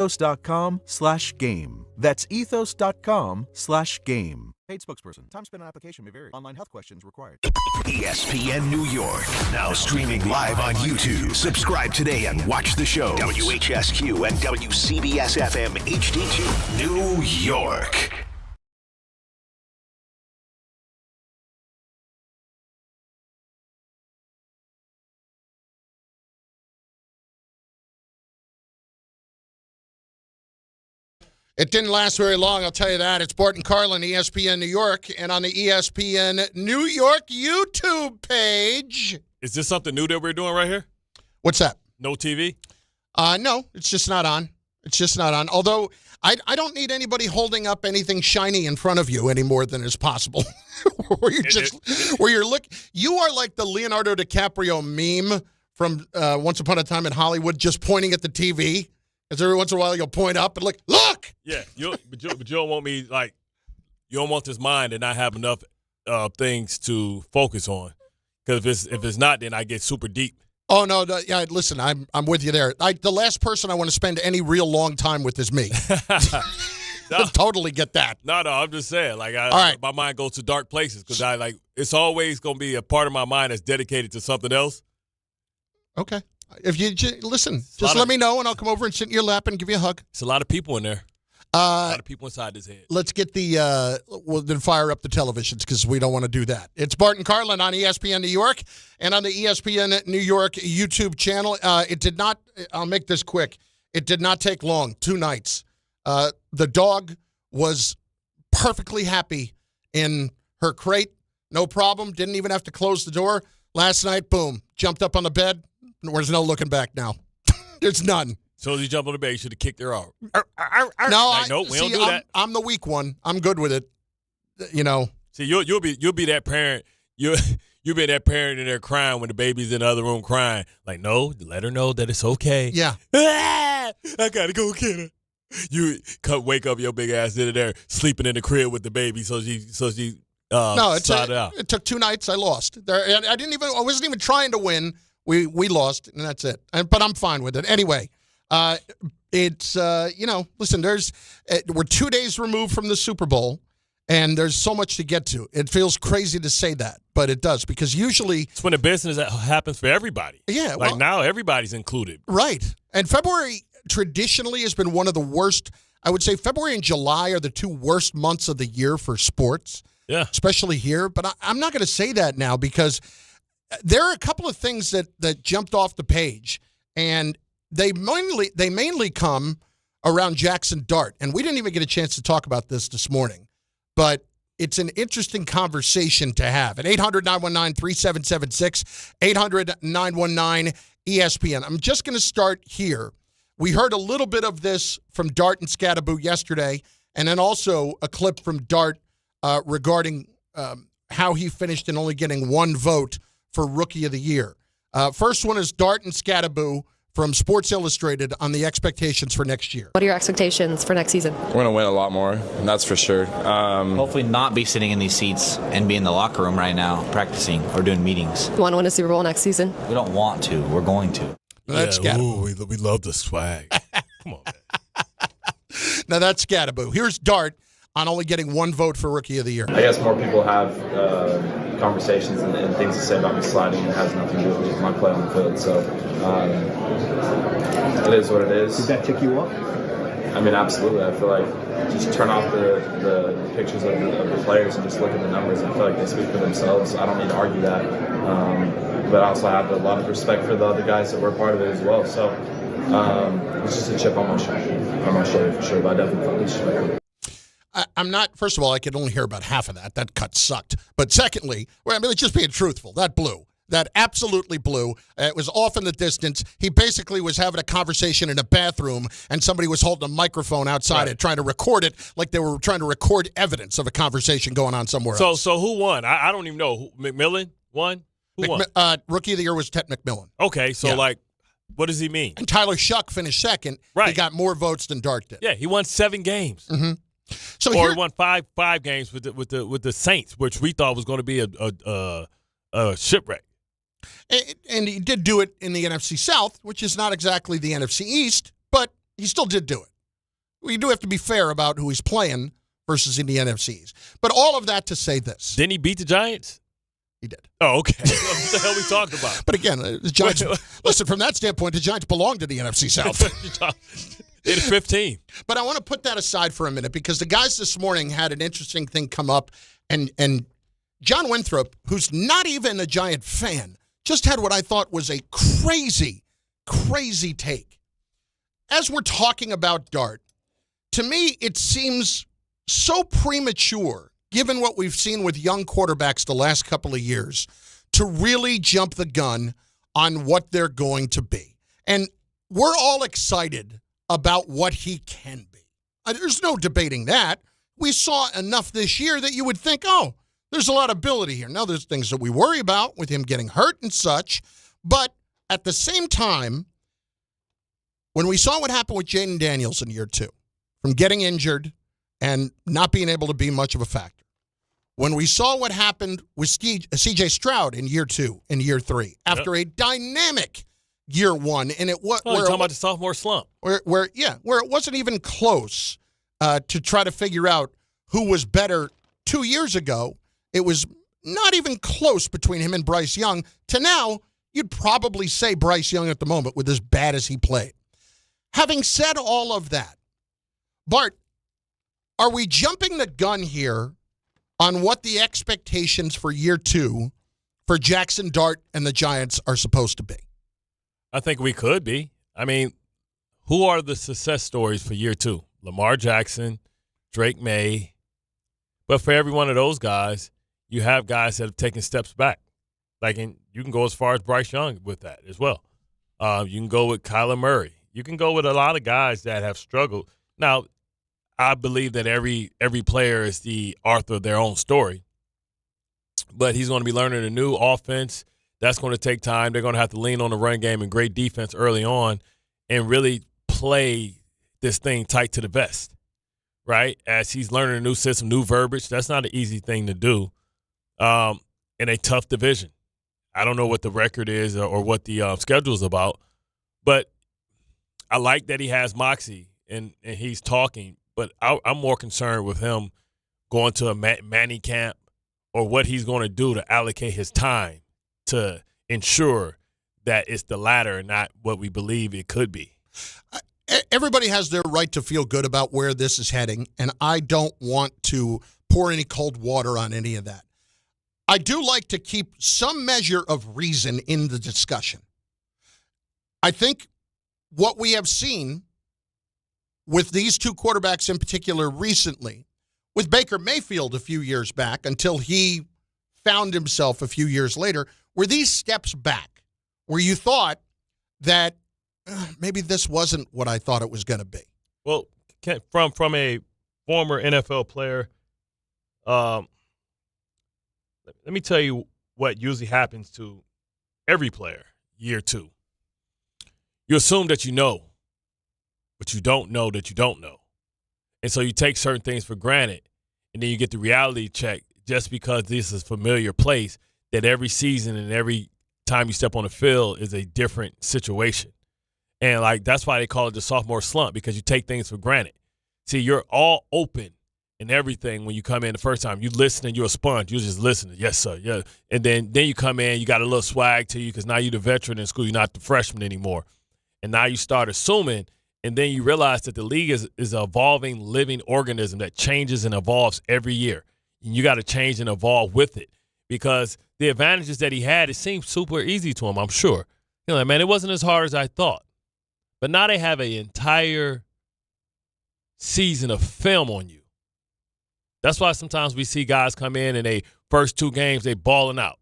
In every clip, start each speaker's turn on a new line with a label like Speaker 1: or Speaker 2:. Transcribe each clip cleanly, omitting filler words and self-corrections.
Speaker 1: ethos.com/game. That's ethos.com/game. Paid spokesperson. Time spent on application may vary. Online health questions required.
Speaker 2: ESPN New York. Now streaming live on YouTube. Subscribe today and watch the show. WHSQ and WCBS FM HD2 New York.
Speaker 3: It didn't last very long, I'll tell you that. It's Bart and Carlin, ESPN New York, and on the ESPN New York YouTube page.
Speaker 4: Is this something new that we're doing right here?
Speaker 3: What's that?
Speaker 4: No TV?
Speaker 3: No, it's just not on. It's just not on. Although, I don't need anybody holding up anything shiny in front of you any more than is possible. You are like the Leonardo DiCaprio meme from Once Upon a Time in Hollywood, just pointing at the TV. Because every once in a while you'll point up and look.
Speaker 4: Yeah, but you don't want me, like, you don't want this mind to not have enough things to focus on. Because if it's not, then I get super deep.
Speaker 3: Oh, no, yeah, listen, I'm with you there. The last person I want to spend any real long time with is me.
Speaker 4: No.
Speaker 3: Totally get that.
Speaker 4: No, I'm just saying. Like,
Speaker 3: all right.
Speaker 4: My mind goes to dark places because it's always going to be a part of my mind that's dedicated to something else.
Speaker 3: Okay. If you listen, just let me know, and I'll come over and sit in your lap and give you a hug.
Speaker 4: It's a lot of people in there. A lot of people inside this head.
Speaker 3: Let's get we'll then fire up the televisions because we don't want to do that. It's Bart and Carlin on ESPN New York and on the ESPN New York YouTube channel. It did not, I'll make this quick, it did not take long, 2 nights. The dog was perfectly happy in her crate, no problem, didn't even have to close the door. Last night, boom, jumped up on the bed. There's no looking back now. There's none.
Speaker 4: So as you jump on the bed, you should have kicked her out.
Speaker 3: No,
Speaker 4: we don't do that.
Speaker 3: I'm the weak one. I'm good with it. You know.
Speaker 4: See, you'll be that parent. You'll be that parent in there crying when the baby's in the other room crying. Like, no, let her know that it's okay.
Speaker 3: Yeah.
Speaker 4: I gotta go get her. You wake up your big ass in there sleeping in the crib with the baby. So she. No,
Speaker 3: it took 2 nights. I lost. I wasn't even trying to win. We lost, and that's it. But I'm fine with it. Anyway, it's, listen, we're 2 days removed from the Super Bowl, and there's so much to get to. It feels crazy to say that, but it does, because usually.
Speaker 4: It's when the business happens for everybody.
Speaker 3: Yeah.
Speaker 4: Like now, everybody's included.
Speaker 3: Right. And February traditionally has been one of the worst. I would say February and July are the 2 worst months of the year for sports.
Speaker 4: Yeah.
Speaker 3: Especially here. But I'm not going to say that now because there are a couple of things that jumped off the page, and they mainly come around Jaxson Dart. And we didn't even get a chance to talk about this morning, but it's an interesting conversation to have. At 800-919-3776, 800-919-ESPN. I'm just going to start here. We heard a little bit of this from Dart and Scattaboo yesterday, and then also a clip from Dart regarding how he finished in only getting 1 vote for Rookie of the Year. First one is Dart and Scattaboo from Sports Illustrated on the expectations for next year.
Speaker 5: What are your expectations for next season?
Speaker 6: We're going to win a lot more, that's for sure.
Speaker 7: Hopefully not be sitting in these seats and be in the locker room right now practicing or doing meetings.
Speaker 5: You want to win a Super Bowl next season?
Speaker 7: We don't want to. We're going to.
Speaker 3: That's Scattaboo.
Speaker 4: We love the swag. Come on, man.
Speaker 3: Now that's Scattaboo. Here's Dart on only getting 1 vote for Rookie of the Year.
Speaker 6: I guess more people have conversations and things to say about me sliding, and it has nothing to do with my play on the field. So it is what it is.
Speaker 8: Did that tick you up?
Speaker 6: I mean, absolutely. I feel like just turn off the pictures of the players and just look at the numbers. I feel like they speak for themselves. I don't need to argue that. But I also have a lot of respect for the other guys that were part of it as well. So it's just a chip on my shoulder for sure. But I definitely felt disrespected.
Speaker 3: I'm not, first of all, I could only hear about half of that. That cut sucked. But secondly, it's just being truthful. That blew. That absolutely blew. It was off in the distance. He basically was having a conversation in a bathroom, and somebody was holding a microphone outside it, trying to record it like they were trying to record evidence of a conversation going on somewhere else.
Speaker 4: So who won? I don't even know. McMillan won? Who won?
Speaker 3: Rookie of the Year was Ted McMillan.
Speaker 4: Okay, so what does he mean?
Speaker 3: And Tyler Shuck finished second.
Speaker 4: Right.
Speaker 3: He got more votes than Dart did.
Speaker 4: Yeah, he won 7 games.
Speaker 3: Mm-hmm. So
Speaker 4: he won five games with the Saints, which we thought was going to be a shipwreck.
Speaker 3: And he did do it in the NFC South, which is not exactly the NFC East, but he still did do it. we do have to be fair about who he's playing versus in the NFCs. But all of that to say this.
Speaker 4: Didn't he beat the Giants?
Speaker 3: He did.
Speaker 4: Oh, okay. What the hell are we talking about?
Speaker 3: But again, the Giants, listen, from that standpoint, the Giants belong to the NFC South.
Speaker 4: It is 15.
Speaker 3: But I want to put that aside for a minute because the guys this morning had an interesting thing come up, and John Winthrop, who's not even a Giant fan, just had what I thought was a crazy, crazy take. As we're talking about Dart, to me, it seems so premature, given what we've seen with young quarterbacks the last couple of years, to really jump the gun on what they're going to be. And we're all excited about what he can be. There's no debating that. We saw enough this year that you would think, oh, there's a lot of ability here. Now, there's things that we worry about with him getting hurt and such. But at the same time, when we saw what happened with Jaden Daniels in year 2, from getting injured and not being able to be much of a factor, when we saw what happened with C.J. Stroud in year 2 and year 3, after a dynamic year 1, and it was
Speaker 4: talking about the sophomore slump,
Speaker 3: where it wasn't even close to try to figure out who was better 2 years ago. It was not even close between him and Bryce Young. To now, you'd probably say Bryce Young at the moment with as bad as he played. Having said all of that, Bart, are we jumping the gun here on what the expectations for year 2 for Jaxson, Dart, and the Giants are supposed to be?
Speaker 4: I think we could be. I mean, who are the success stories for year 2? Lamar Jackson, Drake May. But for every one of those guys, you have guys that have taken steps back. You can go as far as Bryce Young with that as well. You can go with Kyler Murray. You can go with a lot of guys that have struggled. Now, I believe that every player is the author of their own story. But he's going to be learning a new offense. That's going to take time. They're going to have to lean on the run game and great defense early on and really play this thing tight to the vest, right? As he's learning a new system, new verbiage. That's not an easy thing to do in a tough division. I don't know what the record is or what the schedule is about, but I like that he has moxie and he's talking, but I'm more concerned with him going to a Manny camp or what he's going to do to allocate his time to ensure that it's the latter and not what we believe it could be.
Speaker 3: Everybody has their right to feel good about where this is heading, and I don't want to pour any cold water on any of that. I do like to keep some measure of reason in the discussion. I think what we have seen with these two quarterbacks in particular recently, with Baker Mayfield a few years back until he found himself a few years later, were these steps back where you thought that maybe this wasn't what I thought it was going to be?
Speaker 4: Well, from a former NFL player, let me tell you what usually happens to every player year 2. You assume that you know, but you don't know that you don't know. And so you take certain things for granted, and then you get the reality check just because this is a familiar place that every season and every time you step on the field is a different situation. And, that's why they call it the sophomore slump, because you take things for granted. See, you're all open and everything when you come in the first time. You listen and you're a sponge. You're just listening. Yes, sir. Yeah. And then you come in, you got a little swag to you because now you're the veteran in school. You're not the freshman anymore. And now you start assuming, and then you realize that the league is an evolving, living organism that changes and evolves every year. And you got to change and evolve with it because the advantages that he had, it seemed super easy to him, I'm sure. Man, it wasn't as hard as I thought. But now they have an entire season of film on you. That's why sometimes we see guys come in and they first 2 games, they balling out.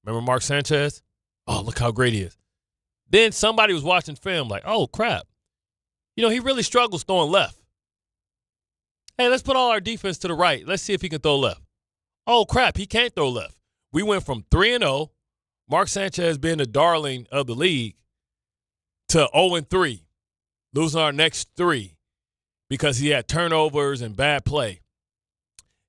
Speaker 4: Remember Mark Sanchez? Oh, look how great he is. Then somebody was watching film like, oh, crap. He really struggles throwing left. Hey, let's put all our defense to the right. Let's see if he can throw left. Oh, crap, he can't throw left. We went from 3-0, Mark Sanchez being the darling of the league, to 0-3, losing our next 3 because he had turnovers and bad play.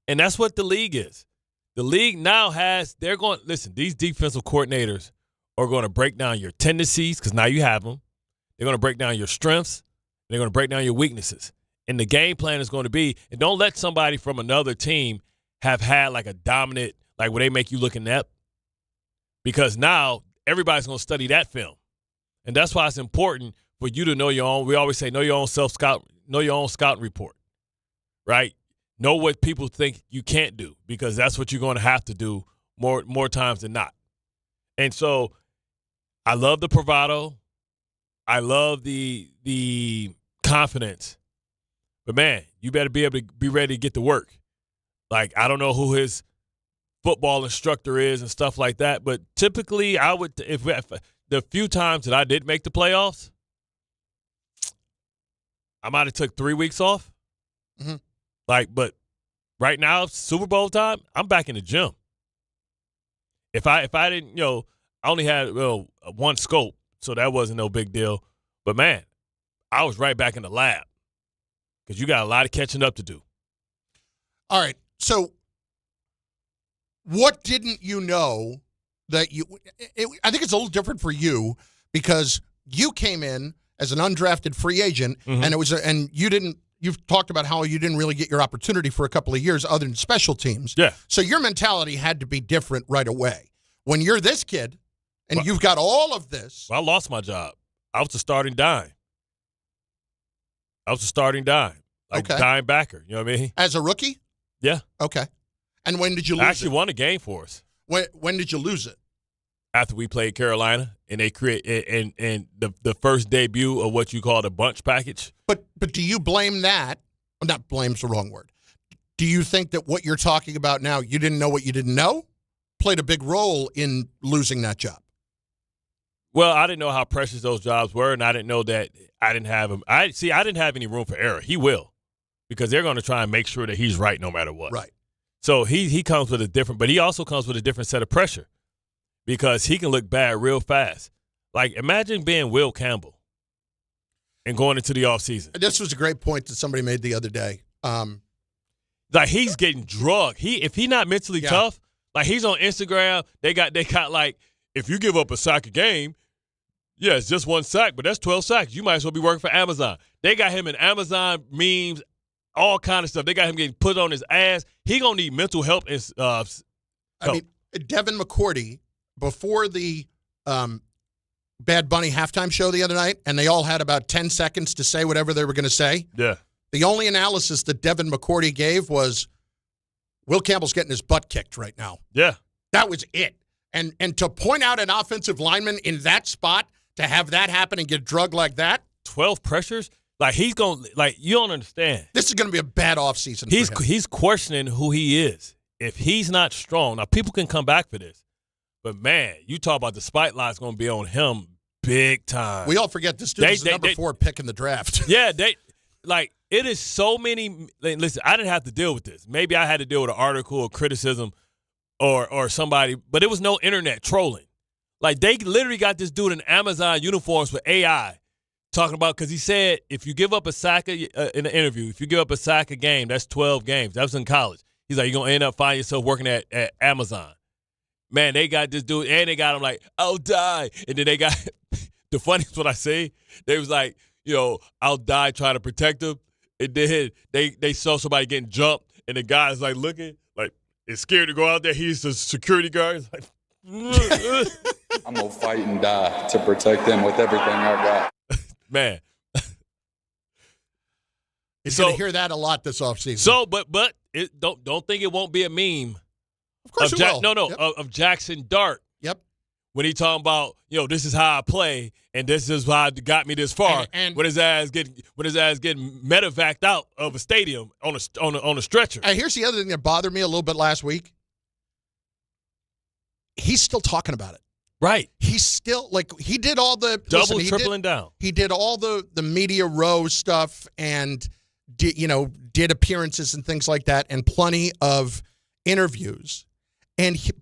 Speaker 4: And that's what the league is. The league now these defensive coordinators are going to break down your tendencies because now you have them. They're going to break down your strengths. They're going to break down your weaknesses. And the game plan is going to be, and don't let somebody from another team have had like a dominant, like where they make you look inept. Because now everybody's going to study that film. And that's why it's important for you to know your own. We always say know your own self-scout, know your own scouting report, right? Know what people think you can't do, because that's what you're going to have to do more times than not. And so I love the bravado. I love the confidence. But, man, you better be able to be ready to get to work. Like, I don't know who his football instructor is and stuff like that, but typically I would – if the few times that I did make the playoffs, I might have took 3 weeks off.
Speaker 3: Mm-hmm.
Speaker 4: Like, but right now, Super Bowl time, I'm back in the gym. If I didn't, I only had one scope, so that wasn't no big deal. But, man, I was right back in the lab because you got a lot of catching up to do.
Speaker 3: All right, so what didn't you know that you – I think it's a little different for you because you came in as an undrafted free agent,
Speaker 4: mm-hmm.
Speaker 3: and it was and you didn't – you've talked about how you didn't really get your opportunity for a couple of years other than special teams.
Speaker 4: Yeah.
Speaker 3: So your mentality had to be different right away. When you're this kid and you've got all of this.
Speaker 4: Well, I lost my job. I was the starting dime. Like dime backer. You know what I mean?
Speaker 3: As a rookie?
Speaker 4: Yeah.
Speaker 3: Okay. And when did you lose
Speaker 4: I actually won a game for us.
Speaker 3: When did you lose it?
Speaker 4: After we played Carolina, and they and the first debut of what you call the bunch package.
Speaker 3: But do you blame that? Well, not blame's the wrong word. Do you think that what you're talking about now, you didn't know what you didn't know, played a big role in losing that job?
Speaker 4: Well, I didn't know how precious those jobs were, and I didn't know that I didn't have him. I didn't have any room for error. He will, because they're going to try and make sure that he's right no matter what.
Speaker 3: Right.
Speaker 4: So he comes with a different, but he also comes with a different set of pressure, because he can look bad real fast. Like, imagine being Will Campbell and going into the offseason.
Speaker 3: This was a great point that somebody made the other day.
Speaker 4: Like, he's getting drugged. If he's not mentally tough, like, he's on Instagram. They got like, if you give up a sack a game, yeah, it's just one sack, but that's 12 sacks. You might as well be working for Amazon. They got him in Amazon memes, all kind of stuff. They got him getting put on his ass. He gonna need mental help. I
Speaker 3: mean, Devin McCourty, before the Bad Bunny halftime show the other night, and they all had about 10 seconds to say whatever they were going to say.
Speaker 4: Yeah.
Speaker 3: The only analysis that Devin McCourty gave was, Will Campbell's getting his butt kicked right now.
Speaker 4: Yeah.
Speaker 3: That was it. And to point out an offensive lineman in that spot, to have that happen and get drugged like that.
Speaker 4: 12 pressures? Like, he's going to, like, you don't understand.
Speaker 3: This is going to be a bad offseason for him.
Speaker 4: He's questioning who he is. If he's not strong, now people can come back for this. But, man, you talk about the spotlight's going to be on him big time.
Speaker 3: We all forget this dude is the number 4 pick in the draft.
Speaker 4: Yeah, it is so many. Listen, I didn't have to deal with this. Maybe I had to deal with an article or criticism or somebody, but it was no internet trolling. Like, they literally got this dude in Amazon uniforms with AI talking about, because he said if you give up a sack in an interview, if you give up a sack a game, that's 12 games. That was in college. He's like, you're going to end up finding yourself working at Amazon. Man, they got this dude, and they got him like, I'll die. And then they got, the funniest what I say, they was like, I'll die trying to protect him. And then they saw somebody getting jumped, and the guy's like looking, like, is scared to go out there. He's the security guard. He's like,
Speaker 8: I'm going to fight and die to protect them with everything I got.
Speaker 4: Man.
Speaker 3: He's going to hear that a lot this offseason.
Speaker 4: So, but don't think it won't be a meme.
Speaker 3: Of course it will.
Speaker 4: No, yep. of Jaxson Dart.
Speaker 3: Yep.
Speaker 4: When he talking about, this is how I play, and this is how it got me this far.
Speaker 3: And
Speaker 4: when his ass getting medevaced out of a stadium on a stretcher.
Speaker 3: And here's the other thing that bothered me a little bit last week. He's still talking about it.
Speaker 4: Right.
Speaker 3: He's still, like, he did all the
Speaker 4: tripling down.
Speaker 3: He did all the media row stuff and did appearances and things like that, and plenty of interviews.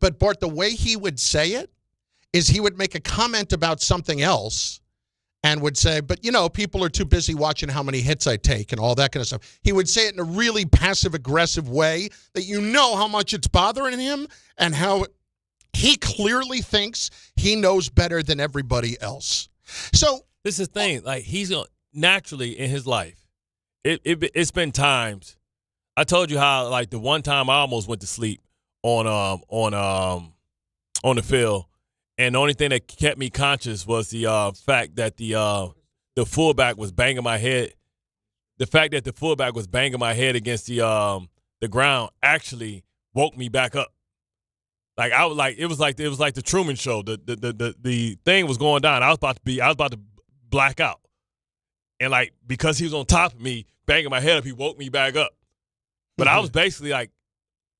Speaker 3: But Bart, the way he would say it is he would make a comment about something else and would say, but, people are too busy watching how many hits I take and all that kind of stuff. He would say it in a really passive-aggressive way that how much it's bothering him and how he clearly thinks he knows better than everybody else. So
Speaker 4: this is the thing. Like, he's naturally in his life, it's been times. I told you how like the one time I almost went to sleep on the field, and the only thing that kept me conscious was the fact that the fullback was banging my head. The fact that the fullback was banging my head against the ground actually woke me back up. Like it was like the Truman Show. The thing was going down. I was about to black out, and like because he was on top of me banging my head up, he woke me back up. But I was basically like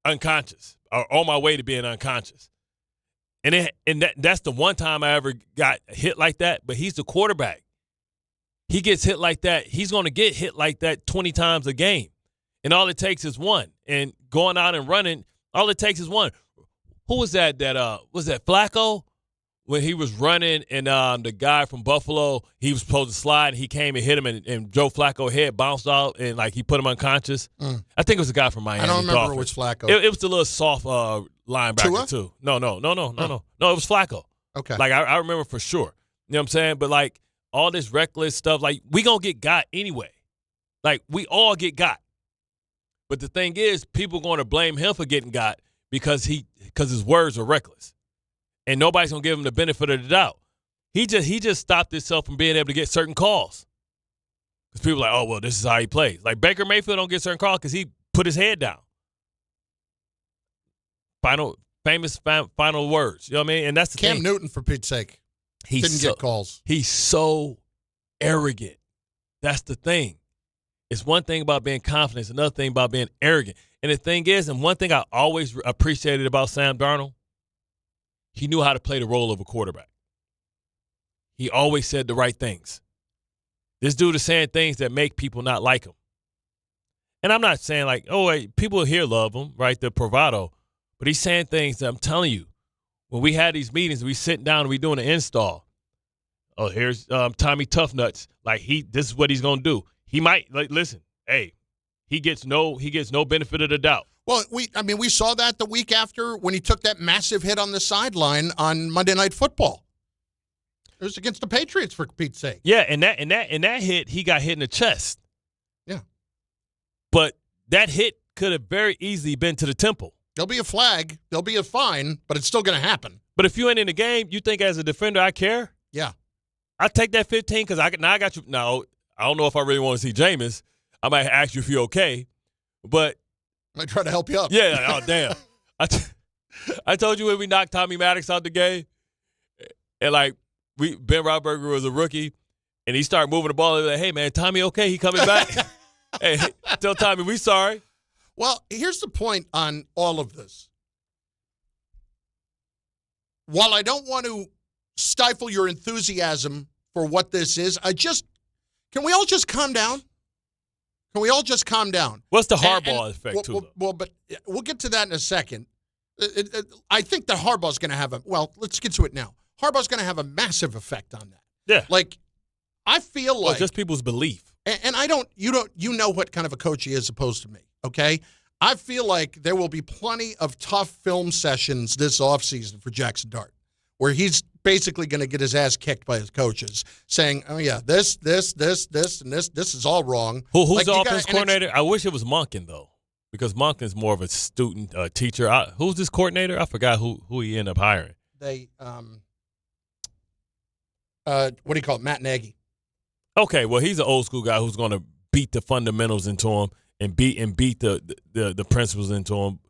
Speaker 4: unconscious or on my way to being unconscious. And that's the one time I ever got hit like that. But he's the quarterback. He gets hit like that. He's going to get hit like that 20 times a game. And all it takes is one. And going out and running, all it takes is one. Who was that? Was that Flacco? When he was running and the guy from Buffalo, he was supposed to slide, and he came and hit him, and Joe Flacco head bounced out, and like he put him unconscious. I think it was a guy from Miami.
Speaker 3: I don't remember
Speaker 4: Dolphins.
Speaker 3: which Flacco.
Speaker 4: It was the little soft linebacker
Speaker 3: Tua?
Speaker 4: too. No. No, it was Flacco.
Speaker 3: Okay.
Speaker 4: Like I remember for sure. You know what I'm saying? But like all this reckless stuff, like we gonna get got anyway. Like we all get got. But the thing is, people going to blame him for getting got because his words are reckless. And nobody's going to give him the benefit of the doubt. He just stopped himself from being able to get certain calls. Because people are like, oh, well, this is how he plays. Like Baker Mayfield don't get certain calls because he put his head down. Famous final words. You know what I mean? And that's the
Speaker 3: Cam
Speaker 4: thing.
Speaker 3: Newton, for Pete's sake, didn't get calls.
Speaker 4: He's so arrogant. That's the thing. It's one thing about being confident. It's another thing about being arrogant. And the thing is, and one thing I always appreciated about Sam Darnold, he knew how to play the role of a quarterback. He always said the right things. This dude is saying things that make people not like him. And I'm not saying like, oh, wait, people here love him, right, the bravado. But he's saying things that I'm telling you, when we had these meetings, we sitting down and we doing an install. Oh, here's Tommy Toughnuts. Like this is what he's gonna do. He might listen. Hey, he gets no benefit of the doubt.
Speaker 3: Well, we saw that the week after when he took that massive hit on the sideline on Monday Night Football. It was against the Patriots, for Pete's sake.
Speaker 4: Yeah, and that hit, he got hit in the chest.
Speaker 3: Yeah.
Speaker 4: But that hit could have very easily been to the temple.
Speaker 3: There'll be a flag, there'll be a fine, but it's still going to happen.
Speaker 4: But if you ain't in the game, you think as a defender I care?
Speaker 3: Yeah.
Speaker 4: I take that 15 because I got you. Now, I don't know if I really want to see Jameis. I might ask you if you're okay, but
Speaker 3: I try to help you up.
Speaker 4: Yeah. Oh, damn. I told you when we knocked Tommy Maddox out the game, and like Ben Roethlisberger was a rookie, and he started moving the ball. Like, hey man, Tommy, okay? He coming back? Hey, tell Tommy we sorry.
Speaker 3: Well, here's the point on all of this. While I don't want to stifle your enthusiasm for what this is, can we all just calm down? Can we all just calm down?
Speaker 4: What's the Harbaugh effect, too?
Speaker 3: Well, but we'll get to that in a second. I think that Harbaugh's going to have let's get to it now. Harbaugh's going to have a massive effect on that.
Speaker 4: Yeah.
Speaker 3: Like, I feel like.
Speaker 4: Just people's belief.
Speaker 3: And you know what kind of a coach he is opposed to me, okay? I feel like there will be plenty of tough film sessions this offseason for Jaxson Dart, where he's basically going to get his ass kicked by his coaches, saying, "Oh yeah, this, and this is all wrong."
Speaker 4: Who's the offense coordinator? I wish it was Monken though, because Monken's more of a student teacher. Who's this coordinator? I forgot who he ended up hiring.
Speaker 3: They what do you call it? Matt Nagy.
Speaker 4: Okay, well he's an old school guy who's going to beat the fundamentals into him and beat the principles into him.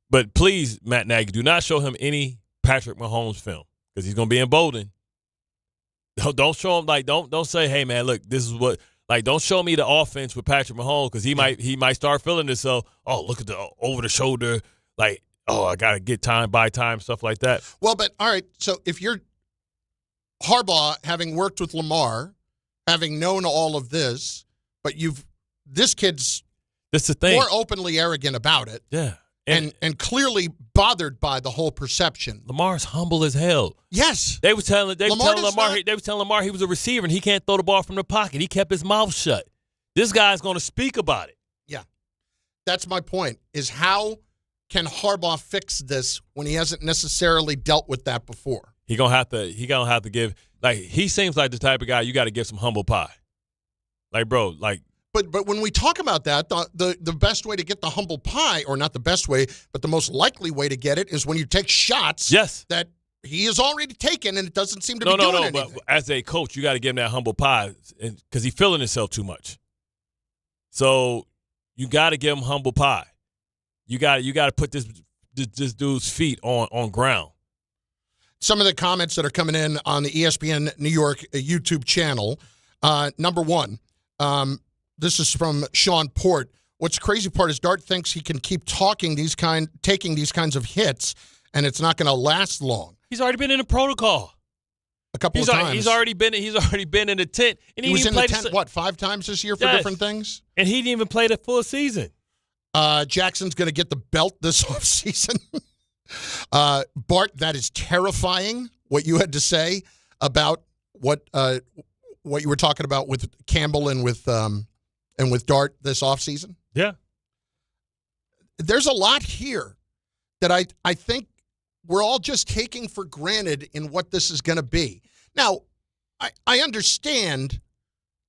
Speaker 4: But please, Matt Nagy, do not show him any Patrick Mahomes film. Because he's gonna be emboldened. Don't show him don't say, hey man, look, this is what don't show me the offense with Patrick Mahomes because he might start feeling himself. Oh, look at the over the shoulder, I gotta get time by time, stuff like that.
Speaker 3: Well, but all right, so if you're Harbaugh, having worked with Lamar, having known all of this, but this kid's
Speaker 4: that's the thing.
Speaker 3: More openly arrogant about it.
Speaker 4: Yeah.
Speaker 3: And clearly bothered by the whole perception.
Speaker 4: Lamar's humble as hell.
Speaker 3: Yes.
Speaker 4: They was telling Lamar he was a receiver and he can't throw the ball from the pocket. He kept his mouth shut. This guy's going to speak about it.
Speaker 3: Yeah. That's my point, is how can Harbaugh fix this when he hasn't necessarily dealt with that before?
Speaker 4: He gonna have to give, he seems like the type of guy you got to give some humble pie. Bro,
Speaker 3: But when we talk about that, the best way to get the humble pie, or not the best way, but the most likely way to get it is when you take shots that he has already taken and it doesn't seem to be doing anything.
Speaker 4: But as a coach, you got to give him that humble pie because he's feeling himself too much. So you got to give him humble pie. You got to put this dude's feet on ground.
Speaker 3: Some of the comments that are coming in on the ESPN New York YouTube channel. Number one, this is from Sean Port. What's the crazy part is Dart thinks he can keep taking these kinds of hits, and it's not going to last long.
Speaker 4: He's already been in a protocol
Speaker 3: a couple of times.
Speaker 4: He's already been in the tent. And
Speaker 3: he was in the tent, 5 times this year for different things?
Speaker 4: And he didn't even play the full season.
Speaker 3: Jackson's going to get the belt this offseason. Bart, that is terrifying, what you had to say about what you were talking about with Campbell and with Dart this offseason.
Speaker 4: Yeah.
Speaker 3: There's a lot here that I think we're all just taking for granted in what this is going to be. Now, I understand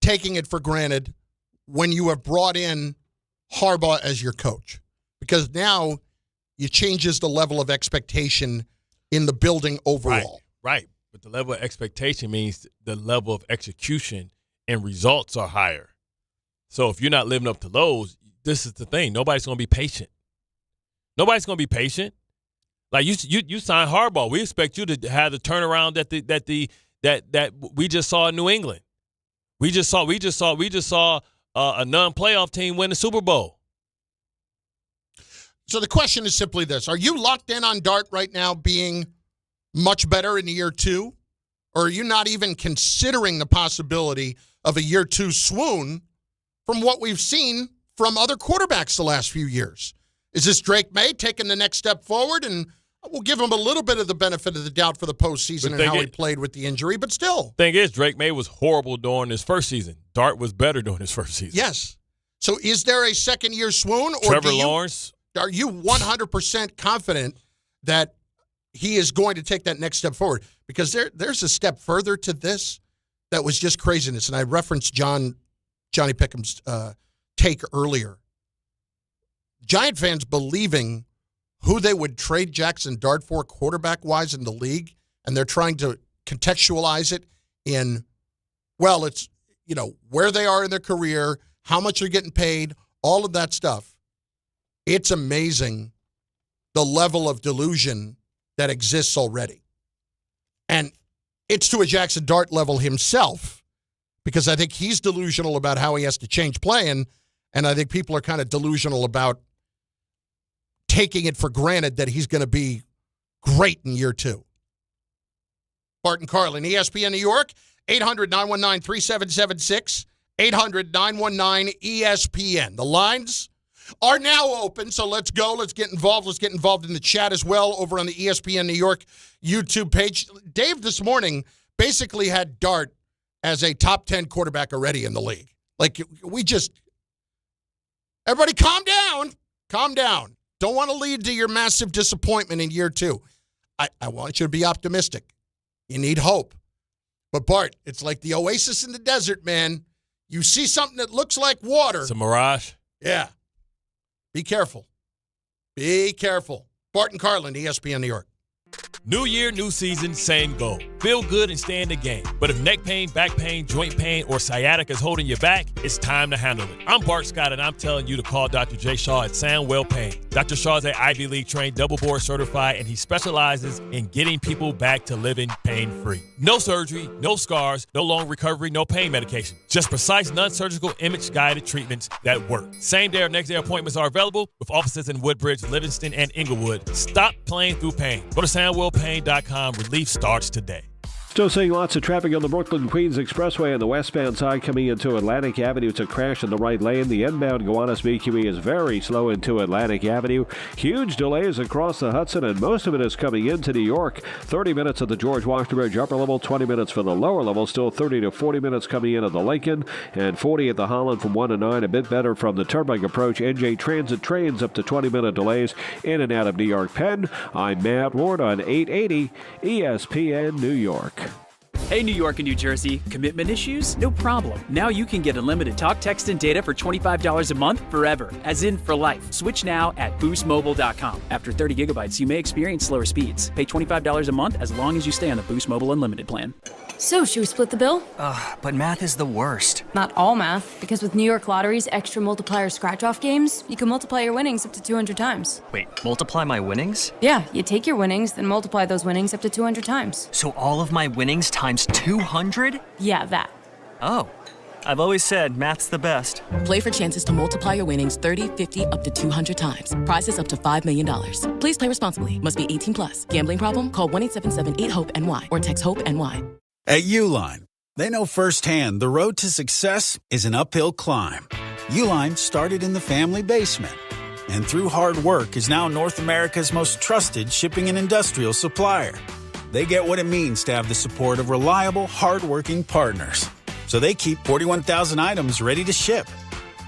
Speaker 3: taking it for granted when you have brought in Harbaugh as your coach, because now it changes the level of expectation in the building overall.
Speaker 4: Right. But the level of expectation means the level of execution and results are higher. So if you're not living up to those, this is the thing. Nobody's going to be patient. Nobody's going to be patient. Like you signed Harbaugh. We expect you to have the turnaround that we just saw in New England. We just saw a non-playoff team win the Super Bowl.
Speaker 3: So the question is simply this: are you locked in on Dart right now being much better in year 2, or are you not even considering the possibility of a year 2 swoon from what we've seen from other quarterbacks the last few years? Is this Drake May taking the next step forward? And we'll give him a little bit of the benefit of the doubt for the postseason and how he played with the injury, but still.
Speaker 4: Thing is, Drake May was horrible during his first season. Dart was better during his first season.
Speaker 3: Yes. So is there a second-year swoon? Or
Speaker 4: Trevor Lawrence?
Speaker 3: Are you 100% confident that he is going to take that next step forward? Because there's a step further to this that was just craziness. And I referenced Johnny Pickham's take earlier. Giant fans believing who they would trade Jaxson Dart for quarterback-wise in the league, and they're trying to contextualize it in, well, it's, where they are in their career, how much they're getting paid, all of that stuff. It's amazing the level of delusion that exists already. And it's to a Jaxson Dart level himself, because I think he's delusional about how he has to change playing, and I think people are kind of delusional about taking it for granted that he's going to be great in year 2. Bart and Carlin, ESPN New York, 800-919-3776, 800-919-ESPN. The lines are now open, so let's go. Let's get involved. Let's get involved in the chat as well over on the ESPN New York YouTube page. Dave this morning basically had Dart as a top 10 quarterback already in the league. Like, everybody calm down. Calm down. Don't want to lead to your massive disappointment in year 2. I want you to be optimistic. You need hope. But, Bart, it's like the oasis in the desert, man. You see something that looks like water.
Speaker 4: It's a mirage.
Speaker 3: Yeah. Be careful. Be careful. Bart and Carlin, ESPN New York.
Speaker 4: New year, new season, same goal. Feel good and stay in the game. But if neck pain, back pain, joint pain, or sciatica is holding you back, it's time to handle it. I'm Bart Scott, and I'm telling you to call Dr. J. Shaw at Sandwell Pain. Dr. Shaw is an Ivy League trained, double board certified, and he specializes in getting people back to living pain-free. No surgery, no scars, no long recovery, no pain medication. Just precise, non-surgical, image-guided treatments that work. Same-day or next-day appointments are available with offices in Woodbridge, Livingston, and Inglewood. Stop playing through pain. Go to SandwellPain.com. Relief starts today.
Speaker 9: Still seeing lots of traffic on the Brooklyn-Queens Expressway on the westbound side coming into Atlantic Avenue. It's a crash in the right lane. The inbound Gowanus BQE is very slow into Atlantic Avenue. Huge delays across the Hudson, and most of it is coming into New York. 30 minutes at the George Washington Bridge upper level, 20 minutes for the lower level. Still 30 to 40 minutes coming in at the Lincoln, and 40 at the Holland from 1 to 9. A bit better from the Turnpike approach. NJ Transit trains up to 20-minute delays in and out of New York Penn. I'm Matt Ward on 880 ESPN New York.
Speaker 10: Hey, New York and New Jersey. Commitment issues? No problem. Now you can get unlimited talk, text, and data for $25 a month forever, as in for life. Switch now at boostmobile.com. After 30 gigabytes, you may experience slower speeds. Pay $25 a month as long as you stay on the Boost Mobile Unlimited plan.
Speaker 11: So, should we split the bill?
Speaker 12: But math is the worst.
Speaker 11: Not all math, because with New York Lottery's extra multiplier scratch-off games, you can multiply your winnings up to 200 times.
Speaker 12: Wait, multiply my winnings?
Speaker 11: Yeah, you take your winnings, then multiply those winnings up to 200 times.
Speaker 12: So all of my winnings times 200?
Speaker 11: Yeah, that.
Speaker 12: Oh, I've always said math's the best.
Speaker 13: Play for chances to multiply your winnings 30, 50, up to 200 times. Prizes up to $5 million. Please play responsibly. Must be 18 plus. Gambling problem? Call 1-877-8-HOPE-NY or text HOPE-NY.
Speaker 14: At Uline, they know firsthand the road to success is an uphill climb. Uline started in the family basement and through hard work is now North America's most trusted shipping and industrial supplier. They get what it means to have the support of reliable, hardworking partners. So they keep 41,000 items ready to ship.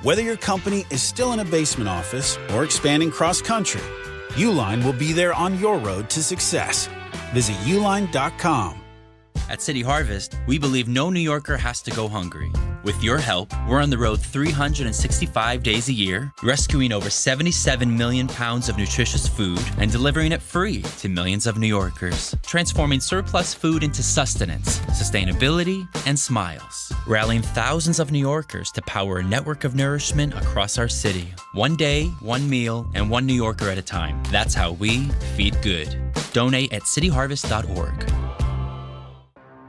Speaker 14: Whether your company is still in a basement office or expanding cross-country, Uline will be there on your road to success. Visit uline.com.
Speaker 15: At City Harvest, we believe no New Yorker has to go hungry. With your help, we're on the road 365 days a year, rescuing over 77 million pounds of nutritious food and delivering it free to millions of New Yorkers, transforming surplus food into sustenance, sustainability, and smiles, rallying thousands of New Yorkers to power a network of nourishment across our city. One day, one meal, and one New Yorker at a time. That's how we feed good. Donate at cityharvest.org.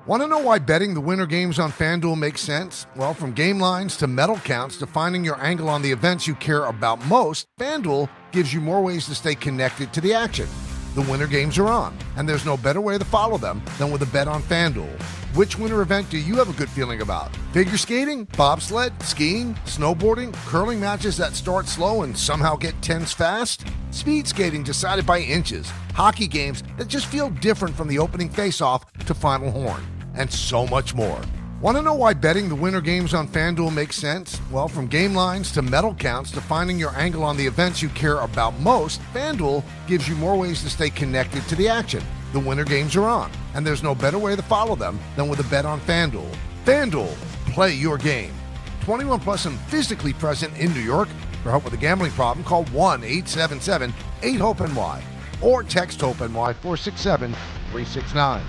Speaker 3: Want to know why betting the winter games on FanDuel makes sense? Well, from game lines to medal counts to finding your angle on the events you care about most, FanDuel gives you more ways to stay connected to the action. The winter games are on, and there's no better way to follow them than with a bet on FanDuel. Which winter event do you have a good feeling about? Figure skating, bobsled, skiing, snowboarding, curling matches that start slow and somehow get tense fast? Speed skating decided by inches, hockey games that just feel different from the opening face-off to final horn, and so much more. Want to know why betting the winter games on FanDuel makes sense? Well, from game lines to medal counts to finding your angle on the events you care about most, FanDuel gives you more ways to stay connected to the action. The winter games are on, and there's no better way to follow them than with a bet on FanDuel. FanDuel, play your game. 21 plus and physically present in New York. For help with a gambling problem, call 1-877-8-HOPE-NY or text HOPE-NY 467-369.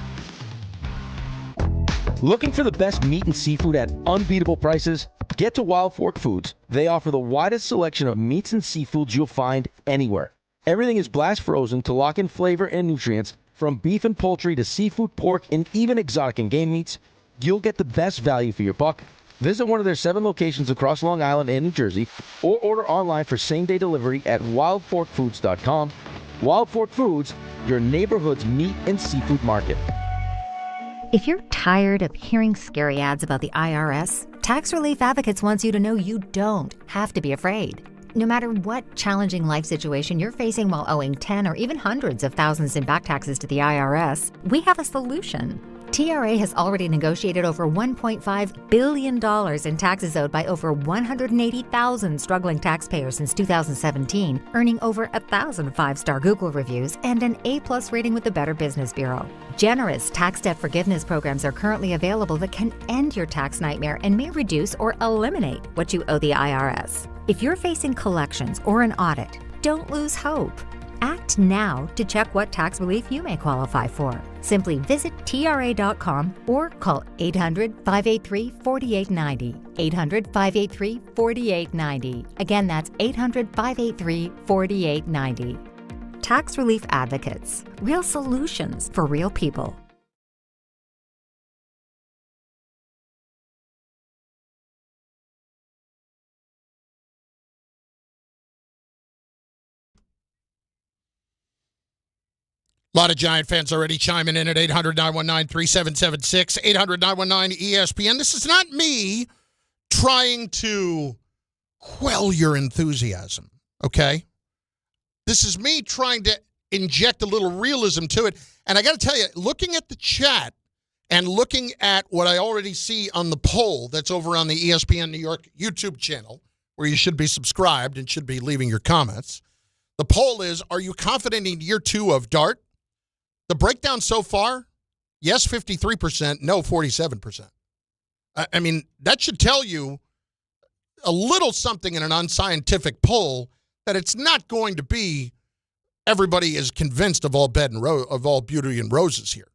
Speaker 16: Looking for the best meat and seafood at unbeatable prices? Get to Wild Fork Foods. They offer the widest selection of meats and seafoods you'll find anywhere. Everything is blast frozen to lock in flavor and nutrients. From beef and poultry to seafood, pork, and even exotic and game meats, you'll get the best value for your buck. Visit one of their 7 locations across Long Island and New Jersey, or order online for same-day delivery at wildforkfoods.com. Wild Fork Foods, your neighborhood's meat and seafood market.
Speaker 17: If you're tired of hearing scary ads about the IRS, Tax Relief Advocates wants you to know you don't have to be afraid. No matter what challenging life situation you're facing while owing 10 or even hundreds of thousands in back taxes to the IRS, we have a solution. TRA has already negotiated over $1.5 billion in taxes owed by over 180,000 struggling taxpayers since 2017, earning over 1,000 5-star Google reviews and an A+ rating with the Better Business Bureau. Generous tax debt forgiveness programs are currently available that can end your tax nightmare and may reduce or eliminate what you owe the IRS. If you're facing collections or an audit, don't lose hope. Act now to check what tax relief you may qualify for. Simply visit TRA.com or call 800-583-4890. 800-583-4890. Again, that's 800-583-4890. Tax Relief Advocates. Real solutions for real people.
Speaker 3: A lot of Giant fans already chiming in at 800-919-3776, 800-919-ESPN. This is not me trying to quell your enthusiasm, okay? This is me trying to inject a little realism to it. And I got to tell you, looking at the chat and looking at what I already see on the poll that's over on the ESPN New York YouTube channel, where you should be subscribed and should be leaving your comments, the poll is, are you confident in year 2 of Dart? The breakdown so far, Yes, 53%. No, 47%. I mean, that should tell you a little something in an unscientific poll that it's not going to be everybody is convinced of all beauty and roses here.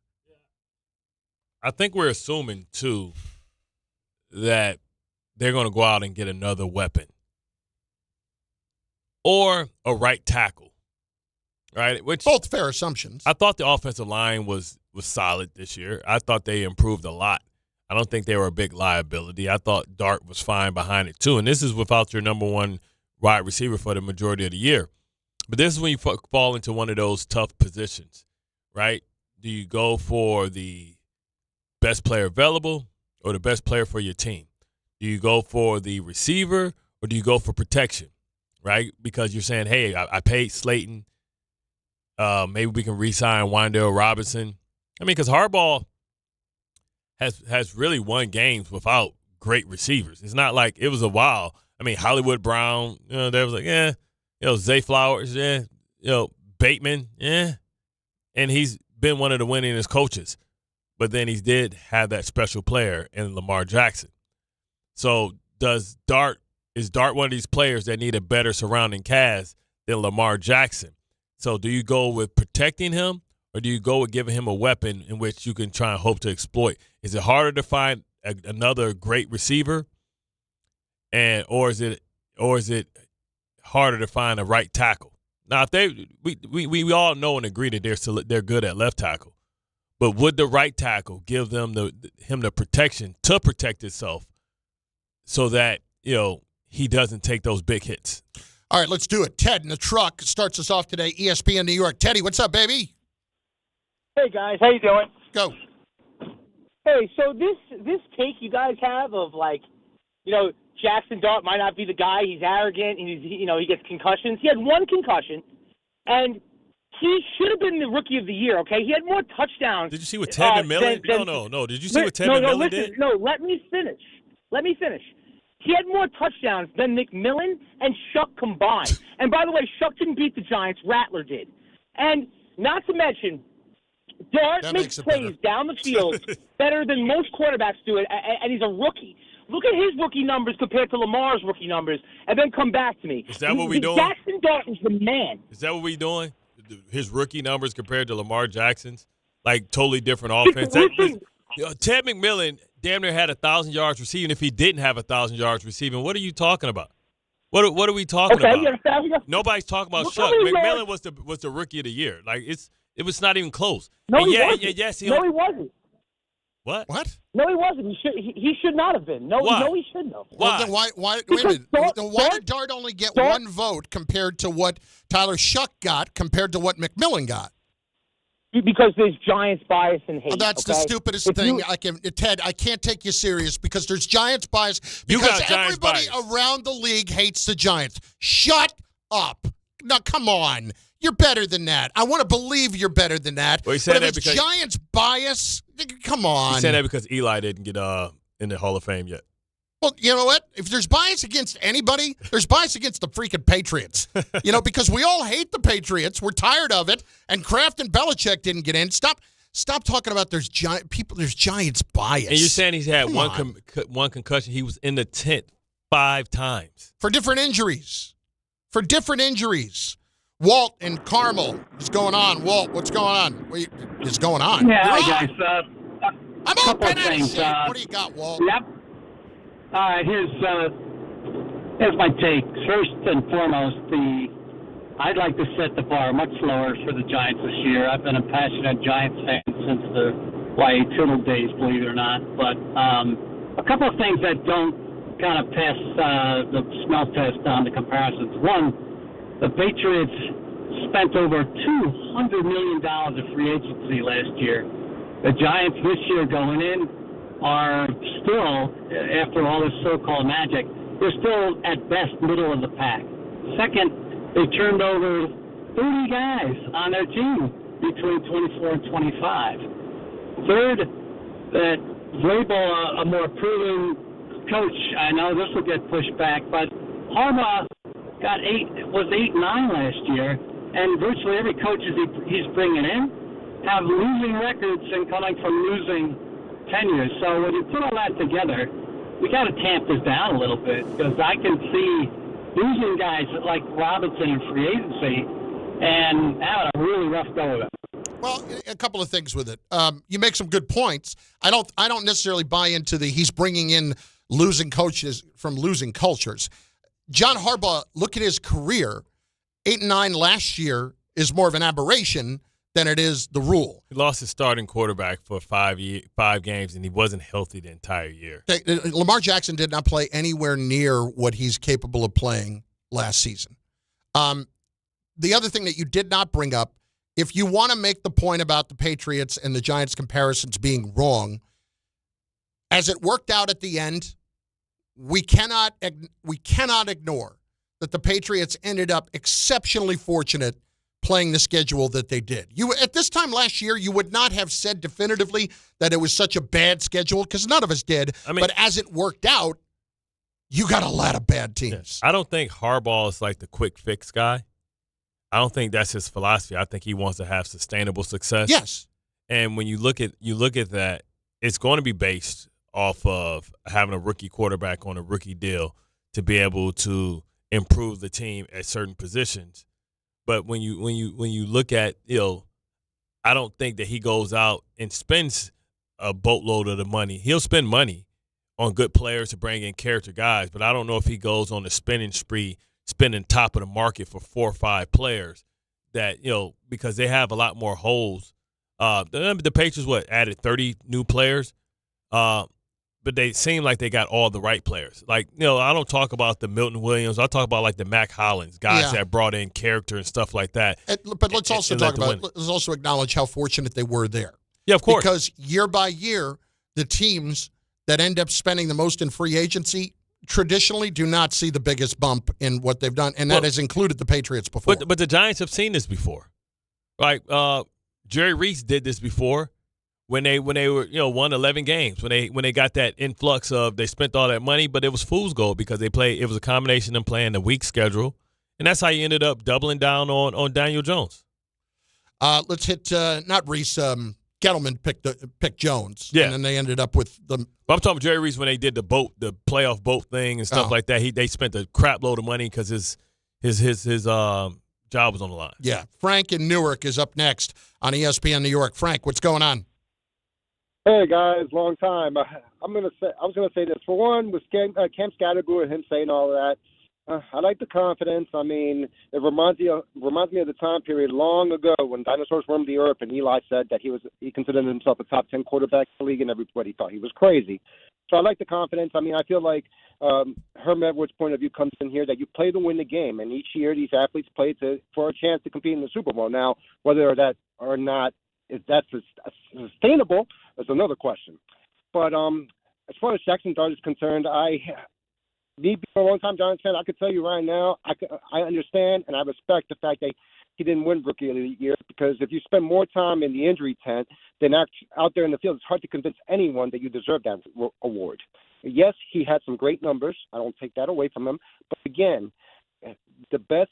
Speaker 4: I think we're assuming, too, that they're going to go out and get another weapon or a right tackle, right? Which
Speaker 3: both fair assumptions.
Speaker 4: I thought the offensive line was solid this year. I thought they improved a lot. I don't think they were a big liability. I thought Dart was fine behind it, too. And this is without your number one wide receiver for the majority of the year. But this is when you fall into one of those tough positions, right? Do you go for the best player available or the best player for your team? Do you go for the receiver or do you go for protection, right? Because you're saying, hey, I paid Slayton. Maybe we can re-sign Wan'Dale Robinson. I mean, because Harbaugh has really won games without great receivers. It's not like it was a while. I mean, Hollywood Brown, there was like, Zay Flowers, Bateman, and he's been one of the winningest coaches. But then he did have that special player in Lamar Jackson. So is Dart one of these players that need a better surrounding cast than Lamar Jackson? So do you go with protecting him or do you go with giving him a weapon in which you can try and hope to exploit? Is it harder to find another great receiver, or is it harder to find a right tackle? Now, if we all know and agree that they're good at left tackle, but would the right tackle give them the protection to protect itself so that he doesn't take those big hits?
Speaker 3: All right, let's do it. Ted in the truck starts us off today. ESPN New York. Teddy, what's up, baby?
Speaker 18: Hey guys, how you doing?
Speaker 3: Go.
Speaker 18: Hey, so this take you guys have of Jaxson Dart might not be the guy. He's arrogant. And he gets concussions. He had one concussion, and he should have been the rookie of the year. Okay, he had more touchdowns.
Speaker 4: Did you see what Ted McMillan? No. Did you see what Ted McMillan did?
Speaker 18: No, let me finish. He had more touchdowns than McMillan and Shuck combined. And by the way, Shuck didn't beat the Giants. Rattler did. And not to mention, Dart makes plays down the field better than most quarterbacks do it, and he's a rookie. Look at his rookie numbers compared to Lamar's rookie numbers, and then come back to me.
Speaker 4: Is that what we're doing?
Speaker 18: Jaxson Dart is the man.
Speaker 4: Is that what we're doing? His rookie numbers compared to Lamar Jackson's? Like, totally different offense. Ted McMillan damn near had 1,000 yards receiving if he didn't have 1,000 yards receiving. What are you talking about? What are we talking about? Nobody's talking about Shuck. McMillan was the rookie of the year. Like, it was not even close.
Speaker 18: No, he wasn't.
Speaker 4: What?
Speaker 18: No, he wasn't. He should not have been. No, he shouldn't have.
Speaker 3: Well, then why wait a minute. Why did Dart only get one vote compared to what Tyler Shuck got compared to what McMillan got?
Speaker 18: Because there's Giants bias and hate.
Speaker 3: Well, that's the stupidest thing. Ted, I can't take you serious because there's Giants bias because everybody around the league hates the Giants. Shut up. Now, come on. You're better than that. I want to believe you're better than that.
Speaker 4: Well,
Speaker 3: but if it's Giants bias, come on.
Speaker 4: He said that because Eli didn't get in the Hall of Fame yet.
Speaker 3: Well, you know what? If there's bias against anybody, there's bias against the freaking Patriots. Because we all hate the Patriots. We're tired of it. And Kraft and Belichick didn't get in. Stop talking about there's Giants bias.
Speaker 4: And you're saying he's had one concussion. He was in the tent 5 times.
Speaker 3: For different injuries. Walt in Carmel is going on. Walt, what's going on? What is going on?
Speaker 19: Yeah, hi, guys.
Speaker 3: I'm open things. What do you got, Walt?
Speaker 19: Yep. All right, here's my take. First and foremost, I'd like to set the bar much lower for the Giants this year. I've been a passionate Giants fan since the Y.A. Tittle days, believe it or not. But a couple of things that don't kind of pass the smell test on the comparisons. One, the Patriots spent over $200 million of free agency last year. The Giants this year going in are still, after all this so-called magic, they're still at best middle of the pack. Second, they turned over 30 guys on their team between 24 and 25. Third, that Vrabel, a more proven coach, I know this will get pushed back, but Harbaugh was 8-9 last year, and virtually every coach he's bringing in have losing records and coming from losing tenures. So when you put all that together, we got to tamp this down a little bit because I can see losing guys like Robinson in free agency and having a really rough go of it.
Speaker 3: Well, a couple of things with it. You make some good points. I don't necessarily buy into he's bringing in losing coaches from losing cultures. John Harbaugh, look at his career. 8-9 last year is more of an aberration than it is the rule.
Speaker 4: He lost his starting quarterback for 5 games, and he wasn't healthy the entire year.
Speaker 3: Lamar Jackson did not play anywhere near what he's capable of playing last season. The other thing that you did not bring up, if you want to make the point about the Patriots and the Giants comparisons being wrong, as it worked out at the end, we cannot ignore that the Patriots ended up exceptionally fortunate playing the schedule that they did. At this time last year, you would not have said definitively that it was such a bad schedule because none of us did. But as it worked out, you got a lot of bad teams.
Speaker 4: I don't think Harbaugh is like the quick fix guy. I don't think that's his philosophy. I think he wants to have sustainable success.
Speaker 3: Yes.
Speaker 4: And when you look at that, it's going to be based off of having a rookie quarterback on a rookie deal to be able to improve the team at certain positions. But when you look at, I don't think that he goes out and spends a boatload of the money. He'll spend money on good players to bring in character guys, but I don't know if he goes on the spending spree, spending top of the market for 4 or 5 players that, because they have a lot more holes. The Patriots, added 30 new players, but they seem like they got all the right players. Like, I don't talk about the Milton Williams. I talk about like the Mac Hollins, guys that brought in character and stuff like that.
Speaker 3: But let's also let's also acknowledge how fortunate they were there.
Speaker 4: Yeah, of course.
Speaker 3: Because year by year, the teams that end up spending the most in free agency traditionally do not see the biggest bump in what they've done, and that has included the Patriots before.
Speaker 4: But the Giants have seen this before. Like Jerry Reese did this before when they were won 11 games when they got that influx of they spent all that money, but it was fool's gold because it was a combination of them playing the weak schedule, and that's how you ended up doubling down on Daniel Jones.
Speaker 3: Let's hit not Reese. Gettleman picked Jones, and then they ended up with the.
Speaker 4: But I'm talking Jerry Reese when they did the playoff boat thing and stuff like that. They spent a crap load of money because his job was on the line.
Speaker 3: Yeah, Frank in Newark is up next on ESPN New York. Frank, what's going on?
Speaker 20: Hey guys, long time. I was gonna say this. For one, with Cam Scattergood and him saying all of that, I like the confidence. I mean, it reminds me of the time period long ago when dinosaurs roamed the earth and Eli said that he considered himself a top 10 quarterback in the league and everybody thought he was crazy. So I like the confidence. I mean, I feel like Herm Edwards' point of view comes in here that you play to win the game, and each year these athletes play for a chance to compete in the Super Bowl. Now, whether that or not is that sustainable is another question. But as far as Jaxson Dart is concerned, me being a long-time Giants fan, I could tell you right now, I understand and I respect the fact that he didn't win Rookie of the Year because if you spend more time in the injury tent than out there in the field, it's hard to convince anyone that you deserve that award. Yes, he had some great numbers. I don't take that away from him. But again, the best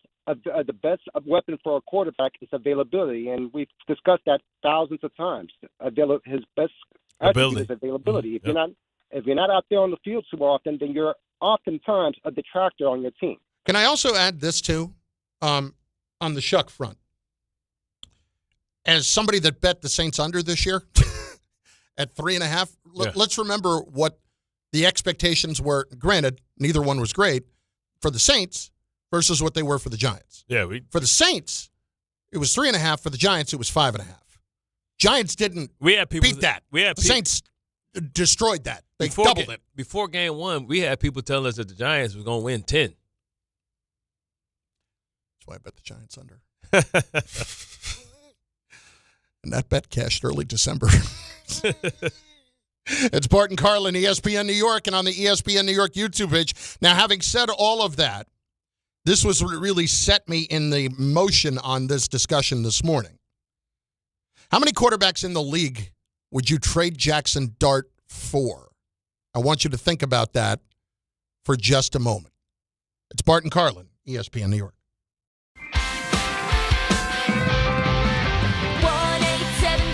Speaker 20: weapon for a quarterback is availability, and we've discussed that thousands of times. His best attribute is availability.
Speaker 4: Mm-hmm.
Speaker 20: If you're not out there on the field too often, then you're oftentimes a detractor on your team.
Speaker 3: Can I also add this too, on the Shuck front? As somebody that bet the Saints under this year at 3.5, let's remember what the expectations were. Granted, neither one was great for the Saints versus what they were for the Giants.
Speaker 4: Yeah,
Speaker 3: for the Saints, it was 3.5. For the Giants, it was 5.5. Giants didn't beat that. The Saints destroyed that. They doubled it.
Speaker 4: Before game 1, we had people telling us that the Giants was going to win 10.
Speaker 3: That's why I bet the Giants under. And that bet cashed early December. It's Bart and Carlin, ESPN New York, and on the ESPN New York YouTube page. Now, having said all of that, this was what really set me in the motion on this discussion this morning. How many quarterbacks in the league would you trade Jaxson Dart for? I want you to think about that for just a moment. It's Bart and Carlin, ESPN New York.
Speaker 21: 1-877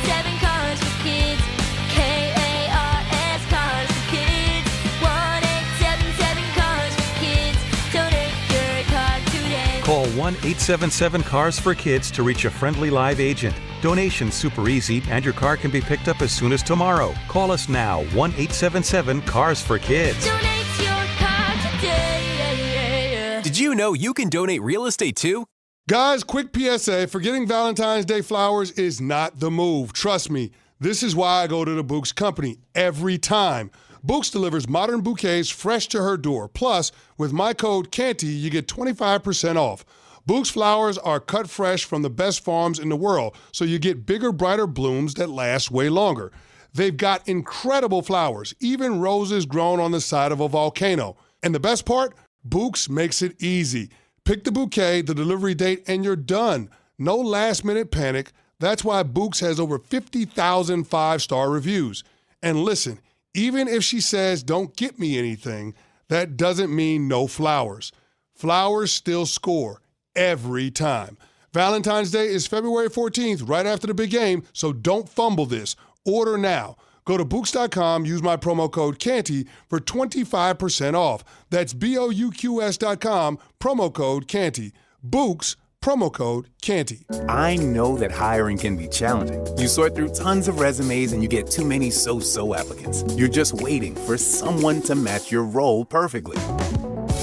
Speaker 21: Call 1-877-CARS-FOR-KIDS to reach a friendly live agent. Donation's super easy, and your car can be picked up as soon as tomorrow. Call us now, 1-877-CARS-FOR-KIDS.
Speaker 22: Donate your car today.
Speaker 23: Did you know you can donate real estate too?
Speaker 24: Guys, quick PSA, forgetting Valentine's Day flowers is not the move. Trust me, this is why I go to the Bouqs company every time. Bouqs delivers modern bouquets fresh to her door. Plus, with my code CANTY, you get 25% off. Bouqs flowers are cut fresh from the best farms in the world, so you get bigger, brighter blooms that last way longer. They've got incredible flowers, even roses grown on the side of a volcano. And the best part? Bouqs makes it easy. Pick the bouquet, the delivery date, and you're done. No last-minute panic. That's why Bouqs has over 50,000 five-star reviews. And listen, even if she says, "Don't get me anything," that doesn't mean no flowers. Flowers still score every time. Valentine's Day is February 14th, right after the big game, so don't fumble this. Order now. Go to Bouqs.com, use my promo code CANTY for 25% off. That's BOUQS.com, promo code CANTY. Bouqs, promo code CANTY.
Speaker 25: I know that hiring can be challenging. You sort through tons of resumes and you get too many so-so applicants. You're just waiting for someone to match your role perfectly.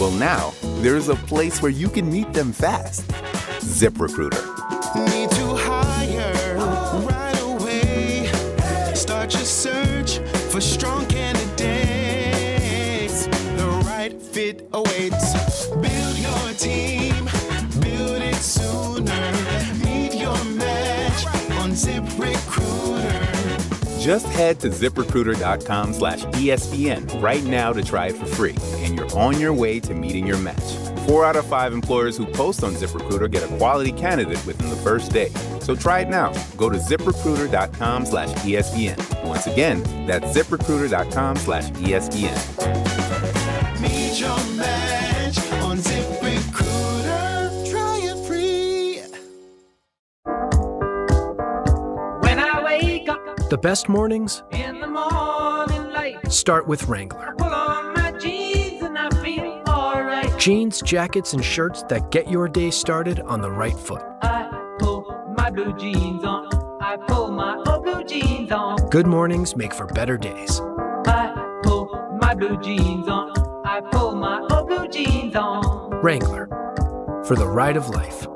Speaker 25: Well, now, there's a place where you can meet them fast. ZipRecruiter.
Speaker 26: Need to hire right away. Start your search for strong candidates. The right fit awaits. Build your team. Build it sooner. Meet your match on ZipRecruiter.
Speaker 25: Just head to ZipRecruiter.com/ESPN right now to try it for free, and you're on your way to meeting your match. 4 out of 5 employers who post on ZipRecruiter get a quality candidate within the first day. So try it now. Go to ZipRecruiter.com/ESPN. Once again, that's ZipRecruiter.com/ESPN.
Speaker 26: Meet your match on ZipRecruiter. Try it free.
Speaker 27: When I wake up,
Speaker 28: the best mornings
Speaker 27: in the morning light,
Speaker 28: start with Wrangler.
Speaker 27: pull on my jeans and I feel alright.
Speaker 28: Jeans, jackets, and shirts that get your day started on the right foot.
Speaker 27: I pull my blue jeans on. I pull my old blue jeans on.
Speaker 28: Good mornings make for better days.
Speaker 27: I pull my blue jeans on. I pull my old blue jeans on.
Speaker 28: Wrangler, for the ride of life.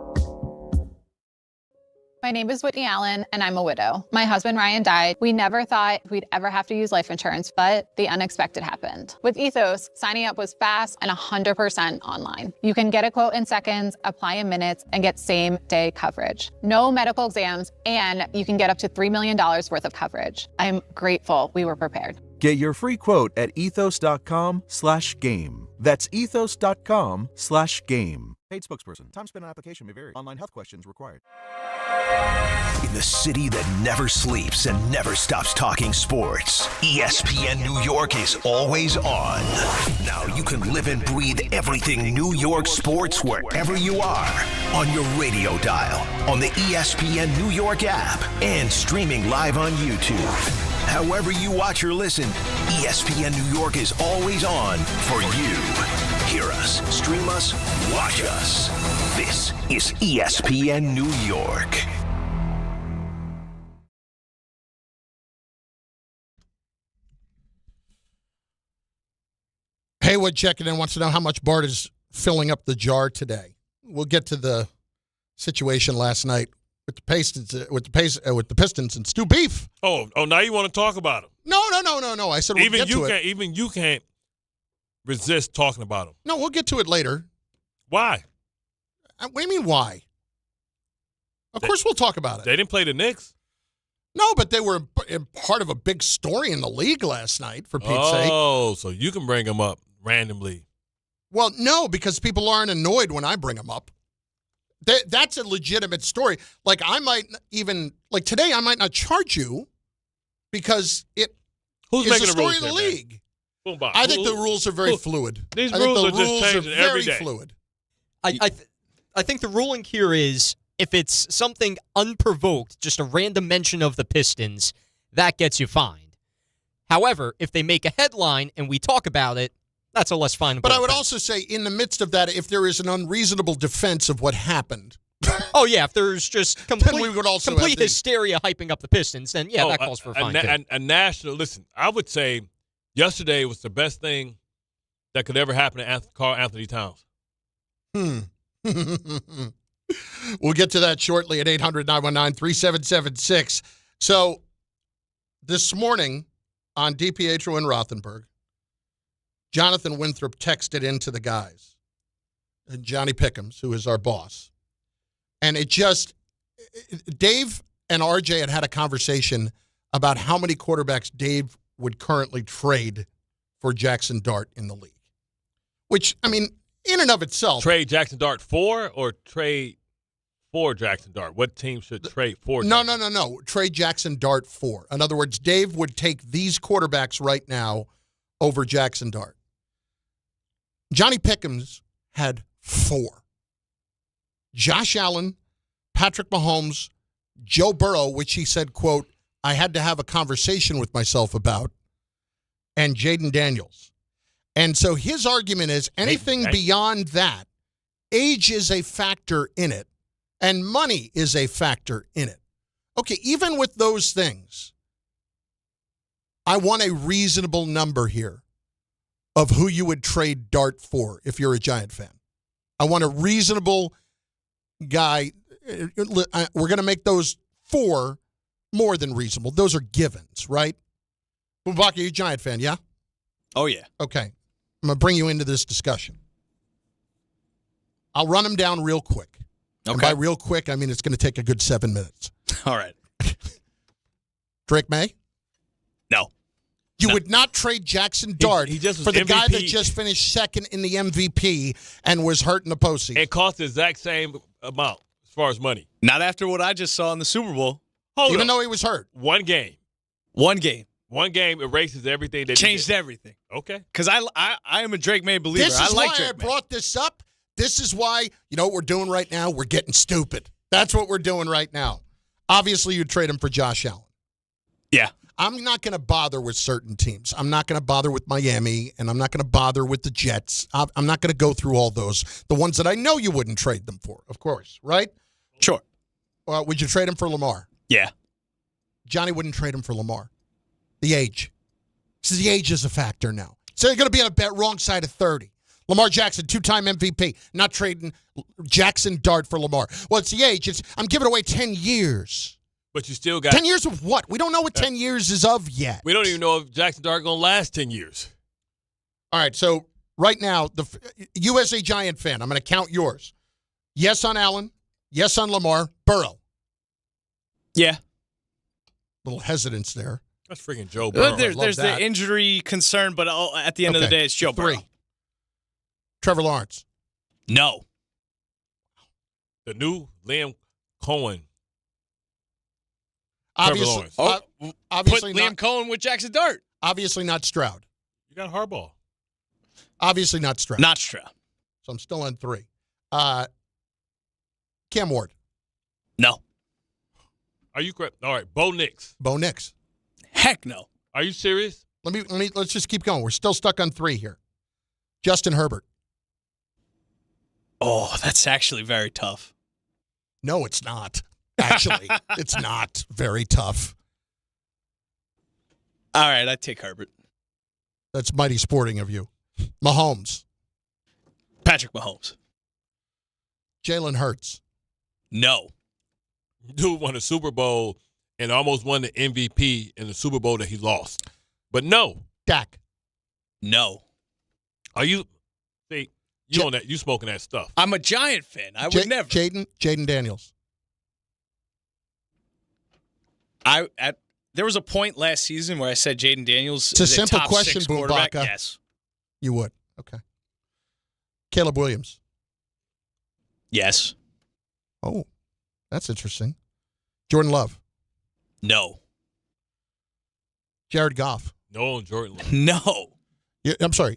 Speaker 29: My name is Whitney Allen, and I'm a widow. My husband, Ryan, died. We never thought we'd ever have to use life insurance, but the unexpected happened. With Ethos, signing up was fast and 100% online. You can get a quote in seconds, apply in minutes, and get same-day coverage. No medical exams, and you can get up to $3 million worth of coverage. I'm grateful we were prepared.
Speaker 1: Get your free quote at ethos.com/game. That's ethos.com/game. Paid spokesperson. Time spent on application may vary. Online health questions required.
Speaker 2: In the city that never sleeps and never stops talking sports, ESPN New York is always on. Now you can live and breathe everything New York sports wherever you are. On your radio dial, on the ESPN New York app, and streaming live on YouTube. However you watch or listen, ESPN New York is always on for you. Hear us, stream us, watch us. This is ESPN New York.
Speaker 3: Haywood checking in wants to know how much Bart is filling up the jar today. We'll get to the situation last night with the Pistons, with the Pistons and Stu Beef.
Speaker 4: Oh! Now you want to talk about him?
Speaker 3: No. I said we'll get to it.
Speaker 4: Even you can't resist talking about him.
Speaker 3: No, we'll get to it later.
Speaker 4: Why?
Speaker 3: What do you mean why? Of course we'll talk about it.
Speaker 4: They didn't play the Knicks.
Speaker 3: No, but they were part of a big story in the league last night, for Pete's sake.
Speaker 4: Oh, so you can bring them up randomly.
Speaker 3: Well, no, because people aren't annoyed when I bring them up. That's a legitimate story. Like, I might even, like today, I might not charge you because it is a story of the league.
Speaker 4: Bumbaca.
Speaker 3: I think the rules are very fluid.
Speaker 4: These rules are just changing every day.
Speaker 3: Fluid.
Speaker 30: I think the ruling here is if it's something unprovoked, just a random mention of the Pistons, that gets you fined. However, if they make a headline and we talk about it, That's a less fine.
Speaker 3: But I would also say, in the midst of that, if there is an unreasonable defense of what happened.
Speaker 30: Oh, yeah, if there's just complete
Speaker 3: have
Speaker 30: hysteria hyping up the Pistons, then, yeah, that calls for a fine.
Speaker 4: A national, listen, I would say yesterday was the best thing that could ever happen to Carl Anthony Towns.
Speaker 3: We'll get to that shortly at 800-919-3776. So this morning on DiPietro and Rothenberg, Jonathan Winthrop texted into the guys, Johnny Pickens, who is our boss. And Dave and RJ had a conversation about how many quarterbacks Dave would currently trade for Jaxson Dart in the league. Which, I mean, in and of itself.
Speaker 4: Trade Jaxson Dart for or trade for Jaxson Dart? What team should trade for?
Speaker 3: No. Trade Jaxson Dart for. In other words, Dave would take these quarterbacks right now over Jaxson Dart. Johnny Pickens had 4. Josh Allen, Patrick Mahomes, Joe Burrow, which he said, quote, I had to have a conversation with myself about, and Jaden Daniels. And so his argument is anything beyond that, age is a factor in it, and money is a factor in it. Okay, even with those things, I want a reasonable number here of who you would trade Dart for if you're a Giant fan. I want a reasonable guy. We're going to make those 4 more than reasonable. Those are givens, right? Bumbaca, you're a Giant fan, yeah?
Speaker 5: Oh, yeah.
Speaker 3: Okay. I'm going to bring you into this discussion. I'll run them down real quick. Okay. And by real quick, I mean it's going to take a good 7 minutes.
Speaker 5: All right.
Speaker 3: Drake May?
Speaker 5: No.
Speaker 3: You would not trade Jaxson Dart for the guy that just finished second in the MVP and was hurt in the postseason.
Speaker 4: It cost the exact same amount as far as money.
Speaker 5: Not after what I just saw in the Super Bowl.
Speaker 3: Even though he was hurt.
Speaker 4: One game.
Speaker 5: One game
Speaker 4: erases everything. That
Speaker 5: changed everything.
Speaker 4: Okay.
Speaker 5: Because I am a Drake May believer.
Speaker 3: This is why I brought this up. This is why, you know what we're doing right now? We're getting stupid. That's what we're doing right now. Obviously, you'd trade him for Josh Allen.
Speaker 5: Yeah.
Speaker 3: I'm not going to bother with certain teams. I'm not going to bother with Miami, and I'm not going to bother with the Jets. I'm not going to go through all those. The ones that I know you wouldn't trade them for, of course, right?
Speaker 5: Sure.
Speaker 3: Would you trade him for Lamar?
Speaker 5: Yeah.
Speaker 3: Johnny wouldn't trade him for Lamar. The age. So the age is a factor now. So you're going to be on a wrong side of 30. Lamar Jackson, 2-time MVP, not trading Jaxson Dart for Lamar. Well, it's the age. I'm giving away 10 years.
Speaker 4: But you still got
Speaker 3: 10 years of what? We don't know what 10 years is of yet.
Speaker 4: We don't even know if Jaxson Dart going to last 10 years.
Speaker 3: All right, so right now, you as a Giant fan, I'm going to count yours. Yes on Allen. Yes on Lamar. Burrow.
Speaker 5: Yeah.
Speaker 3: Little hesitance there.
Speaker 4: That's freaking Joe Burrow.
Speaker 5: There's the injury concern, but at the end of the day, it's Joe Burrow.
Speaker 3: 3. Trevor Lawrence.
Speaker 5: No.
Speaker 4: The new Liam Cohen.
Speaker 3: Obviously,
Speaker 5: obviously put Liam Cohen with Jaxson Dart.
Speaker 3: Obviously not Stroud.
Speaker 4: You got Harbaugh.
Speaker 3: Obviously not Stroud.
Speaker 5: Not Stroud.
Speaker 3: So I'm still on 3. Cam Ward.
Speaker 5: No.
Speaker 4: Are you correct? All right, Bo Nix.
Speaker 3: Bo Nix.
Speaker 5: Heck no.
Speaker 4: Are you serious?
Speaker 3: Let's just keep going. We're still stuck on 3 here. Justin Herbert.
Speaker 5: Oh, that's actually very tough.
Speaker 3: No, it's not. Actually, it's not very tough.
Speaker 5: All right, I'd take Herbert.
Speaker 3: That's mighty sporting of you. Mahomes.
Speaker 5: Patrick Mahomes.
Speaker 3: Jalen Hurts.
Speaker 5: No.
Speaker 4: Dude won a Super Bowl and almost won the MVP in the Super Bowl that he lost. But no.
Speaker 3: Dak.
Speaker 5: No.
Speaker 4: Are you – see, you on that? You smoking that stuff.
Speaker 5: I'm a Giant fan. I would never.
Speaker 3: Jaden Daniels.
Speaker 5: There was a point last season where I said Jaden Daniels
Speaker 3: is
Speaker 5: a
Speaker 3: simple
Speaker 5: top
Speaker 3: question,
Speaker 5: 6 quarterback.
Speaker 3: Bumbaca.
Speaker 5: Yes.
Speaker 3: You would. Okay. Caleb Williams.
Speaker 5: Yes.
Speaker 3: Oh, that's interesting. Jordan Love.
Speaker 5: No.
Speaker 3: Jared Goff.
Speaker 4: No, Jordan Love.
Speaker 5: No.
Speaker 3: I'm sorry.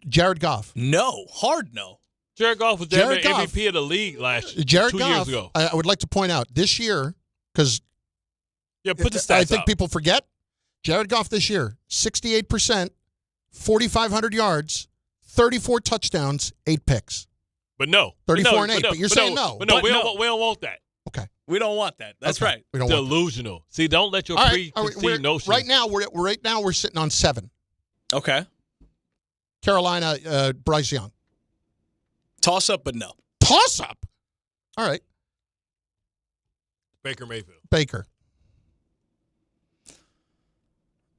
Speaker 3: Jared Goff.
Speaker 5: No. Hard no.
Speaker 4: Jared Goff was the MVP of the league last 2 years ago.
Speaker 3: I would like to point out this year, because
Speaker 4: put the stats
Speaker 3: I think
Speaker 4: out.
Speaker 3: people forget, Jared Goff this year, 68%, 4,500 yards, 34 touchdowns, 8 picks.
Speaker 4: But no.
Speaker 3: 34 and 8, but you're saying no.
Speaker 4: But no, we don't want that.
Speaker 3: Okay.
Speaker 5: We don't want that. That's right.
Speaker 3: We don't want
Speaker 4: Delusional. See, don't let your
Speaker 3: All right,
Speaker 4: preconceived notions.
Speaker 3: Right now, we're sitting on 7.
Speaker 5: Okay.
Speaker 3: Carolina, Bryce Young.
Speaker 5: Toss up, but no.
Speaker 3: Toss up? All right.
Speaker 4: Baker Mayfield.
Speaker 3: Baker.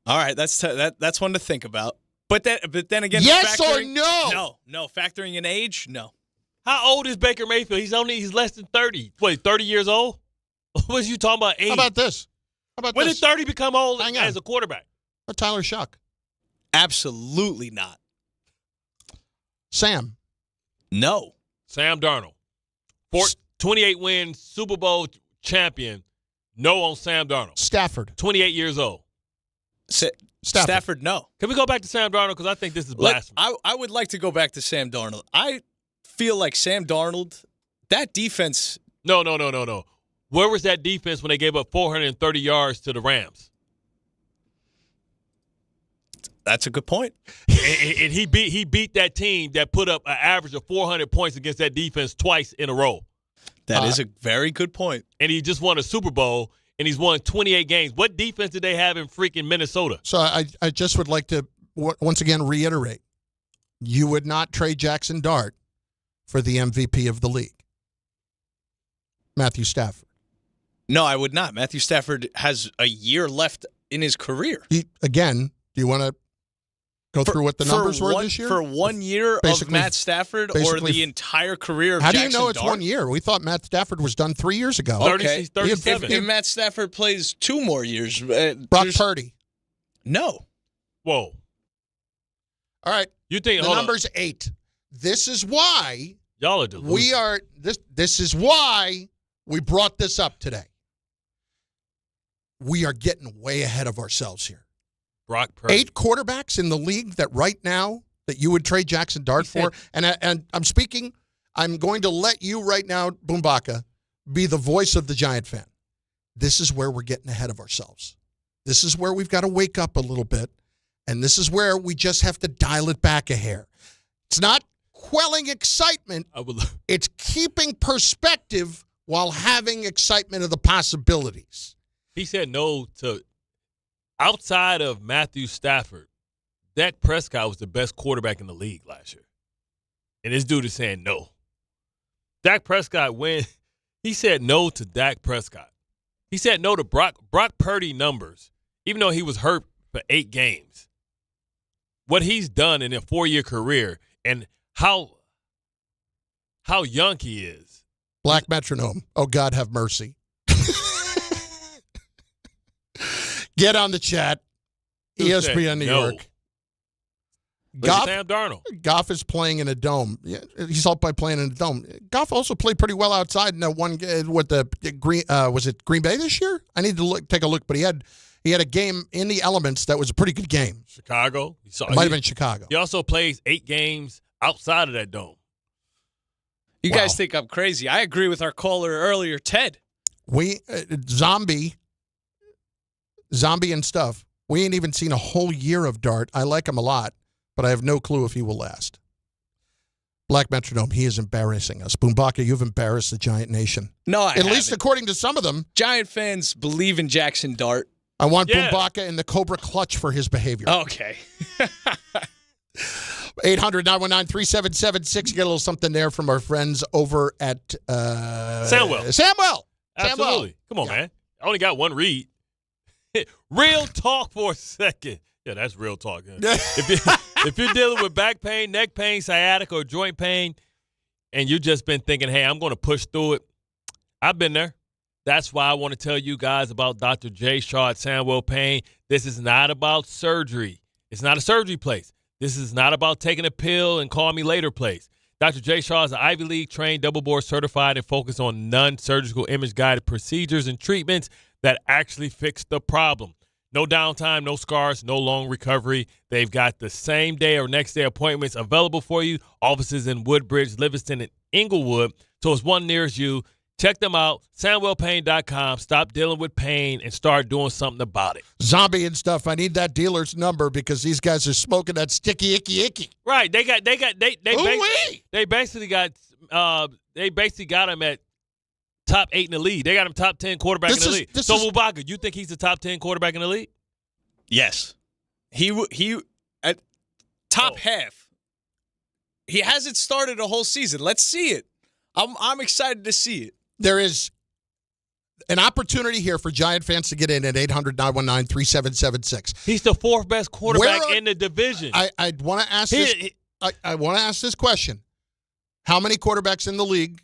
Speaker 5: All right, that's one to think about. But then again,
Speaker 3: yes or no?
Speaker 5: No. Factoring in age, no.
Speaker 4: How old is Baker Mayfield? He's less than 30. Wait, 30 years old? What was you talking about age?
Speaker 3: How about this?
Speaker 4: When did 30 become old as a quarterback?
Speaker 3: Or Tyler Shuck?
Speaker 5: Absolutely not.
Speaker 3: Sam?
Speaker 5: No.
Speaker 4: Sam Darnold. 28 wins, Super Bowl champion. No on Sam Darnold.
Speaker 3: Stafford.
Speaker 4: 28 years old.
Speaker 5: Stafford, no.
Speaker 4: Can we go back to Sam Darnold? Because I think this is blasphemy.
Speaker 5: I would like to go back to Sam Darnold. I feel like Sam Darnold, that defense.
Speaker 4: No. Where was that defense when they gave up 430 yards to the Rams?
Speaker 5: That's a good point.
Speaker 4: and he beat that team that put up an average of 400 points against that defense twice in a row.
Speaker 5: That is a very good point.
Speaker 4: And he just won a Super Bowl, and he's won 28 games. What defense did they have in freaking Minnesota?
Speaker 3: So I just would like to once again reiterate, you would not trade Jaxson Dart for the MVP of the league, Matthew Stafford.
Speaker 5: No, I would not. Matthew Stafford has a year left in his career.
Speaker 3: Do you want to go through what the numbers were this year?
Speaker 5: For 1 year of Matt Stafford or the entire career of Jaxson Dart?
Speaker 3: How do you know it's 1 year? We thought Matt Stafford was done 3 years ago.
Speaker 5: Okay.
Speaker 4: He's 37.
Speaker 5: If Matt Stafford plays 2 more years.
Speaker 3: Brock Purdy.
Speaker 5: No.
Speaker 4: Whoa.
Speaker 3: All right.
Speaker 4: You think
Speaker 3: the number's 8. This is why
Speaker 4: y'all are delusional.
Speaker 3: we are this is why we brought this up today. We are getting way ahead of ourselves here.
Speaker 4: Brock Purdy.
Speaker 3: 8 quarterbacks in the league that right now that you would trade Jaxson Dart for. And I'm going to let you right now, Bumbaca, be the voice of the Giant fan. This is where we're getting ahead of ourselves. This is where we've got to wake up a little bit. And this is where we just have to dial it back a hair. It's not quelling excitement. It's keeping perspective while having excitement of the possibilities.
Speaker 4: He said no to, outside of Matthew Stafford, Dak Prescott was the best quarterback in the league last year. And this dude is saying no. Dak Prescott he said no to Dak Prescott. He said no to Brock Purdy numbers, even though he was hurt for 8 games. What he's done in a 4-year career and how young he is.
Speaker 3: Black metronome. Oh, God have mercy. Get on the chat. ESPN New York.
Speaker 4: Sam Darnold.
Speaker 3: Goff is playing in a dome. Yeah, he's helped by playing in a dome. Goff also played pretty well outside in that one with the was it Green Bay this year? I need to take a look, but he had a game in the elements that was a pretty good game.
Speaker 4: Chicago.
Speaker 3: It might have been Chicago.
Speaker 4: He also plays 8 games outside of that dome.
Speaker 5: You guys think I'm crazy. I agree with our caller earlier, Ted.
Speaker 3: We zombie and stuff. We ain't even seen a whole year of Dart. I like him a lot, but I have no clue if he will last. Black metronome, he is embarrassing us. Bumbaca, you've embarrassed the Giant Nation.
Speaker 5: No,
Speaker 3: At least according to some of them.
Speaker 5: Giant fans believe in Jaxson Dart.
Speaker 3: I want Bumbaca in the Cobra Clutch for his behavior.
Speaker 5: Okay.
Speaker 3: 800-919-3776. You get a little something there from our friends over at Samwell.
Speaker 4: Absolutely. Come on, man. I only got one read. Real talk for a second. Yeah, that's real talk. If you're dealing with back pain, neck pain, sciatica, or joint pain, and you've just been thinking, hey, I'm going to push through it, I've been there. That's why I want to tell you guys about Dr. J. Shaw at Sandwell Pain. This is not about surgery. It's not a surgery place. This is not about taking a pill and call me later place. Dr. J. Shaw is an Ivy League trained, double board certified, and focused on non-surgical image-guided procedures and treatments that actually fix the problem. No downtime, no scars, no long recovery. They've got the same day or next day appointments available for you. Offices in Woodbridge, Livingston, and Inglewood. So it's one nearest you. Check them out, SamwellPayne.com. Stop dealing with pain and start doing something about it.
Speaker 3: Zombie and stuff. I need that dealer's number because these guys are smoking that sticky, icky.
Speaker 4: Right. They basically got him at top 8 in the league. They got him top 10 quarterback in the league. So Bumbaca, you think he's the top 10 quarterback in the league?
Speaker 5: Yes. He at top half. He hasn't started a whole season. Let's see it. I'm excited to see it.
Speaker 3: There is an opportunity here for Giant fans to get in at 800-919-3776.
Speaker 4: He's the 4th best quarterback in the division.
Speaker 3: I want to ask this. I want to ask this question: how many quarterbacks in the league,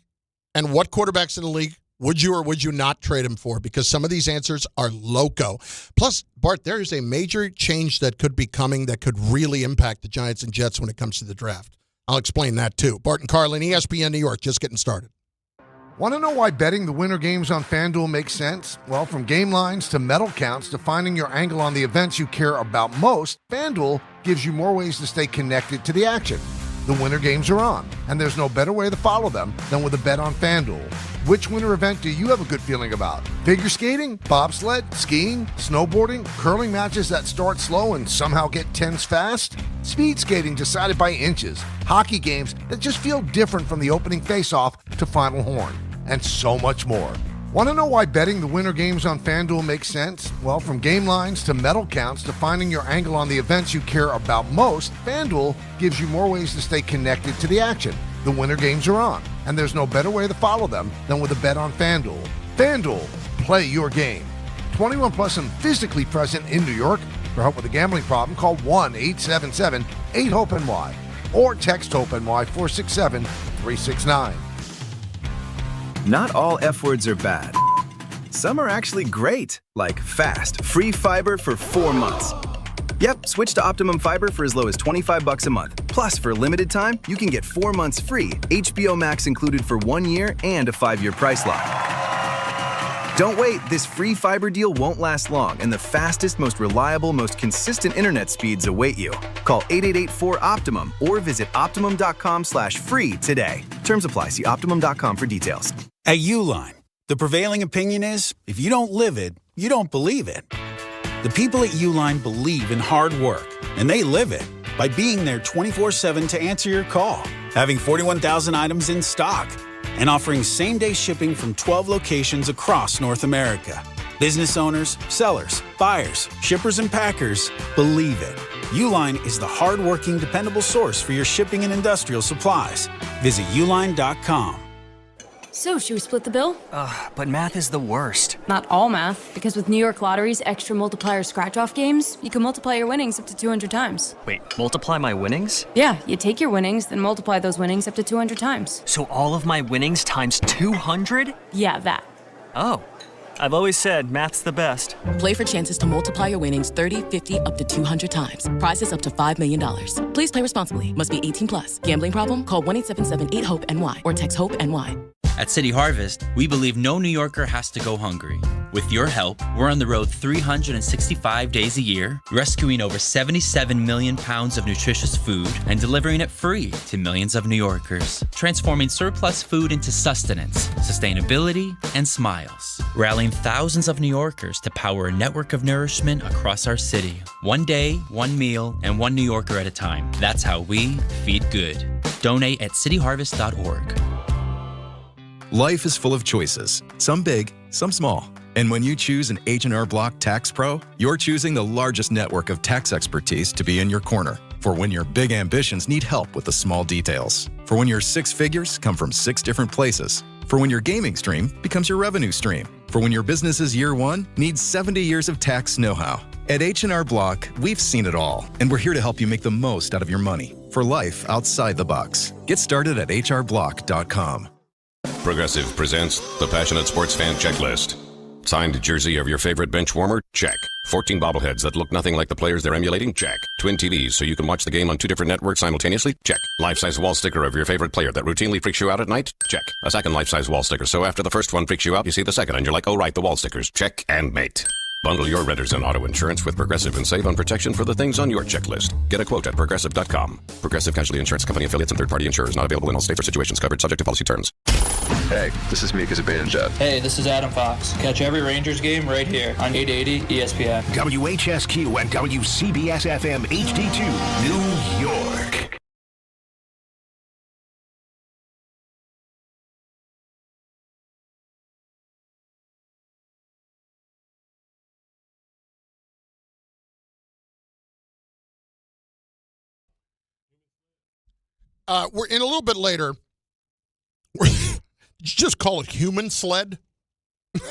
Speaker 3: and what quarterbacks in the league would you or would you not trade him for? Because some of these answers are loco. Plus, Bart, there is a major change that could be coming that could really impact the Giants and Jets when it comes to the draft. I'll explain that too. Bart and Carlin, ESPN New York, just getting started.
Speaker 6: Want to know why betting the winter games on FanDuel makes sense? Well, from game lines to medal counts to finding your angle on the events you care about most, FanDuel gives you more ways to stay connected to the action. The winter games are on, and there's no better way to follow them than with a bet on FanDuel. Which winter event do you have a good feeling about? Figure skating, bobsled, skiing, snowboarding, curling matches that start slow and somehow get tense fast? Speed skating decided by inches, hockey games that just feel different from the opening face-off to final horn, and so much more. Want to know why betting the winter games on FanDuel makes sense? Well, from game lines to medal counts to finding your angle on the events you care about most, FanDuel gives you more ways to stay connected to the action. The winter games are on, and there's no better way to follow them than with a bet on FanDuel. FanDuel, play your game. 21 plus and physically present in New York. For help with a gambling problem, call 1-877-8-HOPE-NY or text HOPE-NY 467-369.
Speaker 25: Not all F words are bad. Some are actually great, like fast, free fiber for 4 months. Yep, switch to Optimum Fiber for as low as $25 a month. Plus, for a limited time, you can get 4 months free, HBO Max included for 1 year, and a 5-year price lock. Don't wait, this free fiber deal won't last long, and the fastest, most reliable, most consistent internet speeds await you. Call 888-4-OPTIMUM or visit Optimum.com/free today. Terms apply. See Optimum.com for details.
Speaker 7: At Uline, the prevailing opinion is, if you don't live it, you don't believe it. The people at Uline believe in hard work, and they live it by being there 24/7 to answer your call, having 41,000 items in stock, and offering same-day shipping from 12 locations across North America. Business owners, sellers, buyers, shippers, and packers believe it. Uline is the hard-working, dependable source for your shipping and industrial supplies. Visit uline.com.
Speaker 8: So, should we split the bill?
Speaker 9: But math is the worst.
Speaker 8: Not all math, because with New York Lottery's extra multiplier scratch-off games, you can multiply your winnings up to 200 times.
Speaker 9: Wait, multiply my winnings?
Speaker 8: Yeah, you take your winnings, then multiply those winnings up to 200 times.
Speaker 9: So all of my winnings times 200?
Speaker 8: Yeah, that.
Speaker 9: Oh. I've always said math's the best.
Speaker 10: Play for chances to multiply your winnings 30, 50, up to 200 times. Prizes up to $5 million. Please play responsibly. Must be 18 plus. Gambling problem? Call 1-877-8-HOPE-NY or text HOPE-NY.
Speaker 11: At City Harvest, we believe no New Yorker has to go hungry. With your help, we're on the road 365 days a year, rescuing over 77 million pounds of nutritious food and delivering it free to millions of New Yorkers, transforming surplus food into sustenance, sustainability, and smiles, rallying thousands of New Yorkers to power a network of nourishment across our city. One day, one meal, and one New Yorker at a time. That's how we feed good. Donate at cityharvest.org.
Speaker 12: Life is full of choices, some big, some small. And when you choose an H&R Block Tax Pro, you're choosing the largest network of tax expertise to be in your corner. For when your big ambitions need help with the small details. For when your 6 figures come from 6 different places. For when your gaming stream becomes your revenue stream. For when your business's year 1 needs 70 years of tax know-how. At H&R Block, we've seen it all, and we're here to help you make the most out of your money for life outside the box. Get started at hrblock.com.
Speaker 13: Progressive presents the Passionate Sports Fan Checklist. Signed jersey of your favorite bench warmer? Check. 14 bobbleheads that look nothing like the players they're emulating? Check. Twin TVs so you can watch the game on 2 different networks simultaneously? Check. Life-size wall sticker of your favorite player that routinely freaks you out at night? Check. A second life-size wall sticker so after the first one freaks you out, you see the second and you're like, oh right, the wall stickers. Check and mate. Bundle your renters and auto insurance with Progressive and save on protection for the things on your checklist. Get a quote at Progressive.com. Progressive Casualty Insurance Company affiliates and third-party insurers not available in all states or situations covered subject to policy terms.
Speaker 14: Hey, this is Mika Zibanejad.
Speaker 15: Hey, this is Adam Fox. Catch every Rangers game right here on 880 ESPN.
Speaker 2: WHSQ and WCBS-FM HD2, New York.
Speaker 3: We're in a little bit later. Did you just call it human sled?
Speaker 4: It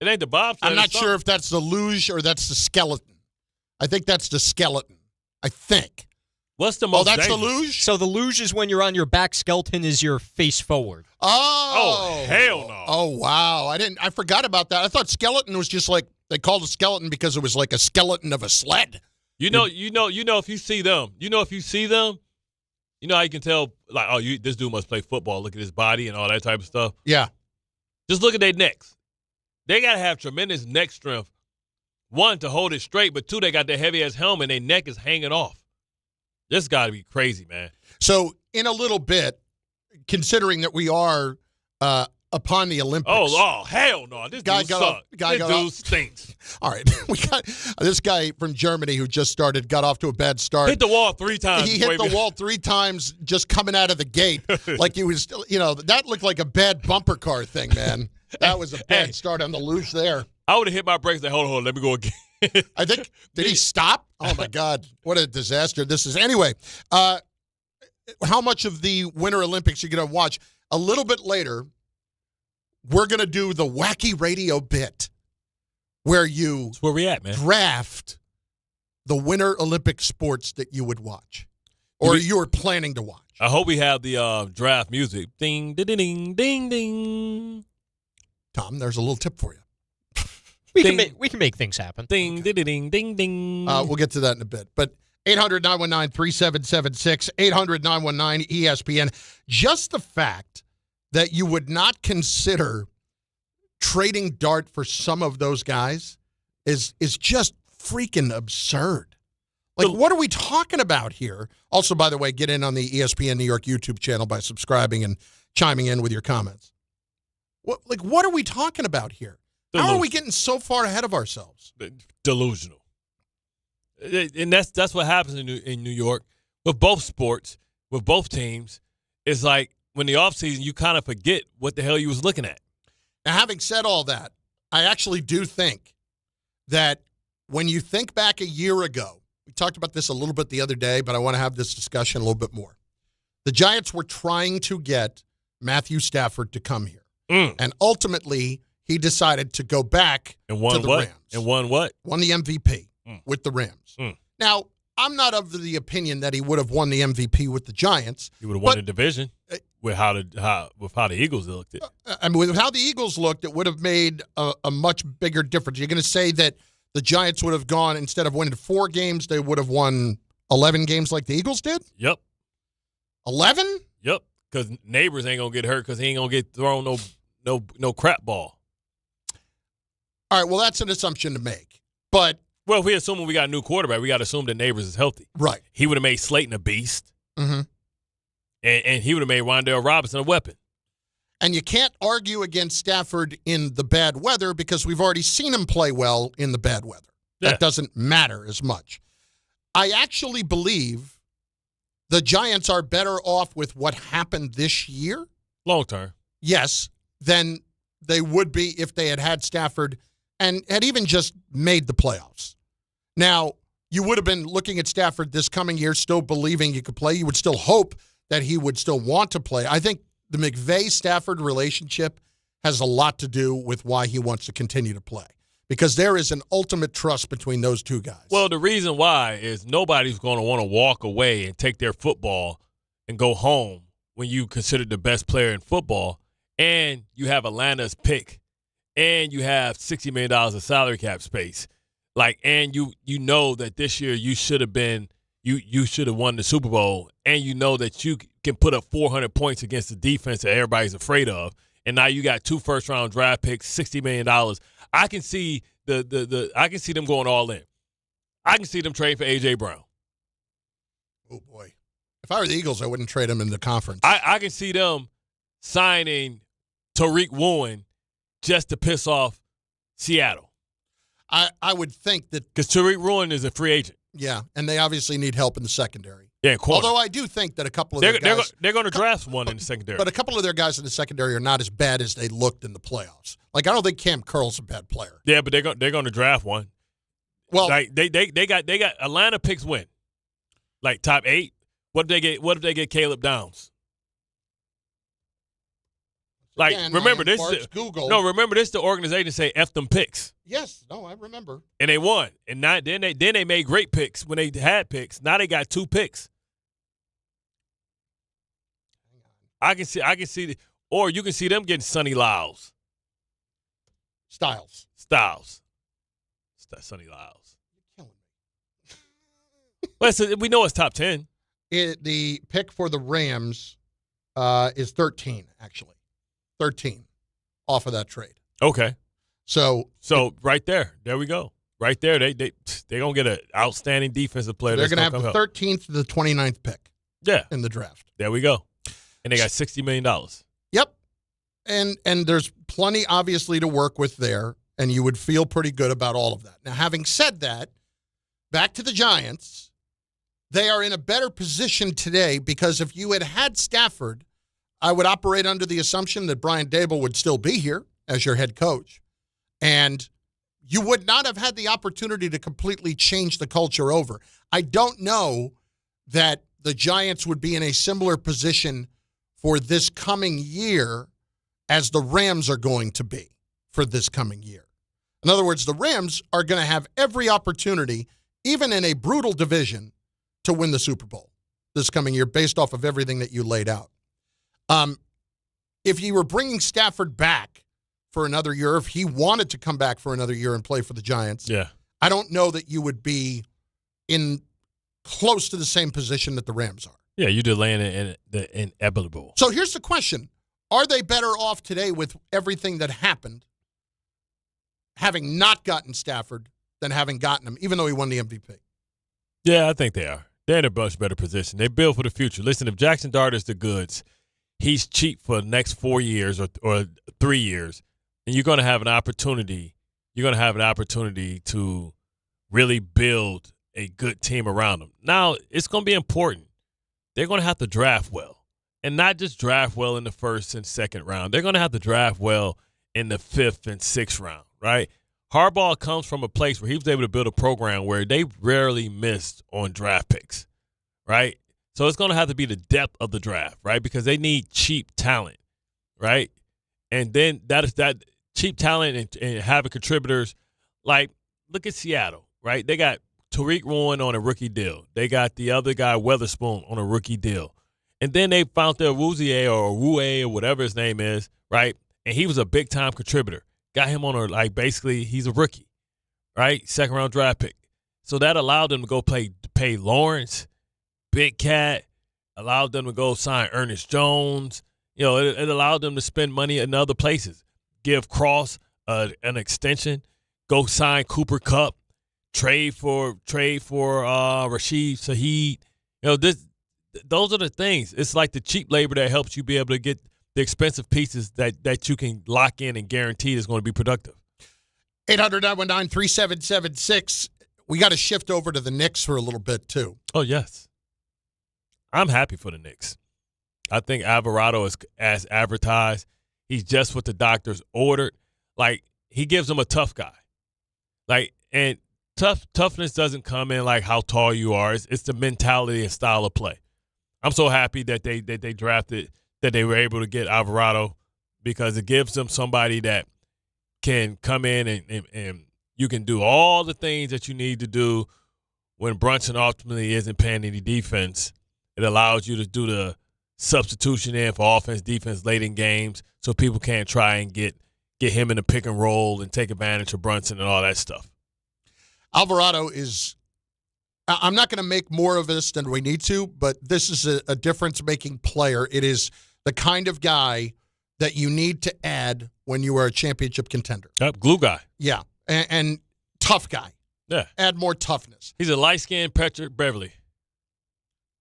Speaker 4: ain't the bobsled.
Speaker 3: I'm not sure if that's the luge or that's the skeleton. I think that's the skeleton. I think.
Speaker 4: What's the most
Speaker 3: that's
Speaker 4: dangerous?
Speaker 3: the luge?
Speaker 30: So the luge is when you're on your back. Skeleton is your face forward.
Speaker 3: Oh.
Speaker 4: Hell no.
Speaker 3: Oh, wow. I forgot about that. I thought skeleton was just like, they called it skeleton because it was like a skeleton of a sled.
Speaker 4: You know if you see them, you know how you can tell, like, this dude must play football. Look at his body and all that type of stuff.
Speaker 3: Yeah.
Speaker 4: Just look at their necks. They got to have tremendous neck strength. One, to hold it straight, but two, they got that heavy-ass helmet and their neck is hanging off. This got to be crazy, man.
Speaker 3: So, in a little bit, considering that we are upon the Olympics.
Speaker 4: Oh, hell no. This dude sucks. This dude stinks.
Speaker 3: All right. We got this guy from Germany who just got off to a bad start.
Speaker 4: Hit the wall 3 times.
Speaker 3: He hit the wall 3 times just coming out of the gate. Like he was, that looked like a bad bumper car thing, man. That was a bad start on the luge there.
Speaker 4: I would have hit my brakes. Like, hold on, let me go again.
Speaker 3: I think, did he stop? Oh, my God. What a disaster this is. Anyway, how much of the Winter Olympics you're going to watch? A little bit later, we're going to do the wacky radio bit where you
Speaker 4: That's where we at, man.
Speaker 3: draft the Winter Olympic sports that you would watch or you were planning to watch.
Speaker 4: I hope we have the draft music. Ding, ding, ding, ding, ding.
Speaker 3: Tom, there's a little tip for you.
Speaker 30: We can make things happen.
Speaker 4: Ding, ding, ding, ding, ding.
Speaker 3: We'll get to that in a bit. But 800-919-3776, 800-919-ESPN. Just the fact that you would not consider trading Dart for some of those guys is just freaking absurd. Like, what are we talking about here? Also, by the way, get in on the ESPN New York YouTube channel by subscribing and chiming in with your comments. What are we talking about here? How are we getting so far ahead of ourselves?
Speaker 4: Delusional. And that's what happens in New York with both sports, with both teams. It's like when the offseason, you kind of forget what the hell you was looking at.
Speaker 3: Now, having said all that, I actually do think that when you think back a year ago, we talked about this a little bit the other day, but I want to have this discussion a little bit more. The Giants were trying to get Matthew Stafford to come here. And ultimately, he decided to go back to the Rams.
Speaker 4: And won what?
Speaker 3: Won the MVP with the Rams. Now, I'm not of the opinion that he would have won the MVP with the Giants.
Speaker 4: He would have won the division with how the Eagles looked.
Speaker 3: With how the Eagles looked, it would have made a much bigger difference. You're going to say that the Giants would have gone, instead of winning 4 games, they would have won 11 games like the Eagles did?
Speaker 4: Yep.
Speaker 3: 11?
Speaker 4: Yep. Because Neighbors ain't going to get hurt because he ain't going to get thrown no crap ball.
Speaker 3: All right, well, that's an assumption to make. But
Speaker 4: if we assume we got a new quarterback, we got to assume that Neighbors is healthy.
Speaker 3: Right.
Speaker 4: He would have made Slayton a beast.
Speaker 3: Mm-hmm.
Speaker 4: And he would have made Wan'Dale Robinson a weapon.
Speaker 3: And you can't argue against Stafford in the bad weather because we've already seen him play well in the bad weather.
Speaker 4: Yeah.
Speaker 3: That doesn't matter as much. I actually believe the Giants are better off with what happened this year.
Speaker 4: Long term.
Speaker 3: Yes, than they would be if they had Stafford and had even just made the playoffs. Now, you would have been looking at Stafford this coming year, still believing he could play. You would still hope that he would still want to play. I think the McVay-Stafford relationship has a lot to do with why he wants to continue to play, because there is an ultimate trust between those two guys.
Speaker 4: Well, the reason why is nobody's going to want to walk away and take their football and go home when you consider the best player in football, and you have Atlanta's pick, and you have $60 million of salary cap space. And you know that this year you should have been you should have won the Super Bowl, and you know that you can put up 400 points against the defense that everybody's afraid of, and now you got 2 first-round draft picks, $60 million. I can see I can see them going all in. I can see them trading for A.J. Brown.
Speaker 3: Oh, boy. If I were the Eagles, I wouldn't trade him in the conference.
Speaker 4: I can see them signing Tariq Woolen just to piss off Seattle.
Speaker 3: I would think that.
Speaker 4: Because Tariq Woolen is a free agent.
Speaker 3: Yeah, and they obviously need help in the secondary.
Speaker 4: Yeah, corner.
Speaker 3: Although I do think that a couple of their guys.
Speaker 4: They're going to draft one in the secondary.
Speaker 3: But a couple of their guys in the secondary are not as bad as they looked in the playoffs. Like, I don't think Cam Curl's a bad player.
Speaker 4: Yeah, but they're going to draft one.
Speaker 3: Well,
Speaker 4: like they got Atlanta picks win. Like top 8. What if they get Caleb Downs? Like,
Speaker 3: again,
Speaker 4: remember this
Speaker 3: Bart's Google.
Speaker 4: No, remember this the organization say F them picks.
Speaker 3: Yes, no, I remember.
Speaker 4: And they won. And then they made great picks when they had picks. Now they got 2 picks. I can see or you can see them getting Sonny Lyles.
Speaker 3: Styles.
Speaker 4: Sonny Lyles. You're killing me. We know it's top 10.
Speaker 3: The pick for the Rams is 13, actually. 13 off of that trade.
Speaker 4: Okay.
Speaker 3: So
Speaker 4: right there we go. Right there, they're going to get an outstanding defensive player.
Speaker 3: They're going to have the 13th to the 29th pick.
Speaker 4: Yeah.
Speaker 3: In the draft.
Speaker 4: There we go. And they got $60 million.
Speaker 3: Yep. And there's plenty, obviously, to work with there, and you would feel pretty good about all of that. Now, having said that, back to the Giants, they are in a better position today because if you had Stafford, I would operate under the assumption that Brian Daboll would still be here as your head coach. And you would not have had the opportunity to completely change the culture over. I don't know that the Giants would be in a similar position for this coming year as the Rams are going to be for this coming year. In other words, the Rams are going to have every opportunity, even in a brutal division, to win the Super Bowl this coming year based off of everything that you laid out. If you were bringing Stafford back for another year, if he wanted to come back for another year and play for the Giants, I don't know that you would be in close to the same position that the Rams are.
Speaker 4: Yeah, you're delaying it in the inevitable.
Speaker 3: So here's the question. Are they better off today with everything that happened, having not gotten Stafford, than having gotten him, even though he won the MVP?
Speaker 4: Yeah, I think they are. They're in a much better position. They build for the future. Listen, if Jaxson Dart is the goods, he's cheap for the next 4 years or 3 years, and you're going to have an opportunity. You're going to have an opportunity to really build a good team around him. Now, it's going to be important. They're going to have to draft well, and not just draft well in the first and second round. They're going to have to draft well in the 5th and 6th round, right? Harbaugh comes from a place where he was able to build a program where they rarely missed on draft picks, right? So it's going to have to be the depth of the draft, right? Because they need cheap talent, right? And then that cheap talent and having contributors. Like, look at Seattle, right? They got Tariq Woolen on a rookie deal. They got the other guy, Weatherspoon, on a rookie deal. And then they found their Rouzier or Rouet or whatever his name is, right? And he was a big-time contributor. Got him on basically he's a rookie, right? 2nd-round draft pick. So that allowed them to go pay Lawrence, Big Cat, allowed them to go sign Ernest Jones. You know, it allowed them to spend money in other places. Give Cross an extension, go sign Cooper Kupp, trade for Rashid Shaheed. You know, those are the things. It's like the cheap labor that helps you be able to get the expensive pieces that you can lock in and guarantee is going to be productive.
Speaker 3: 800-919-3776. We got to shift over to the Knicks for a little bit, too.
Speaker 4: Oh, yes. I'm happy for the Knicks. I think Alvarado is as advertised. He's just what the doctors ordered. Like, he gives them a tough guy. Like, and toughness doesn't come in like how tall you are. It's the mentality and style of play. I'm so happy that they drafted, that they were able to get Alvarado, because it gives them somebody that can come in and you can do all the things that you need to do when Brunson ultimately isn't paying any defense. It allows you to do the substitution in for offense, defense late in games, so people can't try and get him in a pick and roll and take advantage of Brunson and all that stuff.
Speaker 3: Alvarado is – I'm not going to make more of this than we need to, but this is a difference-making player. It is the kind of guy that you need to add when you are a championship contender.
Speaker 4: Yep, glue guy.
Speaker 3: Yeah, and tough guy.
Speaker 4: Yeah.
Speaker 3: Add more toughness.
Speaker 4: He's a light-skinned Patrick Beverly.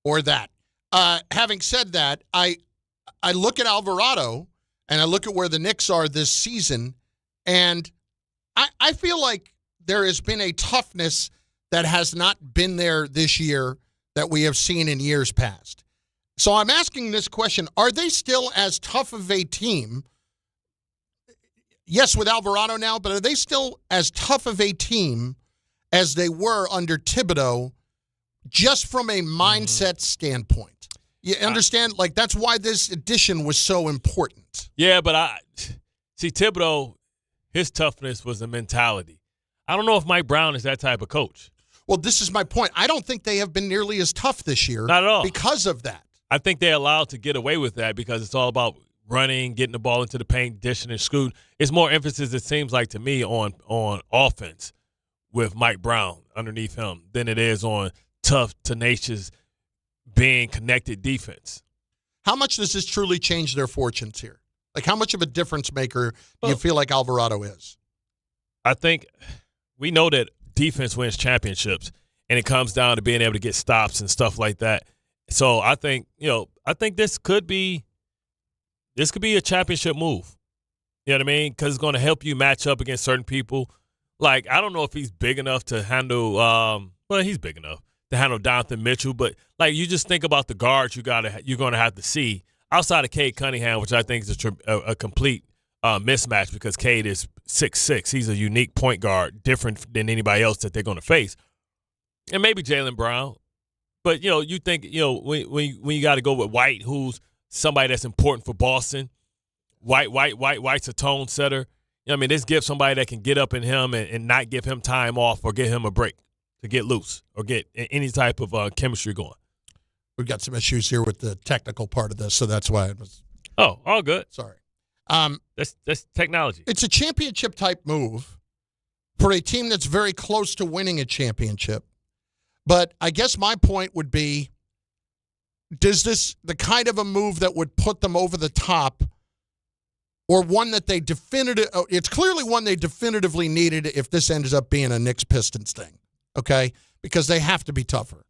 Speaker 3: Or that. Having said that, I look at Alvarado, and I look at where the Knicks are this season, and I feel like there has been a toughness that has not been there this year that we have seen in years past. So I'm asking this question, are they still as tough of a team? Yes, with Alvarado now, but are they still as tough of a team as they were under Thibodeau, just from a mindset standpoint? You understand? Like, that's why this addition was so important.
Speaker 4: Yeah, but see, Thibodeau, his toughness was a mentality. I don't know if Mike Brown is that type of coach.
Speaker 3: Well, this is my point. I don't think they have been nearly as tough this year.
Speaker 4: Not at all.
Speaker 3: Because of that.
Speaker 4: I think they're allowed to get away with that because it's all about running, getting the ball into the paint, dishing and scooting. It's more emphasis, it seems like to me, on offense with Mike Brown underneath him than it is on tough, tenacious, being connected defense.
Speaker 3: How much does this truly change their fortunes here? Like, how much of a difference maker do you feel like Alvarado is?
Speaker 4: I think we know that defense wins championships, and it comes down to being able to get stops and stuff like that. So I think, this could be a championship move. You know what I mean? Because it's going to help you match up against certain people. Like, I don't know if he's big enough to handle well, he's big enough to handle Donovan Mitchell, but like, you just think about the guards you're going to have to see outside of Cade Cunningham, which I think is a complete mismatch because Cade is 6'6". He's a unique point guard, different than anybody else that they're going to face. And maybe Jaylen Brown. But, you think, when you got to go with White, who's somebody that's important for Boston, White's a tone setter. This gives somebody that can get up in him and not give him time off or get him a break to get loose or get any type of chemistry going.
Speaker 3: We've got some issues here with the technical part of this, so that's why it was.
Speaker 4: Oh, all good.
Speaker 3: Sorry.
Speaker 4: That's technology.
Speaker 3: It's a championship-type move for a team that's very close to winning a championship. But I guess my point would be, does this the kind of a move that would put them over the top, or one that they it's clearly one they definitively needed if this ends up being a Knicks-Pistons thing, okay? Because they have to be tougher.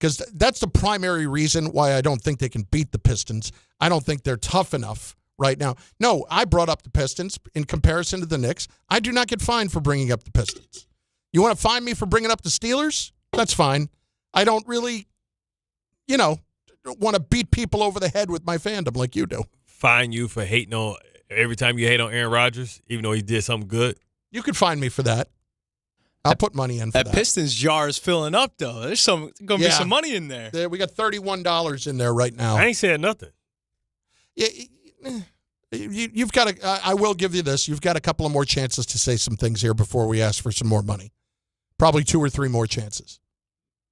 Speaker 3: Because that's the primary reason why I don't think they can beat the Pistons. I don't think they're tough enough right now. No, I brought up the Pistons in comparison to the Knicks. I do not get fined for bringing up the Pistons. You want to fine me for bringing up the Steelers? That's fine. I don't really, want to beat people over the head with my fandom like you do.
Speaker 4: Fine you for hating on every time you hate on Aaron Rodgers, even though he did something good?
Speaker 3: You could fine me for that. I'll put money in for that.
Speaker 5: That Pistons jar is filling up, though. There's going to be some money in there.
Speaker 3: We got $31 in there right now.
Speaker 4: I ain't saying nothing.
Speaker 3: Yeah, you've got to. I will give you this. You've got a couple of more chances to say some things here before we ask for some more money. Probably 2 or 3 more chances.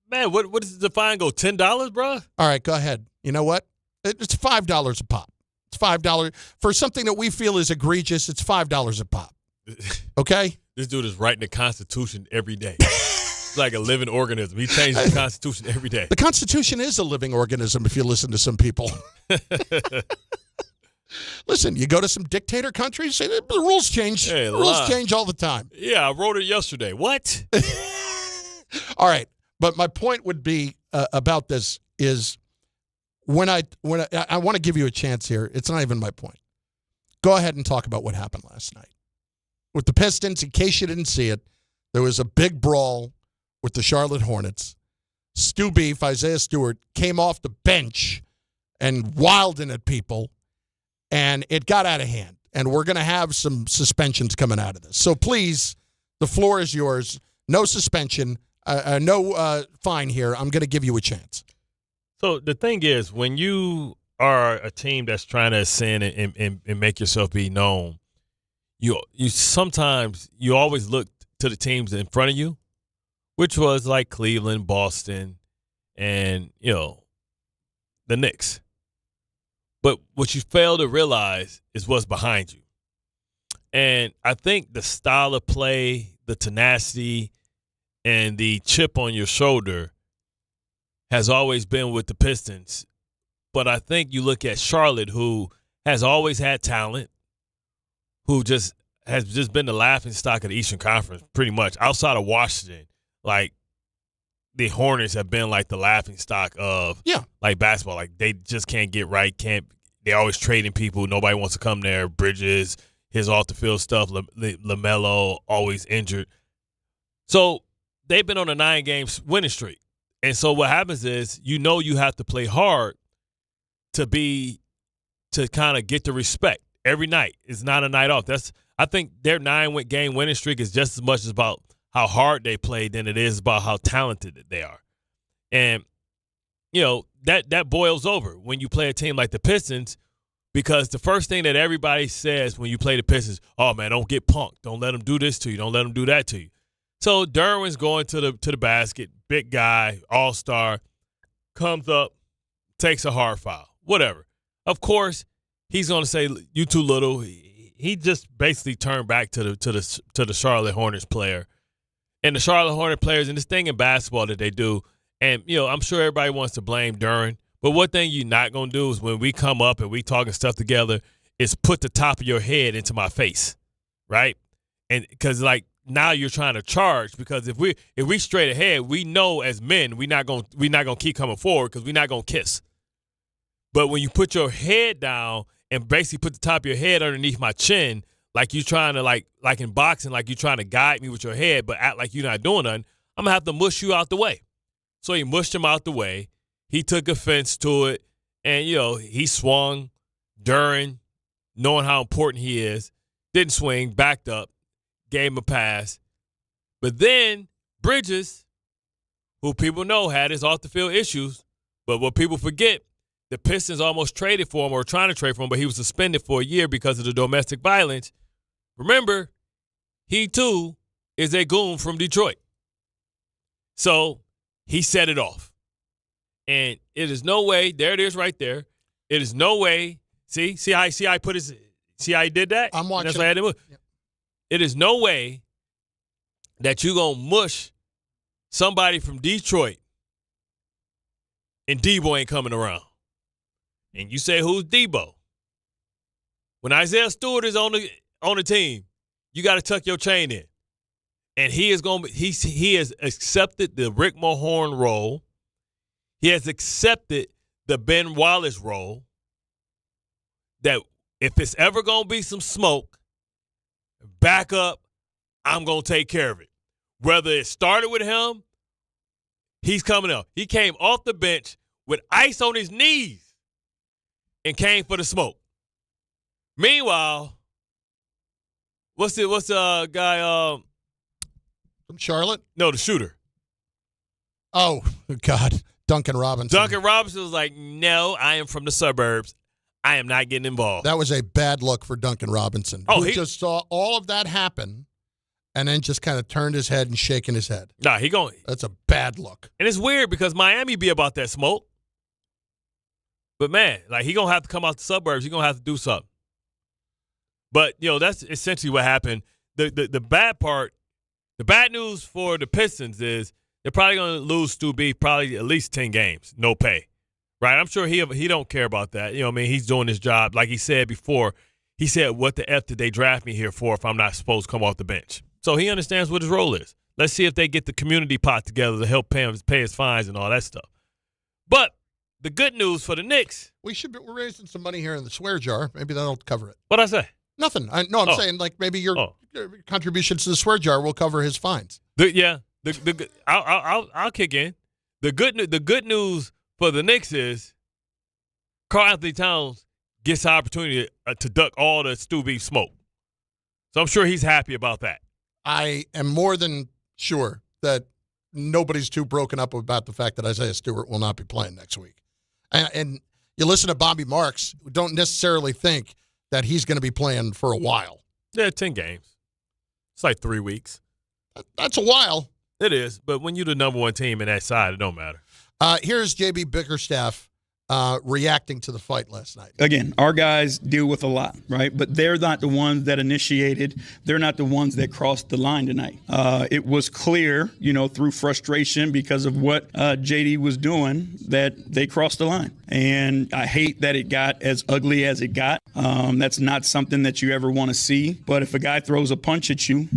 Speaker 4: Man, what does the fine go? $10, bro?
Speaker 3: All right, go ahead. You know what? It's $5 a pop. It's $5 for something that we feel is egregious. It's $5 a pop. Okay.
Speaker 4: This dude is writing the Constitution every day. It's like a living organism. He changes the Constitution every day.
Speaker 3: The Constitution is a living organism if you listen to some people. Listen, you go to some dictator countries, the rules change.
Speaker 4: Hey,
Speaker 3: the rules change all the time.
Speaker 4: Yeah, I wrote it yesterday. What?
Speaker 3: All right. But my point would be about this is when I want to give you a chance here. It's not even my point. Go ahead and talk about what happened last night. With the Pistons, in case you didn't see it, there was a big brawl with the Charlotte Hornets. Stu Beef, Isaiah Stewart, came off the bench and wilding at people, and it got out of hand. And we're going to have some suspensions coming out of this. So please, the floor is yours. No suspension, no fine here. I'm going to give you a chance.
Speaker 4: So the thing is, when you are a team that's trying to ascend and make yourself be known, you sometimes you always look to the teams in front of you, which was like Cleveland, Boston, and the Knicks. But what you fail to realize is what's behind you. And I think the style of play, the tenacity, and the chip on your shoulder has always been with the Pistons. But I think you look at Charlotte, who has always had talent, who has just been the laughing stock of the Eastern Conference, pretty much. Outside of Washington, like, the Hornets have been like the laughing stock of like basketball. Like, they just can't get right. They always trading people. Nobody wants to come there. Bridges, his off the field stuff. LaMelo always injured. So they've been on a 9-game winning streak. And so what happens is, you have to play hard to kind of get the respect every night. It's not a night off. I think their 9-game winning streak is just as much about how hard they played than it is about how talented they are. And, that boils over when you play a team like the Pistons, because the first thing that everybody says when you play the Pistons, oh, man, don't get punked. Don't let them do this to you. Don't let them do that to you. So Derwin's going to the basket, big guy, all-star, comes up, takes a hard foul, whatever. Of course, he's going to say, you too little. He just basically turned back to the Charlotte Hornets player. And the Charlotte Hornets players, and this thing in basketball that they do, and, I'm sure everybody wants to blame Duren, but one thing you're not going to do is when we come up and we talking stuff together is put the top of your head into my face, right? And because, like, now you're trying to charge, because if we straight ahead, we know as men we're not gonna keep coming forward because we're not gonna kiss. But when you put your head down and basically put the top of your head underneath my chin, like you trying to like in boxing, like you trying to guide me with your head, but act like you're not doing nothing, I'm gonna have to mush you out the way. So he mushed him out the way. He took offense to it, and he swung. Duren, knowing how important he is, didn't swing, backed up, gave him a pass. But then Bridges, who people know had his off-the-field issues, but what people forget, the Pistons almost traded for him or trying to trade for him, but he was suspended for a year because of the domestic violence. Remember, he too is a goon from Detroit. So he set it off. And it is no way, there it is right there. It is no way, see how he did that?
Speaker 3: I'm watching.
Speaker 4: That's why I had to move. Yep. It is no way that you're going to mush somebody from Detroit and Debo ain't coming around. And you say, who's Debo? When Isaiah Stewart is on the team, you got to tuck your chain in. And he has accepted the Rick Mahorn role. He has accepted the Ben Wallace role, that if it's ever going to be some smoke, back up, I'm going to take care of it. Whether it started with him, he's coming up. He came off the bench with ice on his knees and came for the smoke. Meanwhile, what's the guy
Speaker 3: from Charlotte?
Speaker 4: No, the shooter.
Speaker 3: Oh, God. Duncan Robinson.
Speaker 4: Duncan Robinson was like, no, I am from the suburbs. I am not getting involved.
Speaker 3: That was a bad look for Duncan Robinson.
Speaker 4: Oh,
Speaker 3: he just saw all of that happen and then just kind of turned his head and shaking his head.
Speaker 4: Nah,
Speaker 3: that's a bad look.
Speaker 4: And it's weird because Miami be about that smoke. But, man, like, he going to have to come out the suburbs. He going to have to do something. But, that's essentially what happened. The bad part, the bad news for the Pistons is they're probably going to lose Stu B probably at least 10 games, no pay. Right? I'm sure he don't care about that. He's doing his job. Like he said before, he said, what the F did they draft me here for if I'm not supposed to come off the bench? So he understands what his role is. Let's see if they get the community pot together to help pay his fines and all that stuff. But the good news for the Knicks.
Speaker 3: We're raising some money here in the swear jar. Maybe that'll cover it.
Speaker 4: What'd I say?
Speaker 3: Nothing. I'm saying like maybe your contributions to the swear jar will cover his fines.
Speaker 4: I'll kick in. The good news for the Knicks is Karl-Anthony Towns gets the opportunity to duck all the Stu B smoke. So I'm sure he's happy about that.
Speaker 3: I am more than sure that nobody's too broken up about the fact that Isaiah Stewart will not be playing next week. And you listen to Bobby Marks, who don't necessarily think that he's going to be playing for a while.
Speaker 4: Yeah, 10 games. It's like 3 weeks.
Speaker 3: That's a while.
Speaker 4: It is, but when you're the number one team in that side, it don't matter.
Speaker 3: Here's J.B. Bickerstaff reacting to the fight last night?
Speaker 16: Again, our guys deal with a lot, right? But they're not the ones that initiated. They're not the ones that crossed the line tonight. It was clear, through frustration because of what JD was doing, that they crossed the line. And I hate that it got as ugly as it got. That's not something that you ever want to see. But if a guy throws a punch at you,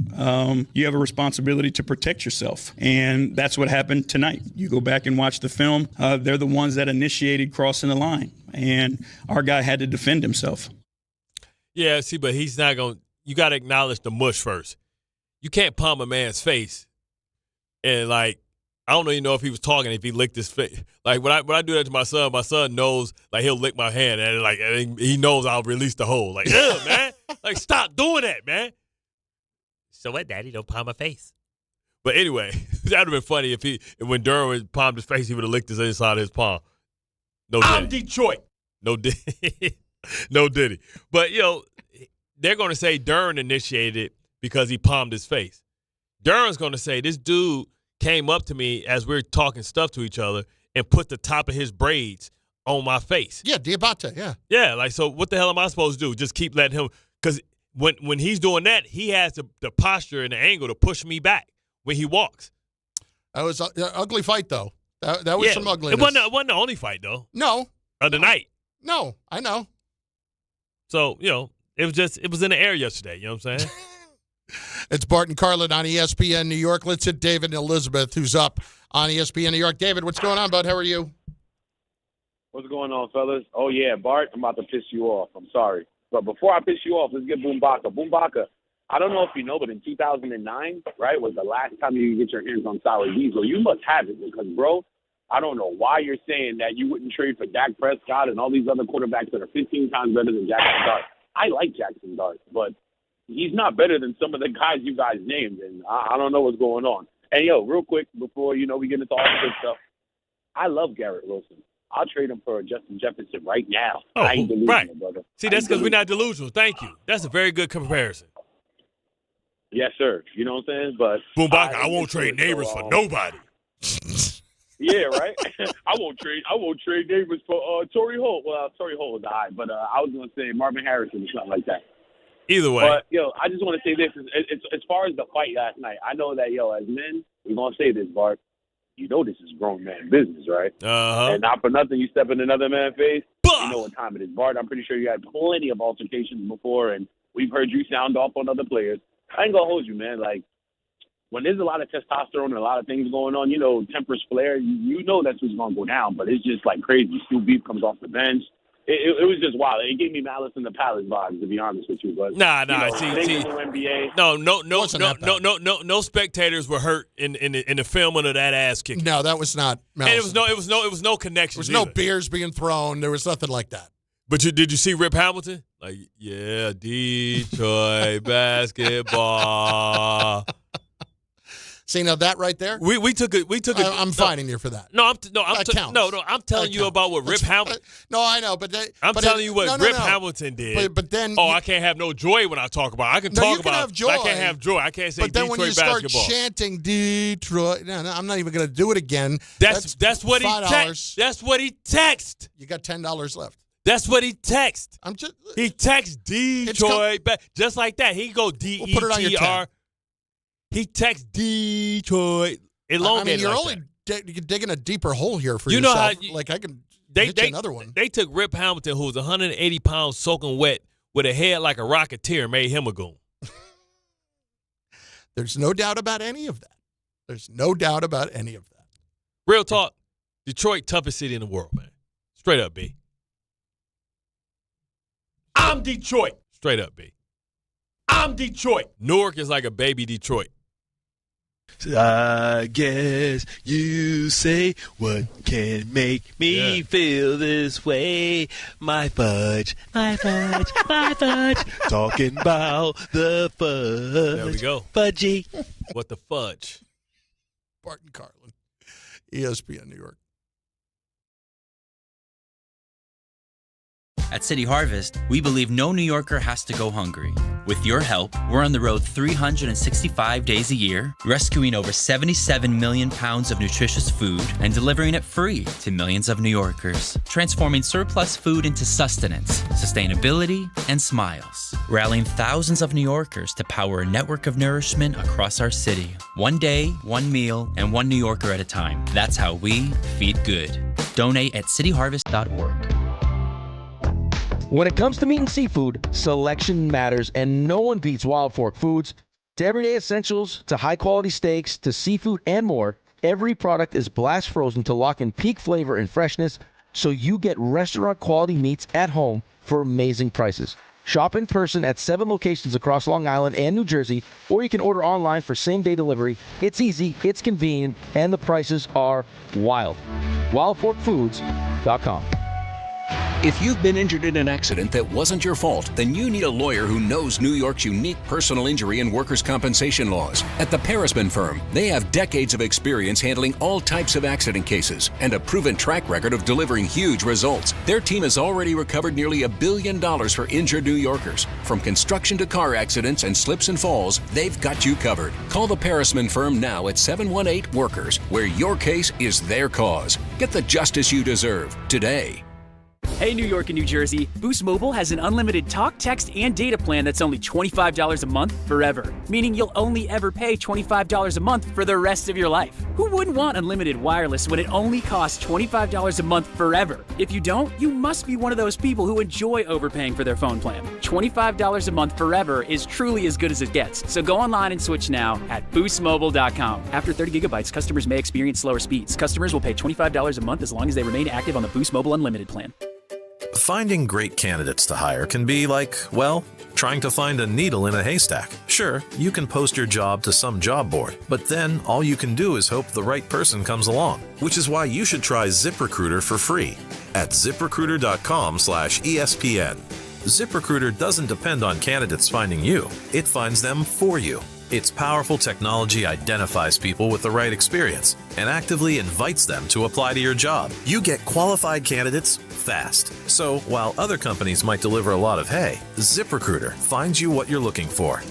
Speaker 16: you have a responsibility to protect yourself. And that's what happened tonight. You go back and watch the film. They're the ones that initiated crossing the line, and our guy had to defend himself.
Speaker 4: Yeah, see, but he's not going to – you got to acknowledge the mush first. You can't palm a man's face and, I don't even know if he was talking, if he licked his face. When I do that to my son knows, he'll lick my hand, and, he knows I'll release the hole. Ugh, man. Stop doing that, man. So what, Daddy? Don't palm my face. But anyway, that would have been funny if when Durham palmed his face, he would have licked his inside of his palm. No Diddy. I'm Detroit. No Diddy. No Diddy. But, they're going to say Durham initiated it because he palmed his face. Durham's going to say this dude came up to me as we were talking stuff to each other and put the top of his braids on my face.
Speaker 3: Yeah, Diabate, yeah.
Speaker 4: Yeah, so what the hell am I supposed to do? Just keep letting him – because when he's doing that, he has the posture and the angle to push me back when he walks.
Speaker 3: That was an ugly fight, though. That was some ugliness.
Speaker 4: It wasn't the only fight, though.
Speaker 3: No.
Speaker 4: Of the night.
Speaker 3: No, I know.
Speaker 4: So, it was in the air yesterday. You know what I'm saying?
Speaker 3: It's Bart and Carlin on ESPN New York. Let's hit David and Elizabeth, who's up on ESPN New York. David, what's going on, bud? How are you?
Speaker 17: What's going on, fellas? Oh, yeah, Bart, I'm about to piss you off. I'm sorry. But before I piss you off, let's get Bumbaca. Bumbaca, I don't know if you know, but in 2009, right, was the last time you could get your hands on Solid Diesel. You must have it because, bro, I don't know why you're saying that you wouldn't trade for Dak Prescott and all these other quarterbacks that are 15 times better than Jaxson Dart. I like Jaxson Dart, but he's not better than some of the guys you guys named, and I don't know what's going on. And, real quick, before, we get into all the good stuff, I love Garrett Wilson. I'll trade him for Justin Jefferson right now. I ain't delusional,
Speaker 4: right.
Speaker 17: brother.
Speaker 4: See, that's because we're not delusional. Thank you. That's a very good comparison.
Speaker 17: Yes, sir. You know what I'm saying? But
Speaker 4: Bumbaca, I won't trade neighbors for nobody.
Speaker 17: Yeah, right. I won't trade neighbors for Torrey Holt. Well, Torrey Holt was all right, but I was gonna say Marvin Harrison or something like that.
Speaker 4: Either way.
Speaker 17: But I just want to say this: it's as far as the fight last night. I know that as men, we're gonna say this, Bart. This is grown man business, right? And not for nothing, you step in another man's face. You know what time it is, Bart. I'm pretty sure you had plenty of altercations before, and we've heard you sound off on other players. I ain't gonna hold you, man. When there's a lot of testosterone and a lot of things going on, tempers flare. You know that's what's gonna go down. But it's just crazy. Stu Beef comes off the bench. It was just wild. It gave me Malice in the Palace vibes, to be honest with you. But
Speaker 4: nah. See,
Speaker 17: NBA.
Speaker 4: No spectators were hurt in the filming of that ass kicking.
Speaker 3: No, that was not. Malice.
Speaker 4: And it was no connection.
Speaker 3: There was no beers being thrown. There was nothing like that.
Speaker 4: But did you see Rip Hamilton? Detroit basketball.
Speaker 3: See, now that right there,
Speaker 4: we took it.
Speaker 3: I'm fighting you for that.
Speaker 4: I'm telling you about what Rip Hamilton.
Speaker 3: No, I know, but
Speaker 4: I'm telling you what Rip Hamilton did.
Speaker 3: But then,
Speaker 4: I can't have no joy when I talk about it. I can talk about
Speaker 3: have joy.
Speaker 4: I can't have joy. I can't say Detroit basketball.
Speaker 3: But then when you start chanting Detroit, no, I'm not even going to do it again.
Speaker 4: That's what he texted. That's what he texted.
Speaker 3: You got $10 left.
Speaker 4: That's what he texted. He texted Detroit just like that. He go DETR.
Speaker 3: We'll put it on your tab.
Speaker 4: He texts Detroit.
Speaker 3: You're only digging a deeper hole here for yourself. How I can hit you another one.
Speaker 4: They took Rip Hamilton, who was 180 pounds soaking wet with a head like a Rocketeer, made him a goon.
Speaker 3: There's no doubt about any of that.
Speaker 4: Real talk, Detroit, toughest city in the world, man. Straight up, B. I'm Detroit. Straight up, B. I'm Detroit. Newark is like a baby Detroit.
Speaker 18: I guess you say what can make me feel this way. My fudge. Talking about the fudge.
Speaker 4: There we go.
Speaker 18: Fudgy.
Speaker 4: What the fudge?
Speaker 3: Bart and Carlin, ESPN New York.
Speaker 11: At City Harvest, we believe no New Yorker has to go hungry. With your help, we're on the road 365 days a year, rescuing over 77 million pounds of nutritious food and delivering it free to millions of New Yorkers, transforming surplus food into sustenance, sustainability, and smiles, rallying thousands of New Yorkers to power a network of nourishment across our city. One day, one meal, and one New Yorker at a time. That's how we feed good. Donate at cityharvest.org.
Speaker 19: When it comes to meat and seafood, selection matters, and no one beats Wild Fork Foods. To everyday essentials, to high-quality steaks, to seafood, and more, every product is blast frozen to lock in peak flavor and freshness, so you get restaurant-quality meats at home for amazing prices. Shop in person at 7 locations across Long Island and New Jersey, or you can order online for same-day delivery. It's easy, it's convenient, and the prices are wild. WildForkFoods.com.
Speaker 20: If you've been injured in an accident that wasn't your fault, then you need a lawyer who knows New York's unique personal injury and workers' compensation laws. At the Parisman Firm, they have decades of experience handling all types of accident cases and a proven track record of delivering huge results. Their team has already recovered nearly $1 billion for injured New Yorkers. From construction to car accidents and slips and falls, they've got you covered. Call the Parisman Firm now at 718-WORKERS, where your case is their cause. Get the justice you deserve today.
Speaker 21: Hey, New York and New Jersey, Boost Mobile has an unlimited talk, text, and data plan that's only $25 a month forever, meaning you'll only ever pay $25 a month for the rest of your life. Who wouldn't want unlimited wireless when it only costs $25 a month forever? If you don't, you must be one of those people who enjoy overpaying for their phone plan. $25 a month forever is truly as good as it gets, so go online and switch now at boostmobile.com. After 30 gigabytes, customers may experience slower speeds. Customers will pay $25 a month as long as they remain active on the Boost Mobile Unlimited plan.
Speaker 22: Finding great candidates to hire can be like, well, trying to find a needle in a haystack. Sure, you can post your job to some job board, but then all you can do is hope the right person comes along, which is why you should try ZipRecruiter for free at ZipRecruiter.com/ESPN. ZipRecruiter doesn't depend on candidates finding you. It finds them for you. Its powerful technology identifies people with the right experience and actively invites them to apply to your job. You get qualified candidates fast. So while other companies might deliver a lot of hay, ZipRecruiter finds you what you're looking for.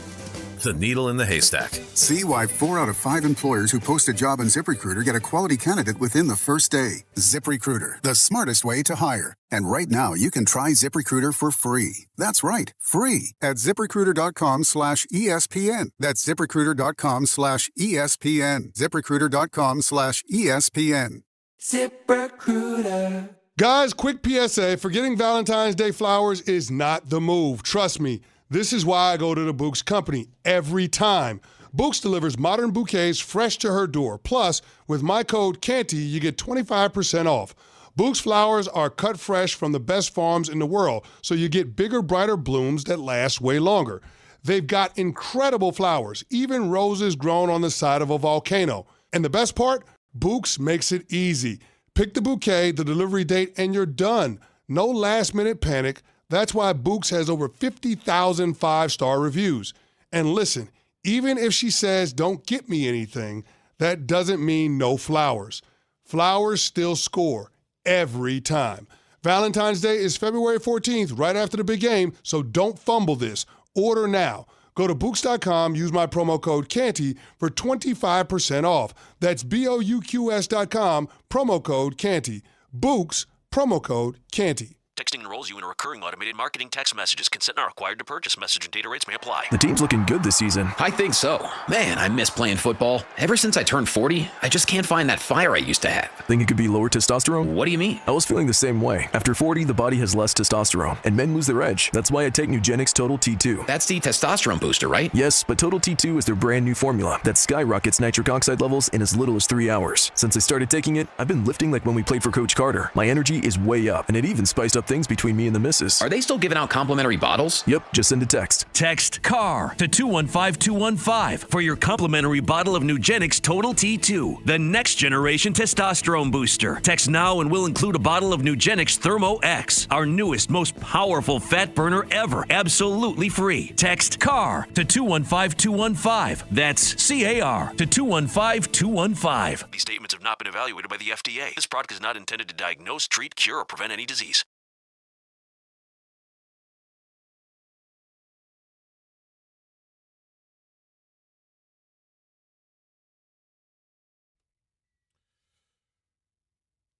Speaker 22: The needle in the haystack.
Speaker 23: See why 4 out of 5 employers who post a job on ZipRecruiter get a quality candidate within the first day. ZipRecruiter, the smartest way to hire. And right now, you can try ZipRecruiter for free. That's right, free at ZipRecruiter.com/ESPN. That's ZipRecruiter.com/ESPN. ZipRecruiter.com/ESPN.
Speaker 24: ZipRecruiter.
Speaker 26: Guys, quick PSA, forgetting Valentine's Day flowers is not the move. Trust me. This is why I go to the Bouqs company every time. Bouqs delivers modern bouquets fresh to her door. Plus, with my code CANTY, you get 25% off. Bouqs flowers are cut fresh from the best farms in the world, so you get bigger, brighter blooms that last way longer. They've got incredible flowers, even roses grown on the side of a volcano. And the best part? Bouqs makes it easy. Pick the bouquet, the delivery date, and you're done. No last-minute panic. That's why Bouqs has over 50,000 five-star reviews. And listen, even if she says, don't get me anything, that doesn't mean no flowers. Flowers still score every time. Valentine's Day is February 14th, right after the big game, so don't fumble this. Order now. Go to Bouqs.com, use my promo code CANTY for 25% off. That's BOUQS.com, promo code CANTY. Bouqs, promo code CANTY.
Speaker 27: Texting enrolls you in a recurring automated marketing text messages. Consent not required to purchase. Message and data rates may apply.
Speaker 30: The team's looking good this season.
Speaker 28: I think so. Man, I miss playing football. Ever since I turned 40, I just can't find that fire I used to have.
Speaker 30: Think it could be lower testosterone?
Speaker 28: What do you mean?
Speaker 30: I was feeling the same way. After 40, the body has less testosterone, and men lose their edge. That's why I take Nugenix Total T2.
Speaker 28: That's the testosterone booster, right?
Speaker 30: Yes, but Total T2 is their brand new formula that skyrockets nitric oxide levels in as little as 3 hours. Since I started taking it, I've been lifting like when we played for Coach Carter. My energy is way up, and it even spiced up things between me and the missus.
Speaker 28: Are they still giving out complimentary bottles?
Speaker 30: Yep, just send a text.
Speaker 29: Text CAR to 215-215 for your complimentary bottle of Nugenix Total T2, the next generation testosterone booster. Text now and we'll include a bottle of Nugenix Thermo X, our newest, most powerful fat burner ever, absolutely free. Text CAR to 215-215. That's CAR to 215-215.
Speaker 27: These statements have not been evaluated by the FDA. This product is not intended to diagnose, treat, cure, or prevent any disease.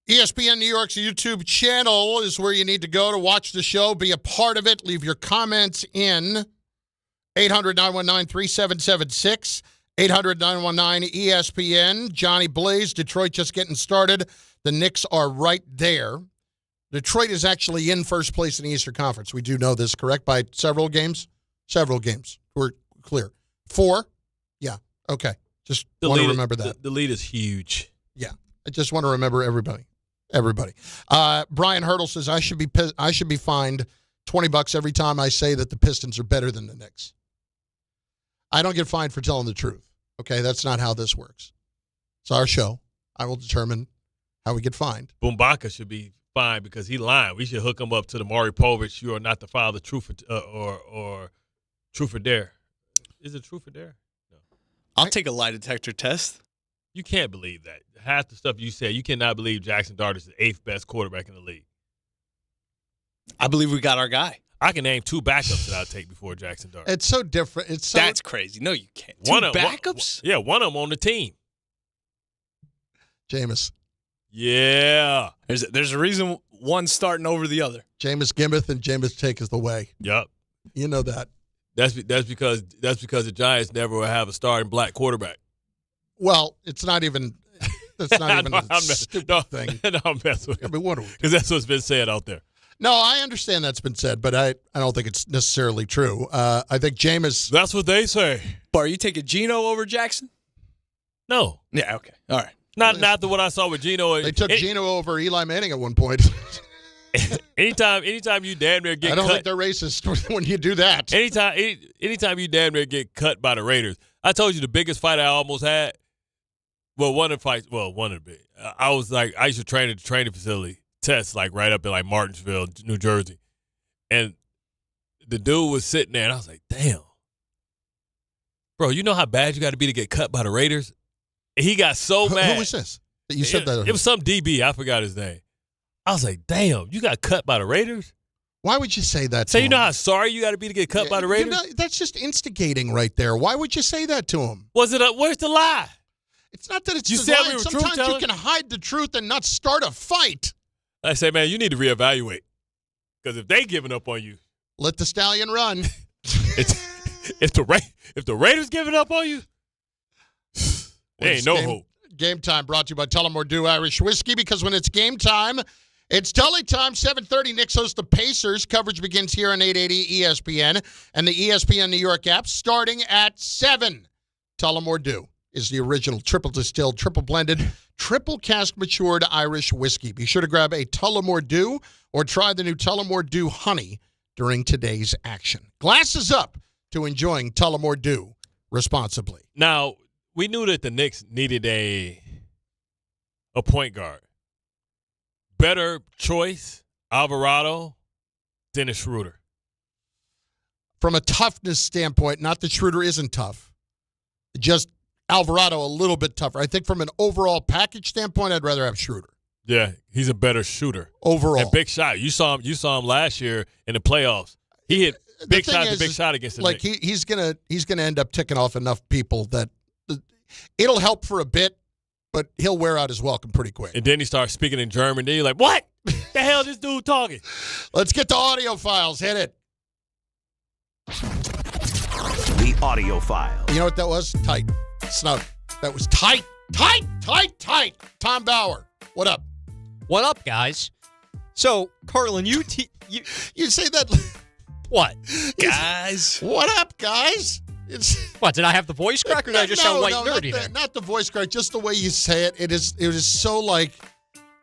Speaker 3: ESPN New York's YouTube channel is where you need to go to watch the show, be a part of it. Leave your comments in 800-919-3776, 800-919-ESPN. Johnny Blaze, Detroit just getting started. The Knicks are right there. Detroit is actually in first place in the Eastern Conference. We do know this, correct? By several games? Several games. We're clear. 4? Yeah. Okay. Just want to remember that.
Speaker 4: The lead is huge.
Speaker 3: Yeah. I just want to remember everybody. Brian Hurdle says I should be fined $20 every time I say that the Pistons are better than the Knicks. I don't get fined for telling the truth. Okay, that's not how this works. It's our show. I will determine how we get fined.
Speaker 4: Bumbaca should be fined because he lying. We should hook him up to the Maury Povich. You are not the father, truth or truth or dare. Is it truth or dare? No.
Speaker 5: I'll take a lie detector test.
Speaker 4: You can't believe that. Half the stuff you said, you cannot believe Jaxson Dart is the 8th best quarterback in the league.
Speaker 5: I believe we got our guy.
Speaker 4: I can name 2 backups that I'll take before Jaxson Dart.
Speaker 3: It's so different.
Speaker 5: That's crazy. No, you can't. 2 backups?
Speaker 4: One of them on the team.
Speaker 3: Jameis.
Speaker 4: Yeah.
Speaker 5: There's a reason one's starting over the other.
Speaker 3: Jameis Gimeth and Jameis Take is the way.
Speaker 4: Yep.
Speaker 3: You know that.
Speaker 4: That's because the Giants never will have a starting black quarterback.
Speaker 3: Well, it's not even. That's not even a stupid thing.
Speaker 4: No, I'm messing with you.
Speaker 3: I mean, what?
Speaker 4: Because that's what's been said out there.
Speaker 3: No, I understand that's been said, but I don't think it's necessarily true. I think Jameis.
Speaker 4: That's what they say.
Speaker 5: But are you taking Geno over Jackson?
Speaker 4: No.
Speaker 5: Yeah. Okay. All right.
Speaker 4: Not after what I saw with Geno.
Speaker 3: They took Geno over Eli Manning at one point.
Speaker 4: anytime you damn near get cut.
Speaker 3: I don't think they're racist when you do that.
Speaker 4: Anytime you damn near get cut by the Raiders. I told you the biggest fight I almost had. Well, one of the big. I was like, I used to train at the training facility, Tessa, like right up in like Martinsville, New Jersey. And the dude was sitting there, and I was like, damn. Bro, you know how bad you got to be to get cut by the Raiders? And he got so mad.
Speaker 3: Who was this? You said that.
Speaker 4: It was some DB. I forgot his name. I was like, damn, you got cut by the Raiders?
Speaker 3: Why would you say that
Speaker 4: So
Speaker 3: to
Speaker 4: you
Speaker 3: him?
Speaker 4: know how sorry you got to be to get cut by the Raiders?
Speaker 3: That's just instigating right there. Why would you say that to him?
Speaker 4: Where's the lie?
Speaker 3: It's not that it's
Speaker 4: You
Speaker 3: the
Speaker 4: said
Speaker 3: lie.
Speaker 4: we were
Speaker 3: Sometimes you
Speaker 4: truth-telling?
Speaker 3: can hide the truth and not start a fight.
Speaker 4: I say, man, you need to reevaluate. Because if they giving up on you.
Speaker 3: Let the stallion run.
Speaker 4: If the Raiders giving up on you, there ain't no hope.
Speaker 3: Game time brought to you by Tullamore Dew Irish Whiskey, because when it's game time, it's Tully time. 7:30, Knicks host the Pacers. Coverage begins here on 880 ESPN and the ESPN New York app starting at 7. Tullamore Dew is the original triple distilled, triple blended, triple cask matured Irish whiskey. Be sure to grab a Tullamore Dew or try the new Tullamore Dew Honey during today's action. Glasses up to enjoying Tullamore Dew responsibly.
Speaker 4: Now, we knew that the Knicks needed a point guard. Better choice, Alvarado, Dennis Schroeder.
Speaker 3: From a toughness standpoint, not that Schroeder isn't tough, just Alvarado a little bit tougher. I think from an overall package standpoint, I'd rather have Schroeder.
Speaker 4: Yeah, he's a better shooter.
Speaker 3: Overall.
Speaker 4: And big shot. You saw him last year in the playoffs. He hit big shot to big shot against the Knicks.
Speaker 3: He's gonna end up ticking off enough people that it'll help for a bit, but he'll wear out his welcome pretty quick.
Speaker 4: And then he starts speaking in German. Then you're like, what? The hell is this dude talking?
Speaker 3: Let's get the audio files. Hit it.
Speaker 2: The audio file.
Speaker 3: You know what that was? Tight. Snug. That was tight. Tight. Tom Bauer. What up?
Speaker 1: What up, guys? So, Carlin, you
Speaker 3: say that.
Speaker 1: What?
Speaker 5: Guys.
Speaker 3: What up, guys?
Speaker 1: What, did I have the voice crack, or did I just sound white nerdy there?
Speaker 3: Not the voice crack, just the way you say it. It is so like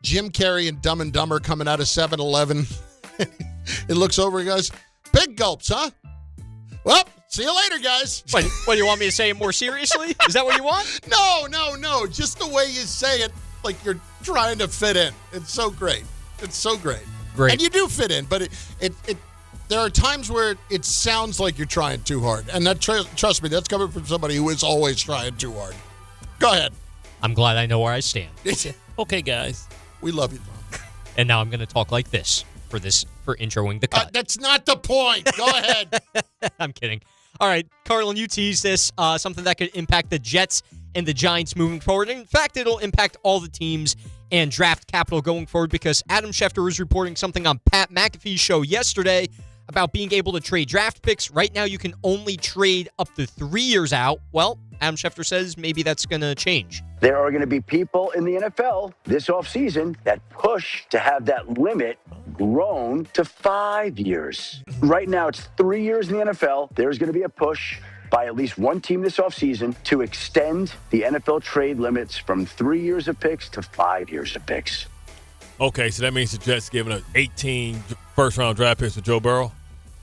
Speaker 3: Jim Carrey and Dumb and Dumber coming out of 7-Eleven. It looks over and goes, big gulps, huh? Well, see you later, guys.
Speaker 1: What, do you want me to say it more seriously? Is that what you want?
Speaker 3: No. Just the way you say it, like you're trying to fit in. It's so great.
Speaker 1: Great.
Speaker 3: And you do fit in, but it there are times where it sounds like you're trying too hard. And that trust me, that's coming from somebody who is always trying too hard. Go ahead.
Speaker 1: I'm glad I know where I stand.
Speaker 4: Okay, guys.
Speaker 3: We love you, Tom.
Speaker 1: And now I'm going to talk like this for introing the cut.
Speaker 3: That's not the point. Go ahead.
Speaker 1: I'm kidding. All right, Carlin, you teased this, something that could impact the Jets and the Giants moving forward. In fact, it'll impact all the teams and draft capital going forward because Adam Schefter was reporting something on Pat McAfee's show yesterday about being able to trade draft picks. Right now, you can only trade up to 3 years out. Well, Adam Schefter says maybe that's going to change.
Speaker 6: There are going to be people in the NFL this offseason that push to have that limit grown to 5 years. Right now, it's 3 years in the NFL. There's going to be a push by at least one team this offseason to extend the NFL trade limits from 3 years of picks to 5 years of picks.
Speaker 4: Okay, so that means the Jets giving up 18 first-round draft picks to Joe Burrow?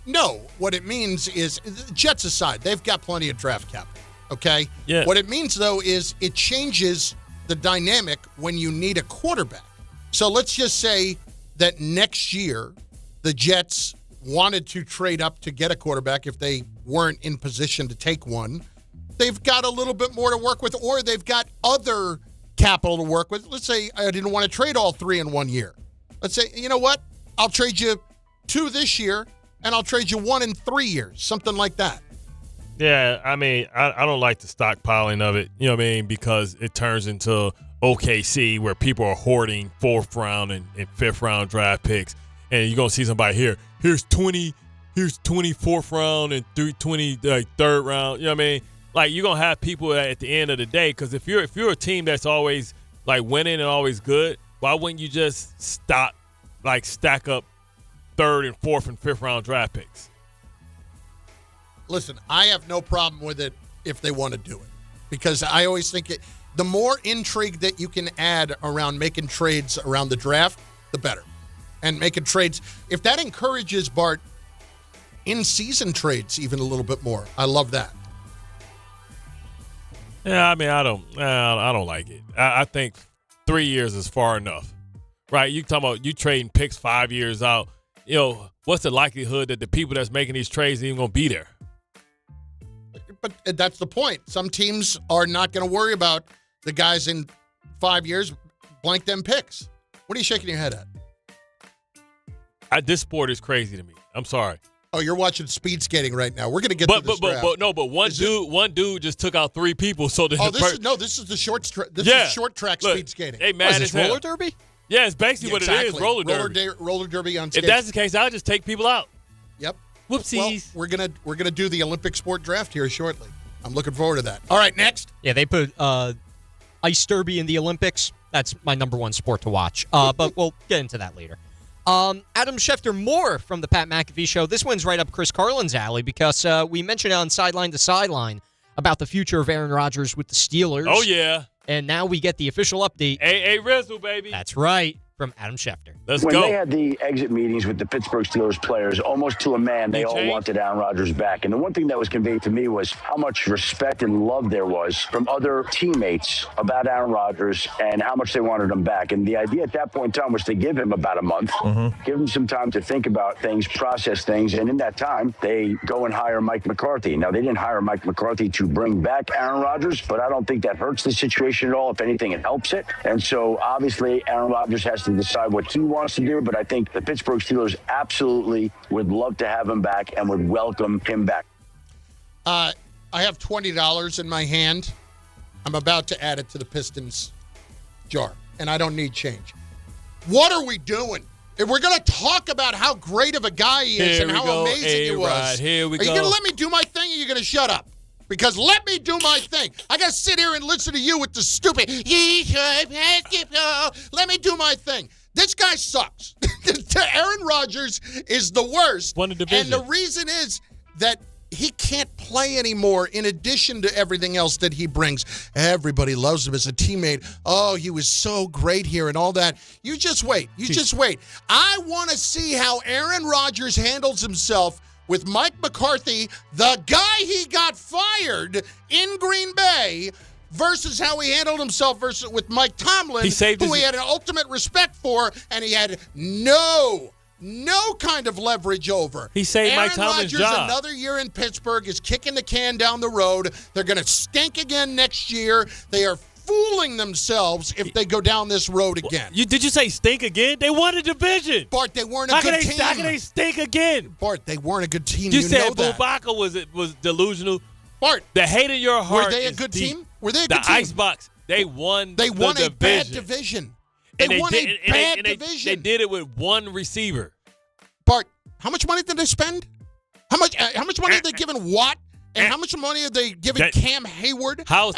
Speaker 3: No, what it means is, Jets aside, they've got plenty of draft capital, okay?
Speaker 4: Yeah.
Speaker 3: What it means, though, is it changes the dynamic when you need a quarterback. So let's just say that next year the Jets wanted to trade up to get a quarterback if they weren't in position to take one. They've got a little bit more to work with, or they've got other capital to work with. Let's say I didn't want to trade all three in 1 year. Let's say, you know what? I'll trade you 2 this year, and I'll trade you 1 in 3 years, something like that.
Speaker 4: Yeah, I mean, I don't like the stockpiling of it, you know what I mean, because it turns into OKC where people are hoarding 4th round and 5th round draft picks, and you're going to see somebody here. Here's 20 4th round and 20 3rd round, you know what I mean? Like, you're going to have people at the end of the day, because if you're a team that's always, like, winning and always good, why wouldn't you just stack up 3rd and 4th and 5th round draft picks?
Speaker 3: Listen, I have no problem with it if they want to do it, because I always think the more intrigue that you can add around making trades around the draft, the better. And making trades, if that encourages, Bart, in-season trades even a little bit more, I love that.
Speaker 4: Yeah, I mean, I don't like it. I think 3 years is far enough, right? You talking about you trading picks 5 years out. You know, what's the likelihood that the people that's making these trades ain't going to be there?
Speaker 3: But that's the point. Some teams are not going to worry about the guys in 5 years, blank them picks. What are you shaking your head at?
Speaker 4: This sport is crazy to me. I'm sorry.
Speaker 3: Oh, you're watching speed skating right now. We're going to get to this draft.
Speaker 4: But one dude just took out 3 people. So
Speaker 3: this is the short track speed skating.
Speaker 4: Hey, man,
Speaker 1: it's roller derby?
Speaker 4: Yeah, it's basically what it is, roller derby.
Speaker 3: Roller derby on skates.
Speaker 4: If that's the case, I'll just take people out.
Speaker 3: Yep.
Speaker 4: Whoopsies.
Speaker 3: Well, we're gonna do the Olympic sport draft here shortly. I'm looking forward to that. All right, next.
Speaker 1: Yeah, they put ice derby in the Olympics. That's my number one sport to watch. But we'll get into that later. Adam Schefter, more from the Pat McAfee show. This one's right up Chris Carlin's alley because we mentioned on Sideline to Sideline about the future of Aaron Rodgers with the Steelers.
Speaker 4: Oh, yeah.
Speaker 1: And now we get the official update.
Speaker 4: A Rizzle, baby.
Speaker 1: That's right, from Adam Schefter.
Speaker 4: Let's
Speaker 6: when
Speaker 4: go.
Speaker 6: They had the exit meetings with the Pittsburgh Steelers players, almost to a man, they all wanted Aaron Rodgers back. And the one thing that was conveyed to me was how much respect and love there was from other teammates about Aaron Rodgers and how much they wanted him back. And the idea at that point in time was to give him about a month, give him some time to think about things, process things. And in that time, they go and hire Mike McCarthy. Now, they didn't hire Mike McCarthy to bring back Aaron Rodgers, but I don't think that hurts the situation at all. If anything, it helps it. And so, obviously, Aaron Rodgers has to decide what he wants to do, but I think the Pittsburgh Steelers absolutely would love to have him back and would welcome him back.
Speaker 3: I have $20 in my hand. I'm about to add it to the Pistons jar, and I don't need change. What are we doing? If we're going to talk about how great of a guy he is and how amazing he was,
Speaker 4: here we
Speaker 3: are you going to let me do my thing, or are you going to shut up? Because let me do my thing. I got to sit here and listen to you with the stupid, let me do my thing. This guy sucks. Aaron Rodgers is the worst.
Speaker 4: Won the division.
Speaker 3: And the reason is that he can't play anymore in addition to everything else that he brings. Everybody loves him as a teammate. Oh, he was so great here and all that. You just wait. Just wait. I want to see how Aaron Rodgers handles himself with Mike McCarthy, the guy he got fired in Green Bay, versus how he handled himself with Mike Tomlin, who he had an ultimate respect for, and he had no kind of leverage over.
Speaker 4: He saved Mike Tomlin's job.
Speaker 3: Aaron Rodgers, another year in Pittsburgh, is kicking the can down the road. They're going to stink again next year. They are fooling themselves if they go down this road again.
Speaker 4: Did you say stink again? They won a division.
Speaker 3: Bart, they weren't a good team.
Speaker 4: How can they stink again?
Speaker 3: Bart, they weren't a good team.
Speaker 4: You said
Speaker 3: know that.
Speaker 4: Bumbaca was delusional.
Speaker 3: Bart,
Speaker 4: the hate in your heart.
Speaker 3: Were they a good team? Were they a good team?
Speaker 4: The Icebox. They won.
Speaker 3: They won
Speaker 4: the
Speaker 3: a bad division. They won a bad division.
Speaker 4: They did it with one receiver.
Speaker 3: Bart, how much money did they spend? How much money have they given Watt? And how much money have they given Cam Hayward?
Speaker 4: How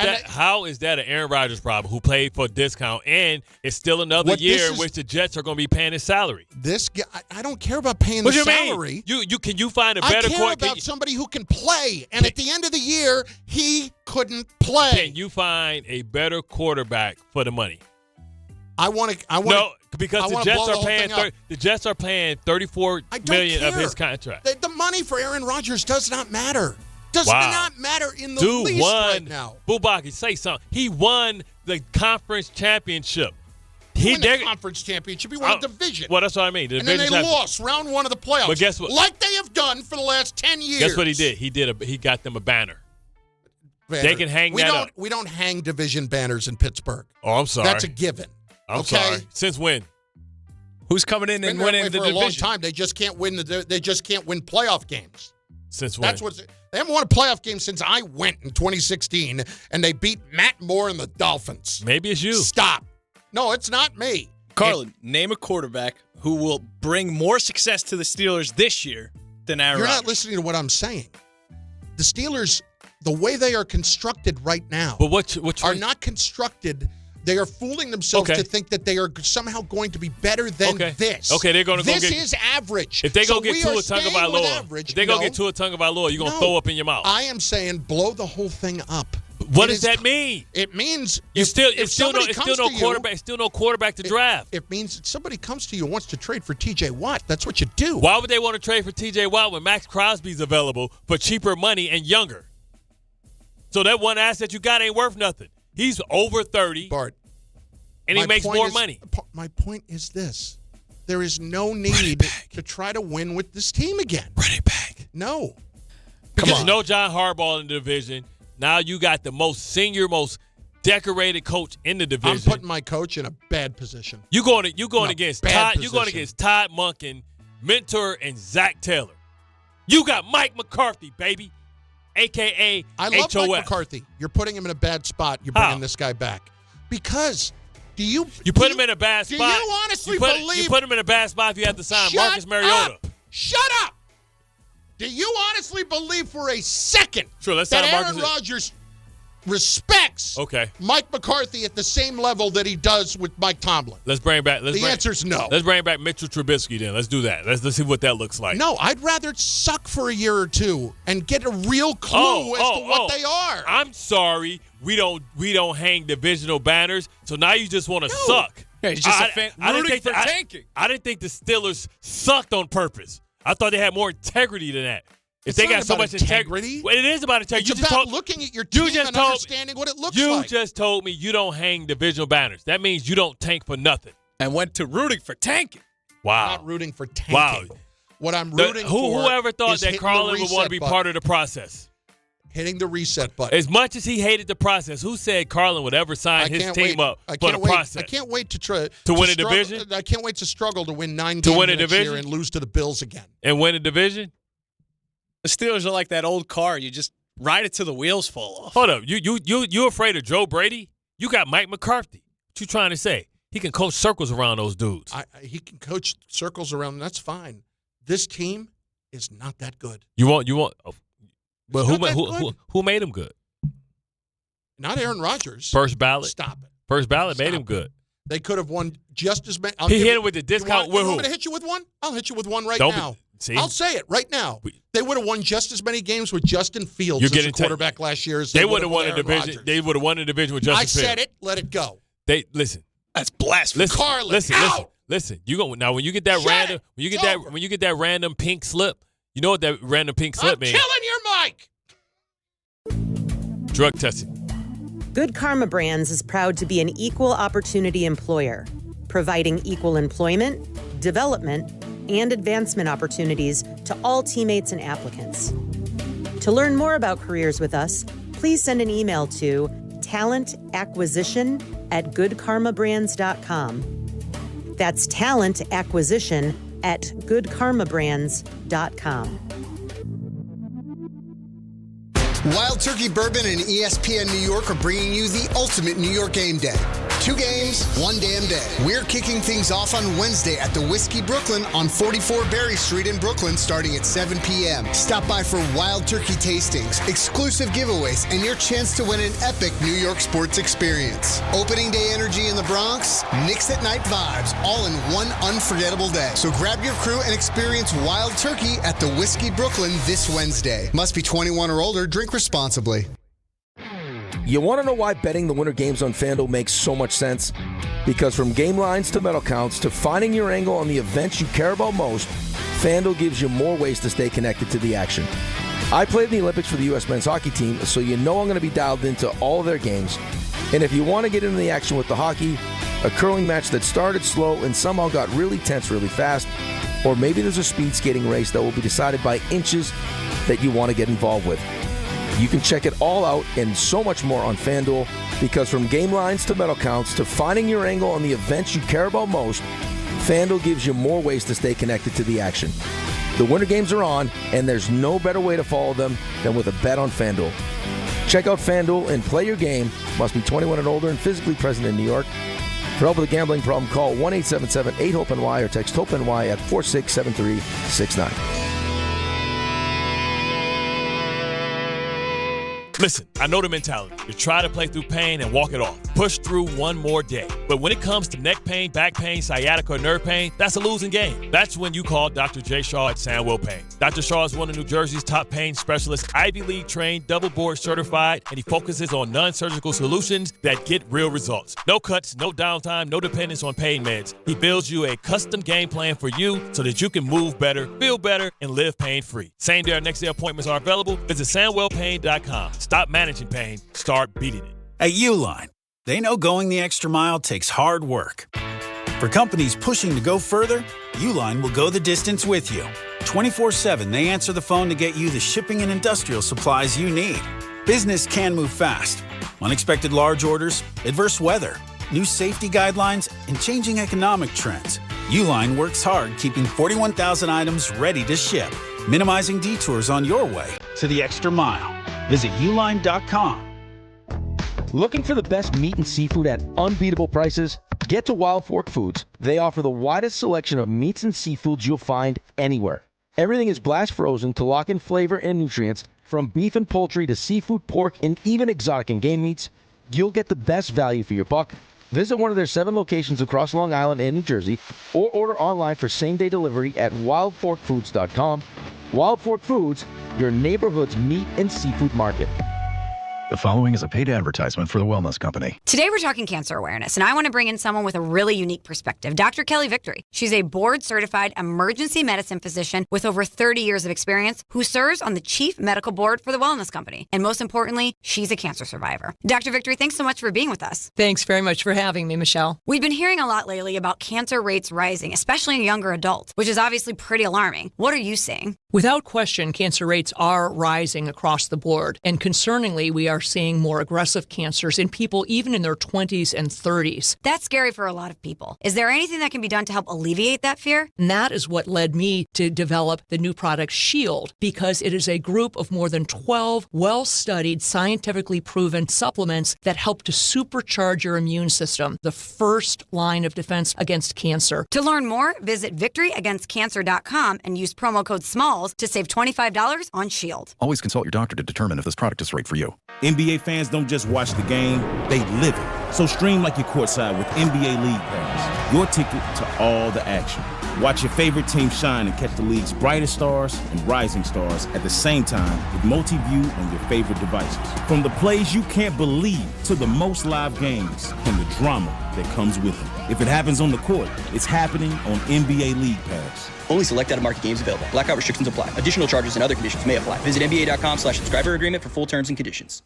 Speaker 4: is that an Aaron Rodgers problem who played for a discount and it's still another year in which the Jets are going to be paying his salary?
Speaker 3: This guy, I don't care about paying
Speaker 4: the
Speaker 3: salary.
Speaker 4: Can you find a better
Speaker 3: I care about somebody who can play. And at the end of the year, he couldn't play.
Speaker 4: Can you find a better quarterback for the money?
Speaker 3: No,
Speaker 4: because the Jets are paying $34 million of his contract.
Speaker 3: The money for Aaron Rodgers does not matter. Does not matter in the least right now.
Speaker 4: Bumbaca, say something. He won the conference championship.
Speaker 3: He won the conference championship. He won a division.
Speaker 4: Well, that's what I mean.
Speaker 3: And then they lost round 1 of the playoffs.
Speaker 4: But guess what?
Speaker 3: Like they have done for the last 10 years.
Speaker 4: Guess what he did? He got them a banner. They can hang that up.
Speaker 3: We don't hang division banners in Pittsburgh.
Speaker 4: Oh, I'm sorry.
Speaker 3: That's a given.
Speaker 4: I'm sorry. Since when?
Speaker 5: Who's coming in and winning the division?
Speaker 3: For a long time. They just can't win. They just can't win playoff games.
Speaker 4: Since when?
Speaker 3: They haven't won a playoff game since I went in 2016, and they beat Matt Moore and the Dolphins.
Speaker 4: Maybe it's you.
Speaker 3: Stop. No, it's not me.
Speaker 5: Carlin, name a quarterback who will bring more success to the Steelers this year than Aaron Rodgers.
Speaker 3: You're not listening to what I'm saying. The Steelers, the way they are constructed right now, are not constructed. They are fooling themselves to think that they are somehow going to be better than this.
Speaker 4: Okay, they're going to go get.
Speaker 3: This is average.
Speaker 4: If they go get Tua Tagovailoa, you're going to throw up in your mouth.
Speaker 3: I am saying blow the whole thing up.
Speaker 4: What does that mean?
Speaker 3: It means
Speaker 4: it's still no quarterback to draft.
Speaker 3: It means if somebody comes to you and wants to trade for T.J. Watt, that's what you do.
Speaker 4: Why would they want to trade for T.J. Watt when Max Crosby's available for cheaper money and younger? So that one asset you got ain't worth nothing. He's over 30,
Speaker 3: Bart,
Speaker 4: and he makes more money.
Speaker 3: My point is this. There is no need to try to win with this team again.
Speaker 4: Run it back.
Speaker 3: No.
Speaker 4: Because no John Harbaugh in the division. Now you got the most senior, most decorated coach in the division.
Speaker 3: I'm putting my coach in a bad position.
Speaker 4: You're going against Todd Monken, Mentor, and Zach Taylor. You got Mike McCarthy, baby. A.K.A.
Speaker 3: I love
Speaker 4: HOF.
Speaker 3: Mike McCarthy. You're putting him in a bad spot. You're bringing this guy back. Because
Speaker 4: you put him in a bad spot.
Speaker 3: Do you honestly believe?
Speaker 4: You put him in a bad spot if you have to sign Marcus Mariota.
Speaker 3: Shut up! Do you honestly believe for a second
Speaker 4: that
Speaker 3: Aaron Rodgers respects Mike McCarthy at the same level that he does with Mike Tomlin?
Speaker 4: Let's bring back.
Speaker 3: The answer's no.
Speaker 4: Let's bring back Mitchell Trubisky then. Let's do that. Let's see what that looks like.
Speaker 3: No, I'd rather suck for a year or two and get a real clue as to what they are.
Speaker 4: I'm sorry, we don't hang divisional banners. So now you just want to suck.
Speaker 5: Yeah, he's just rooting for tanking.
Speaker 4: I didn't think the Steelers sucked on purpose. I thought they had more integrity than that. If they got so much integrity, well, it is about integrity.
Speaker 3: It's about looking at your team and understanding what it looks like.
Speaker 4: You just told me you don't hang divisional banners. That means you don't tank for nothing.
Speaker 5: And went to rooting for tanking.
Speaker 4: Wow.
Speaker 3: I'm not rooting for tanking. What I'm rooting for
Speaker 4: whoever thought
Speaker 3: is
Speaker 4: that Carlin would want to be part of the process?
Speaker 3: Hitting the reset button.
Speaker 4: As much as he hated the process, who said Carlin would ever sign his team up for the process?
Speaker 3: I can't wait to
Speaker 4: win a division.
Speaker 3: I can't wait to struggle to win 9 games next year and lose to the Bills again.
Speaker 4: And win a division?
Speaker 5: The Steelers are like that old car. You just ride it till the wheels fall off.
Speaker 4: Hold up. You afraid of Joe Brady? You got Mike McCarthy. What you trying to say? He can coach circles around those dudes.
Speaker 3: He can coach circles around them. That's fine. This team is not that good.
Speaker 4: You want oh. But who made him good?
Speaker 3: Not Aaron Rodgers.
Speaker 4: First ballot.
Speaker 3: Stop it.
Speaker 4: First ballot made him good.
Speaker 3: They could have won just as many.
Speaker 4: He hit him with the discount.
Speaker 3: You want me to hit you with one? I'll hit you with one now. I'll say it right now. They would have won just as many games with Justin Fields as a quarterback last year as they would have won a division.
Speaker 4: Rodgers. They would have won a division with Justin Fields.
Speaker 3: I said it. Let it go.
Speaker 4: Listen.
Speaker 5: That's blasphemy.
Speaker 3: Carlin,
Speaker 4: listen. You go now when you get that random when you get that random pink slip. You know what that random pink slip means?
Speaker 3: I'm killing your mic.
Speaker 4: Drug testing.
Speaker 7: Good Karma Brands is proud to be an equal opportunity employer, providing equal employment, development, and advancement opportunities to all teammates and applicants. To learn more about careers with us, please send an email to talentacquisition@goodkarmabrands.com. That's talentacquisition@goodkarmabrands.com.
Speaker 8: Wild Turkey Bourbon and ESPN New York are bringing you the ultimate New York game day. 2 games, 1 damn day. We're kicking things off on Wednesday at the Whiskey Brooklyn on 44 Berry Street in Brooklyn starting at 7 p.m. Stop by for Wild Turkey tastings, exclusive giveaways, and your chance to win an epic New York sports experience. Opening day energy in the Bronx, Knicks at night vibes, all in one unforgettable day. So grab your crew and experience Wild Turkey at the Whiskey Brooklyn this Wednesday. Must be 21 or older. Drink responsibly.
Speaker 19: You want to know why betting the winter games on FanDuel makes so much sense? Because from game lines to medal counts to finding your angle on the events you care about most, FanDuel gives you more ways to stay connected to the action. I played in the Olympics for the U.S. men's hockey team, so you know I'm going to be dialed into all of their games. And if you want to get into the action with the hockey, a curling match that started slow and somehow got really tense really fast, or maybe there's a speed skating race that will be decided by inches that you want to get involved with. You can check it all out and so much more on FanDuel, because from game lines to medal counts to finding your angle on the events you care about most, FanDuel gives you more ways to stay connected to the action. The winter games are on, and there's no better way to follow them than with a bet on FanDuel. Check out FanDuel and play your game. Must be 21 and older and physically present in New York. For help with a gambling problem, call 1-877-8-HOPE-NY or text HOPE-NY at 467369.
Speaker 4: Listen, I know the mentality. You try to play through pain and walk it off. Push through one more day. But when it comes to neck pain, back pain, sciatica, or nerve pain, that's a losing game. That's when you call Dr. J. Shaw at Sandwell Pain. Dr. Shaw is one of New Jersey's top pain specialists, Ivy League trained, double board certified, and he focuses on non-surgical solutions that get real results. No cuts, no downtime, no dependence on pain meds. He builds you a custom game plan for you so that you can move better, feel better, and live pain-free. Same day or next day appointments are available. Visit SandwellPain.com. Stop managing pain. Start beating it.
Speaker 9: At Uline, they know going the extra mile takes hard work. For companies pushing to go further, Uline will go the distance with you. 24/7, they answer the phone to get you the shipping and industrial supplies you need. Business can move fast. Unexpected large orders, adverse weather, new safety guidelines, and changing economic trends. Uline works hard keeping 41,000 items ready to ship, minimizing detours on your way to the extra mile. Visit uline.com.
Speaker 19: Looking for the best meat and seafood at unbeatable prices? Get to Wild Fork Foods. They offer the widest selection of meats and seafoods you'll find anywhere. Everything is blast frozen to lock in flavor and nutrients. From beef and poultry to seafood, pork, and even exotic and game meats, you'll get the best value for your buck. Visit one of their 7 locations across Long Island and New Jersey, or order online for same-day delivery at wildforkfoods.com. Wild Fork Foods, your neighborhood's meat and seafood market.
Speaker 10: The following is a paid advertisement for the Wellness Company.
Speaker 12: Today we're talking cancer awareness, and I want to bring in someone with a really unique perspective, Dr. Kelly Victory. She's a board-certified emergency medicine physician with over 30 years of experience who serves on the chief medical board for the Wellness Company. And most importantly, she's a cancer survivor. Dr. Victory, thanks so much for being with us.
Speaker 13: Thanks very much for having me, Michelle.
Speaker 12: We've been hearing a lot lately about cancer rates rising, especially in younger adults, which is obviously pretty alarming. What are you seeing?
Speaker 13: Without question, cancer rates are rising across the board. And concerningly, we are seeing more aggressive cancers in people even in their 20s and 30s.
Speaker 12: That's scary for a lot of people. Is there anything that can be done to help alleviate that fear?
Speaker 13: And that is what led me to develop the new product Shield, because it is a group of more than 12 well-studied, scientifically proven supplements that help to supercharge your immune system, the first line of defense against cancer.
Speaker 12: To learn more, visit victoryagainstcancer.com and use promo code SMALLS to save $25 on Shield.
Speaker 10: Always consult your doctor to determine if this product is right for you.
Speaker 14: NBA fans don't just watch the game, they live it. So stream like you're courtside with NBA League Pass, your ticket to all the action. Watch your favorite team shine and catch the league's brightest stars and rising stars at the same time with multi-view on your favorite devices. From the plays you can't believe to the most live games and the drama that comes with it. If it happens on the court, it's happening on NBA League Pass.
Speaker 15: Only select out-of-market games available. Blackout restrictions apply. Additional charges and other conditions may apply. Visit NBA.com/subscriber agreement for full terms and conditions.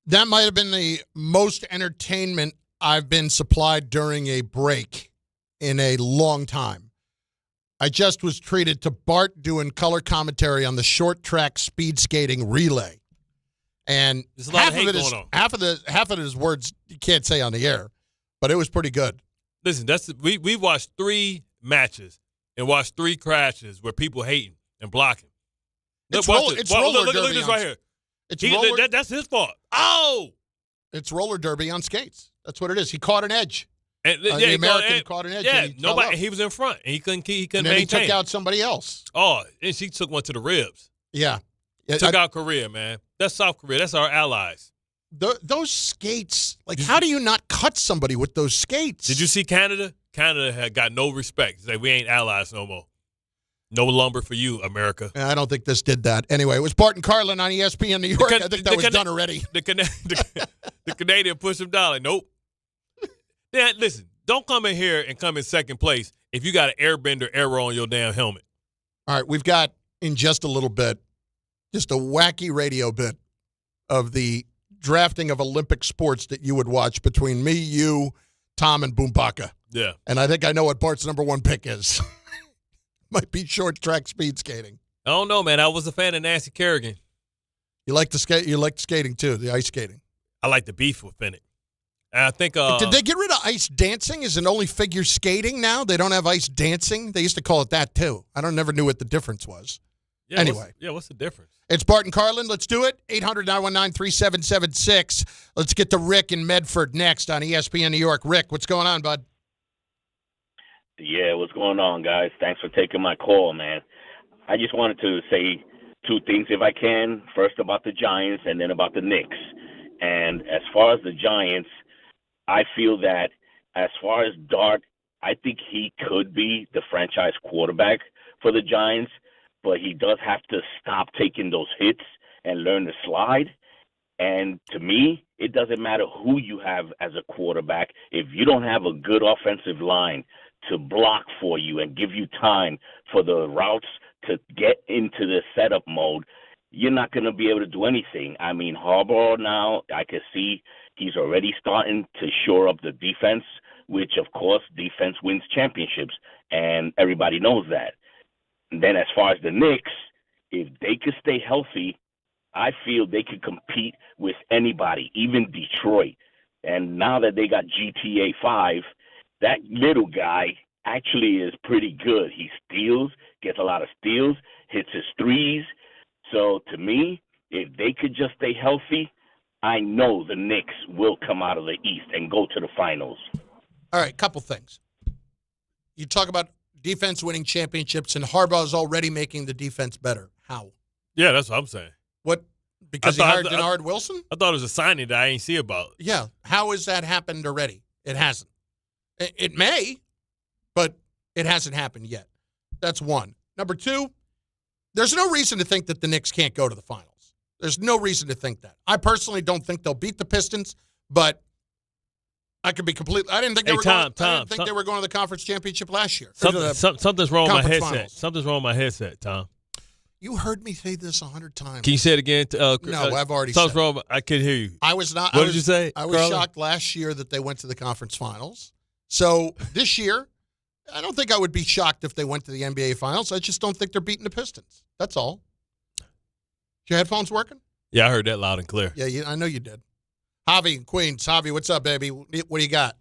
Speaker 3: That might have been the most entertainment I've been supplied during a break in a long time. I just was treated to Bart doing color commentary on the short track speed skating relay. And half of it is words you can't say on the air, but it was pretty good.
Speaker 4: Listen, we watched 3 matches and watched 3 crashes where people hating. and block him.
Speaker 3: It's
Speaker 4: Look,
Speaker 3: roller
Speaker 4: look
Speaker 3: derby
Speaker 4: at this
Speaker 3: on-
Speaker 4: right here.
Speaker 3: It's
Speaker 4: That's his fault. Oh!
Speaker 3: It's roller derby on skates. That's what it is. He caught an edge.
Speaker 4: And,
Speaker 3: the American caught an edge.
Speaker 4: Yeah,
Speaker 3: and he fell
Speaker 4: nobody.
Speaker 3: up.
Speaker 4: He was in front, and he couldn't
Speaker 3: And then he
Speaker 4: maintain.
Speaker 3: took out somebody else.
Speaker 4: Oh, and she took one to the ribs.
Speaker 3: Yeah.
Speaker 4: Took out Korea, man. That's South Korea. That's our allies.
Speaker 3: Those skates, how do you not cut somebody with those skates?
Speaker 4: Did you see Canada? Canada had got no respect. They say, we ain't allies no more. No lumber for you, America.
Speaker 3: I don't think this did that. Anyway, it was Bart and Carlin on ESPN New York. I think that was done already.
Speaker 4: The Canadian pushed him down. Like, nope. Yeah, listen, don't come in here and come in second place if you got an airbender error on your damn helmet.
Speaker 3: All right, we've got, in just a little bit, just a wacky radio bit of the drafting of Olympic sports that you would watch between me, you, Tom, and Bumbaca.
Speaker 4: Yeah.
Speaker 3: And I think I know what Bart's number one pick is. Might be short track speed skating.
Speaker 4: I don't know, man. I was a fan of Nancy Kerrigan.
Speaker 3: You like the skate? You like skating too, the ice skating.
Speaker 4: I like the beef within it. And I think
Speaker 3: did they get rid of ice dancing? Is it only figure skating now? They don't have ice dancing? They used to call it that too. I never knew what the difference was.
Speaker 4: Yeah,
Speaker 3: anyway.
Speaker 4: What's the difference?
Speaker 3: It's Bart and Carlin. Let's do it. 800-919-3776. Let's get to Rick in Medford next on ESPN New York. Rick, what's going on, bud?
Speaker 11: Yeah, what's going on, guys? Thanks for taking my call, man. I just wanted to say two things, if I can. First about the Giants and then about the Knicks. And as far as the Giants, I feel that as far as Dart, I think he could be the franchise quarterback for the Giants, but he does have to stop taking those hits and learn to slide. And to me, it doesn't matter who you have as a quarterback. If you don't have a good offensive line to block for you and give you time for the routes to get into the setup mode, you're not going to be able to do anything. I mean, Harbaugh now, I can see he's already starting to shore up the defense, which, of course, defense wins championships, and everybody knows that. And then as far as the Knicks, if they could stay healthy, I feel they could compete with anybody, even Detroit. And now that they got GTA 5, that little guy actually is pretty good. He steals, gets a lot of steals, hits his threes. So to me, if they could just stay healthy, I know the Knicks will come out of the East and go to the finals.
Speaker 3: All right, couple things. You talk about defense winning championships, and Harbaugh is already making the defense better. How?
Speaker 4: Yeah, that's what I'm saying.
Speaker 3: What? Because he hired Denard Wilson?
Speaker 4: I thought it was a signing that I ain't see about.
Speaker 3: Yeah. How has that happened already? It hasn't. It may, but it hasn't happened yet. That's one. Number two, there's no reason to think that the Knicks can't go to the finals. There's no reason to think that. I personally don't think they'll beat the Pistons, but I could be completely. I didn't think they were going. I didn't think they were going to the conference championship last year.
Speaker 4: Something's wrong with my headset.
Speaker 3: Finals.
Speaker 4: Something's wrong with my headset, Tom.
Speaker 3: You heard me say this 100 times.
Speaker 4: Can you say it again?
Speaker 3: No, I've already said it.
Speaker 4: Something's wrong. I couldn't hear you.
Speaker 3: I was not.
Speaker 4: What did you say?
Speaker 3: I was
Speaker 4: Carlin?
Speaker 3: shocked last year that they went to the conference finals. So this year, I don't think I would be shocked if they went to the NBA finals. I just don't think they're beating the Pistons. That's all. Is your headphones working?
Speaker 4: Yeah, I heard that loud and clear.
Speaker 3: Yeah, I know you did. Javi in Queens. Javi, what's up, baby? What do you got?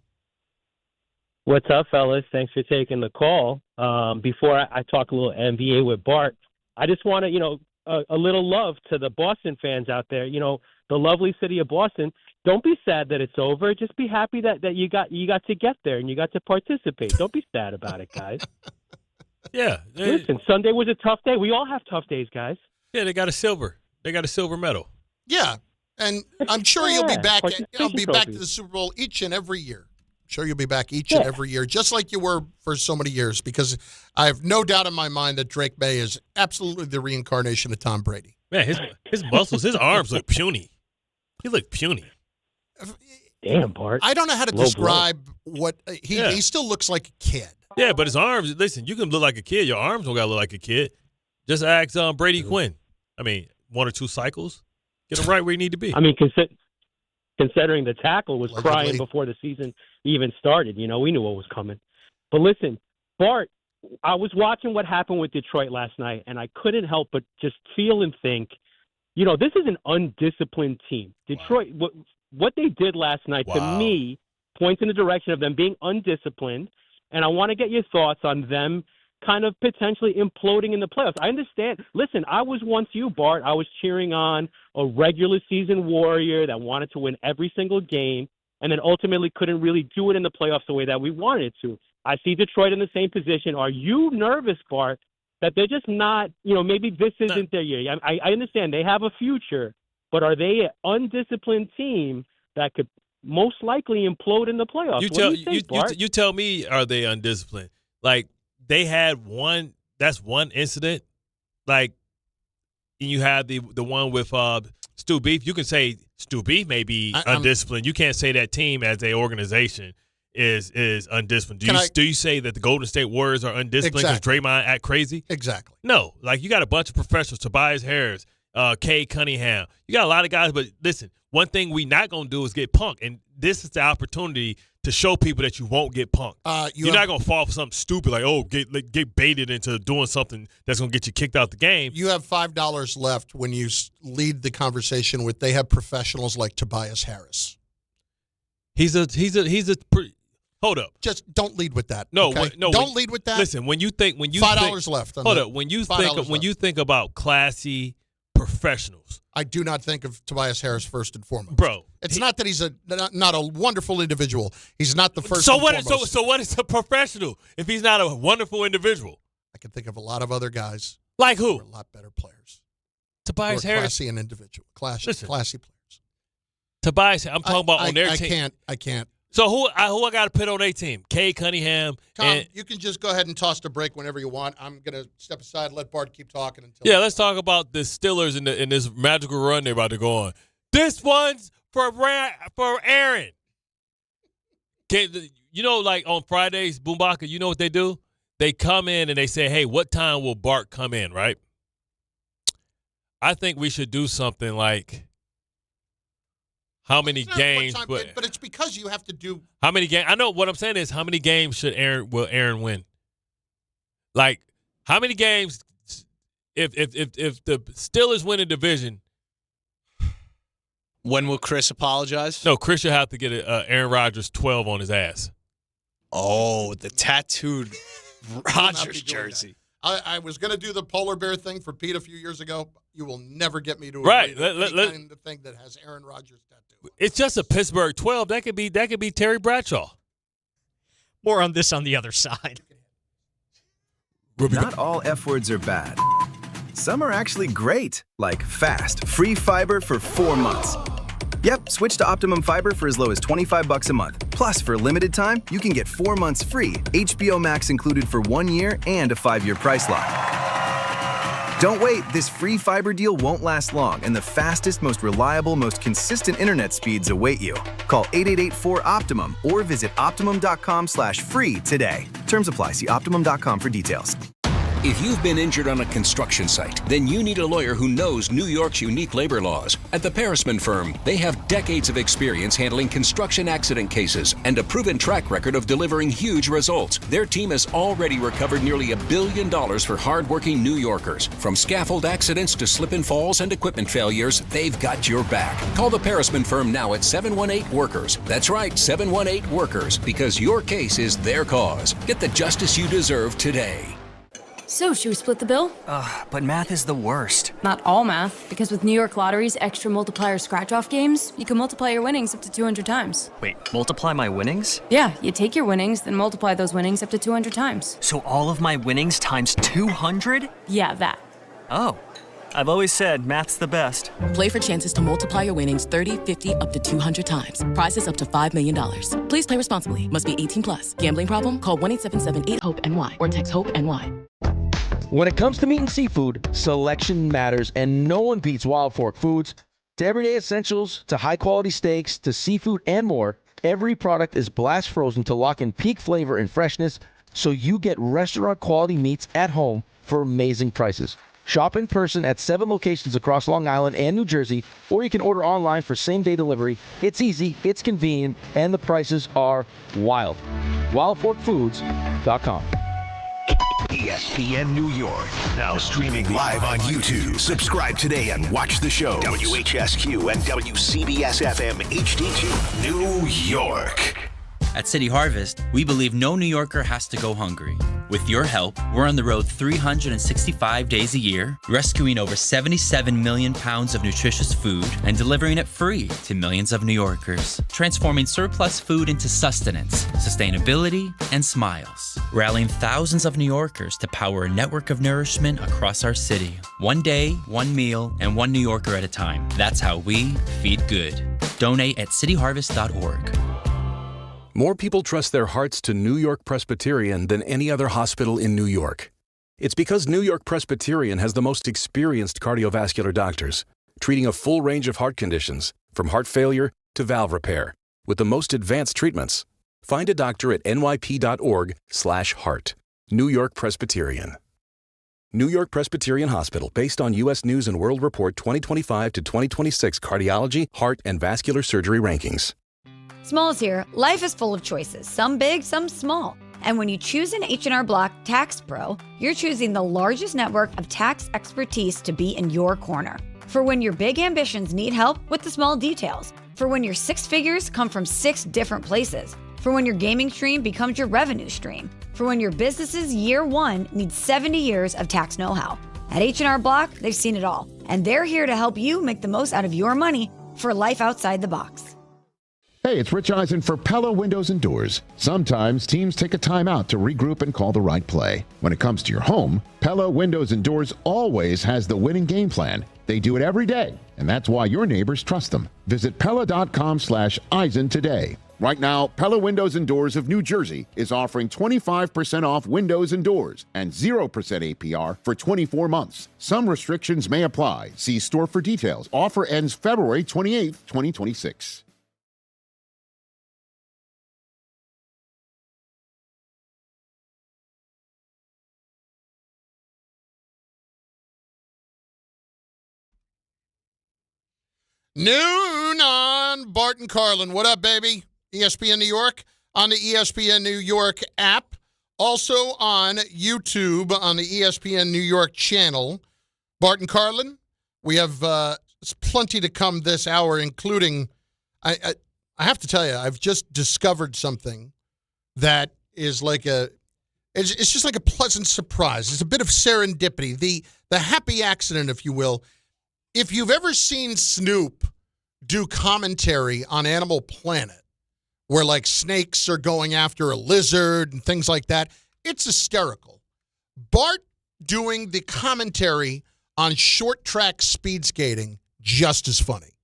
Speaker 16: What's up, fellas? Thanks for taking the call. Before I talk a little NBA with Bart, I just want to, a little love to the Boston fans out there. The lovely city of Boston. Don't be sad that it's over. Just be happy that you got to get there and you got to participate. Don't be sad about it, guys.
Speaker 4: Yeah.
Speaker 16: Listen, Sunday was a tough day. We all have tough days, guys.
Speaker 4: Yeah, they got a silver. They got a silver medal.
Speaker 3: Yeah, and I'm sure you'll be back. I'll be back to
Speaker 16: trophies.
Speaker 3: the Super Bowl each and every year. I'm sure you'll be back each and every year, just like you were for so many years, because I have no doubt in my mind that Drake May is absolutely the reincarnation of Tom Brady.
Speaker 4: Man, his muscles, his arms look puny. He looked puny.
Speaker 16: Damn, Bart.
Speaker 3: I don't know how to describe what he still looks like a kid.
Speaker 4: Yeah, but his arms, listen, you can look like a kid. Your arms don't got to look like a kid. Just ask Brady Quinn. I mean, 1 or 2 cycles. Get him right where you need to be.
Speaker 16: I mean, considering the tackle was crying before the season even started, we knew what was coming. But listen, Bart, I was watching what happened with Detroit last night, and I couldn't help but just feel and think, this is an undisciplined team. Detroit, what they did last night, to me, points in the direction of them being undisciplined. And I want to get your thoughts on them kind of potentially imploding in the playoffs. I understand. Listen, I was once you, Bart. I was cheering on a regular season warrior that wanted to win every single game and then ultimately couldn't really do it in the playoffs the way that we wanted it to. I see Detroit in the same position. Are you nervous, Bart, that they're just not, maybe this isn't their year? I understand they have a future, but are they an undisciplined team that could most likely implode in the playoffs?
Speaker 4: You tell me, are they undisciplined? Like, they had that's one incident. Like, you have the one with Stu Beef. You can say Stu Beef may be undisciplined. You can't say that team as a organization is undisciplined. Do you say that the Golden State Warriors are undisciplined because Draymond act crazy?
Speaker 3: Exactly.
Speaker 4: No. Like, you got a bunch of professionals, Tobias Harris, Cade Cunningham. You got a lot of guys, but listen, one thing we not going to do is get punked, and this is the opportunity to show people that you won't get punked. You're not going to fall for something stupid like, get baited into doing something that's going to get you kicked out the game.
Speaker 3: You have $5 left when you lead the conversation with they have professionals like Tobias Harris.
Speaker 4: Hold up.
Speaker 3: Just don't lead with that.
Speaker 4: No,
Speaker 3: okay?
Speaker 4: Don't
Speaker 3: lead with that.
Speaker 4: Listen,
Speaker 3: $5 left.
Speaker 4: Hold up. When you think about classy professionals,
Speaker 3: I do not think of Tobias Harris first and foremost.
Speaker 4: Bro,
Speaker 3: it's not that he's not a wonderful individual. He's not the first.
Speaker 4: So
Speaker 3: and
Speaker 4: what?
Speaker 3: Foremost.
Speaker 4: So what is a professional if he's not a wonderful individual?
Speaker 3: I can think of a lot of other guys.
Speaker 4: Like who?
Speaker 3: Who are a lot better players.
Speaker 4: Tobias Harris,
Speaker 3: classy and individual, classy players.
Speaker 4: Tobias, I'm talking about on their team.
Speaker 3: I can't.
Speaker 4: So who I got to put on their team? Cade Cunningham.
Speaker 3: Tom, you can just go ahead and toss the break whenever you want. I'm going to step aside and let Bart keep talking until.
Speaker 4: Yeah, let's talk about the Steelers in this magical run they're about to go on. This one's for Aaron. Like on Fridays, Bumbaca, you know what they do? They come in and they say, hey, what time will Bart come in, right? I think we should do something like how many games.
Speaker 3: But it's because you have to do.
Speaker 4: How many games? I know what I'm saying is how many games will Aaron win? Like, how many games if the Steelers win a division?
Speaker 5: When will Chris apologize?
Speaker 4: No, Chris should have to get Aaron Rodgers 12 on his ass.
Speaker 5: Oh, the tattooed Rodgers jersey.
Speaker 3: I was going to do the polar bear thing for Pete a few years ago. You will never get me to
Speaker 4: agree
Speaker 3: to the thing that has Aaron Rodgers tattoo.
Speaker 4: It's just a Pittsburgh 12. That could be Terry Bradshaw.
Speaker 1: More on this on the other side.
Speaker 17: Not all F words are bad. Some are actually great, like fast, free fiber for 4 months. Yep, switch to Optimum Fiber for as low as $25 a month. Plus, for a limited time, you can get 4 months free, HBO Max included for 1 year, and a 5-year price lock. Don't wait, this free fiber deal won't last long, and the fastest, most reliable, most consistent internet speeds await you. Call 888-4-OPTIMUM or visit Optimum.com/free today. Terms apply. See Optimum.com for details.
Speaker 18: If you've been injured on a construction site, then you need a lawyer who knows New York's unique labor laws. At the Parisman Firm, they have decades of experience handling construction accident cases and a proven track record of delivering huge results. Their team has already recovered nearly $1 billion for hardworking New Yorkers. From scaffold accidents to slip and falls and equipment failures, they've got your back. Call the Parisman Firm now at 718-WORKERS. That's right, 718-WORKERS, because your case is their cause. Get the justice you deserve today.
Speaker 20: So, should we split the bill?
Speaker 21: But math is the worst.
Speaker 20: Not all math, because with New York Lottery's extra multiplier scratch-off games, you can multiply your winnings up to 200 times.
Speaker 21: Wait, multiply my winnings?
Speaker 20: Yeah, you take your winnings, then multiply those winnings up to 200 times.
Speaker 21: So all of my winnings times 200?
Speaker 20: Yeah, that.
Speaker 21: Oh, I've always said math's the best.
Speaker 22: Play for chances to multiply your winnings 30, 50, up to 200 times. Prizes up to $5 million. Please play responsibly. Must be 18 plus. Gambling problem? Call 1-877-8-HOPE-NY or text HOPE-NY.
Speaker 19: When it comes to meat and seafood, selection matters, and no one beats Wild Fork Foods. To everyday essentials, to high-quality steaks, to seafood, and more, every product is blast frozen to lock in peak flavor and freshness, so you get restaurant-quality meats at home for amazing prices. Shop in person at 7 locations across Long Island and New Jersey, or you can order online for same-day delivery. It's easy, it's convenient, and the prices are wild. WildForkFoods.com.
Speaker 2: ESPN New York, now streaming live on YouTube. Subscribe today and watch the show. WHSQ and WCBS-FM HD2, New York.
Speaker 23: At City Harvest, we believe no New Yorker has to go hungry.
Speaker 6: With your help, we're on the road 365 days a year, rescuing over 77 million pounds of nutritious food and delivering it free to millions of New Yorkers, transforming surplus food into sustenance, sustainability, and smiles, rallying thousands of New Yorkers to power a network of nourishment across our city. One day, one meal, and one New Yorker at a time. That's how we feed good. Donate at cityharvest.org.
Speaker 7: More people trust their hearts to New York Presbyterian than any other hospital in New York. It's because New York Presbyterian has the most experienced cardiovascular doctors, treating a full range of heart conditions, from heart failure to valve repair, with the most advanced treatments. Find a doctor at nyp.org/heart. New York Presbyterian. New York Presbyterian Hospital, based on U.S. News & World Report 2025 to 2026 cardiology, heart, and vascular surgery rankings.
Speaker 12: Smalls here. Life is full of choices, some big, some small. And when you choose an H&R Block Tax Pro, you're choosing the largest network of tax expertise to be in your corner. For when your big ambitions need help with the small details. For when your six figures come from 6 different places. For when your gaming stream becomes your revenue stream. For when your business's year 1 needs 70 years of tax know-how. At H&R Block, they've seen it all. And they're here to help you make the most out of your money for life outside the box.
Speaker 23: Hey, it's Rich Eisen for Pella Windows and Doors. Sometimes teams take a timeout to regroup and call the right play. When it comes to your home, Pella Windows and Doors always has the winning game plan. They do it every day, and that's why your neighbors trust them. Visit Pella.com/Eisen today. Right now, Pella Windows and Doors of New Jersey is offering 25% off windows and doors and 0% APR for 24 months. Some restrictions may apply. See store for details. Offer ends February 28th, 2026.
Speaker 3: Noon on Bart and Carlin. What up, baby? ESPN New York on the ESPN New York app. Also on YouTube on the ESPN New York channel. Bart and Carlin, we have plenty to come this hour, including, I have to tell you, I've just discovered something that is like it's just like a pleasant surprise. It's a bit of serendipity. The happy accident, if you will. If you've ever seen Snoop do commentary on Animal Planet, where like snakes are going after a lizard and things like that, it's hysterical. Bart doing the commentary on short track speed skating, just as funny.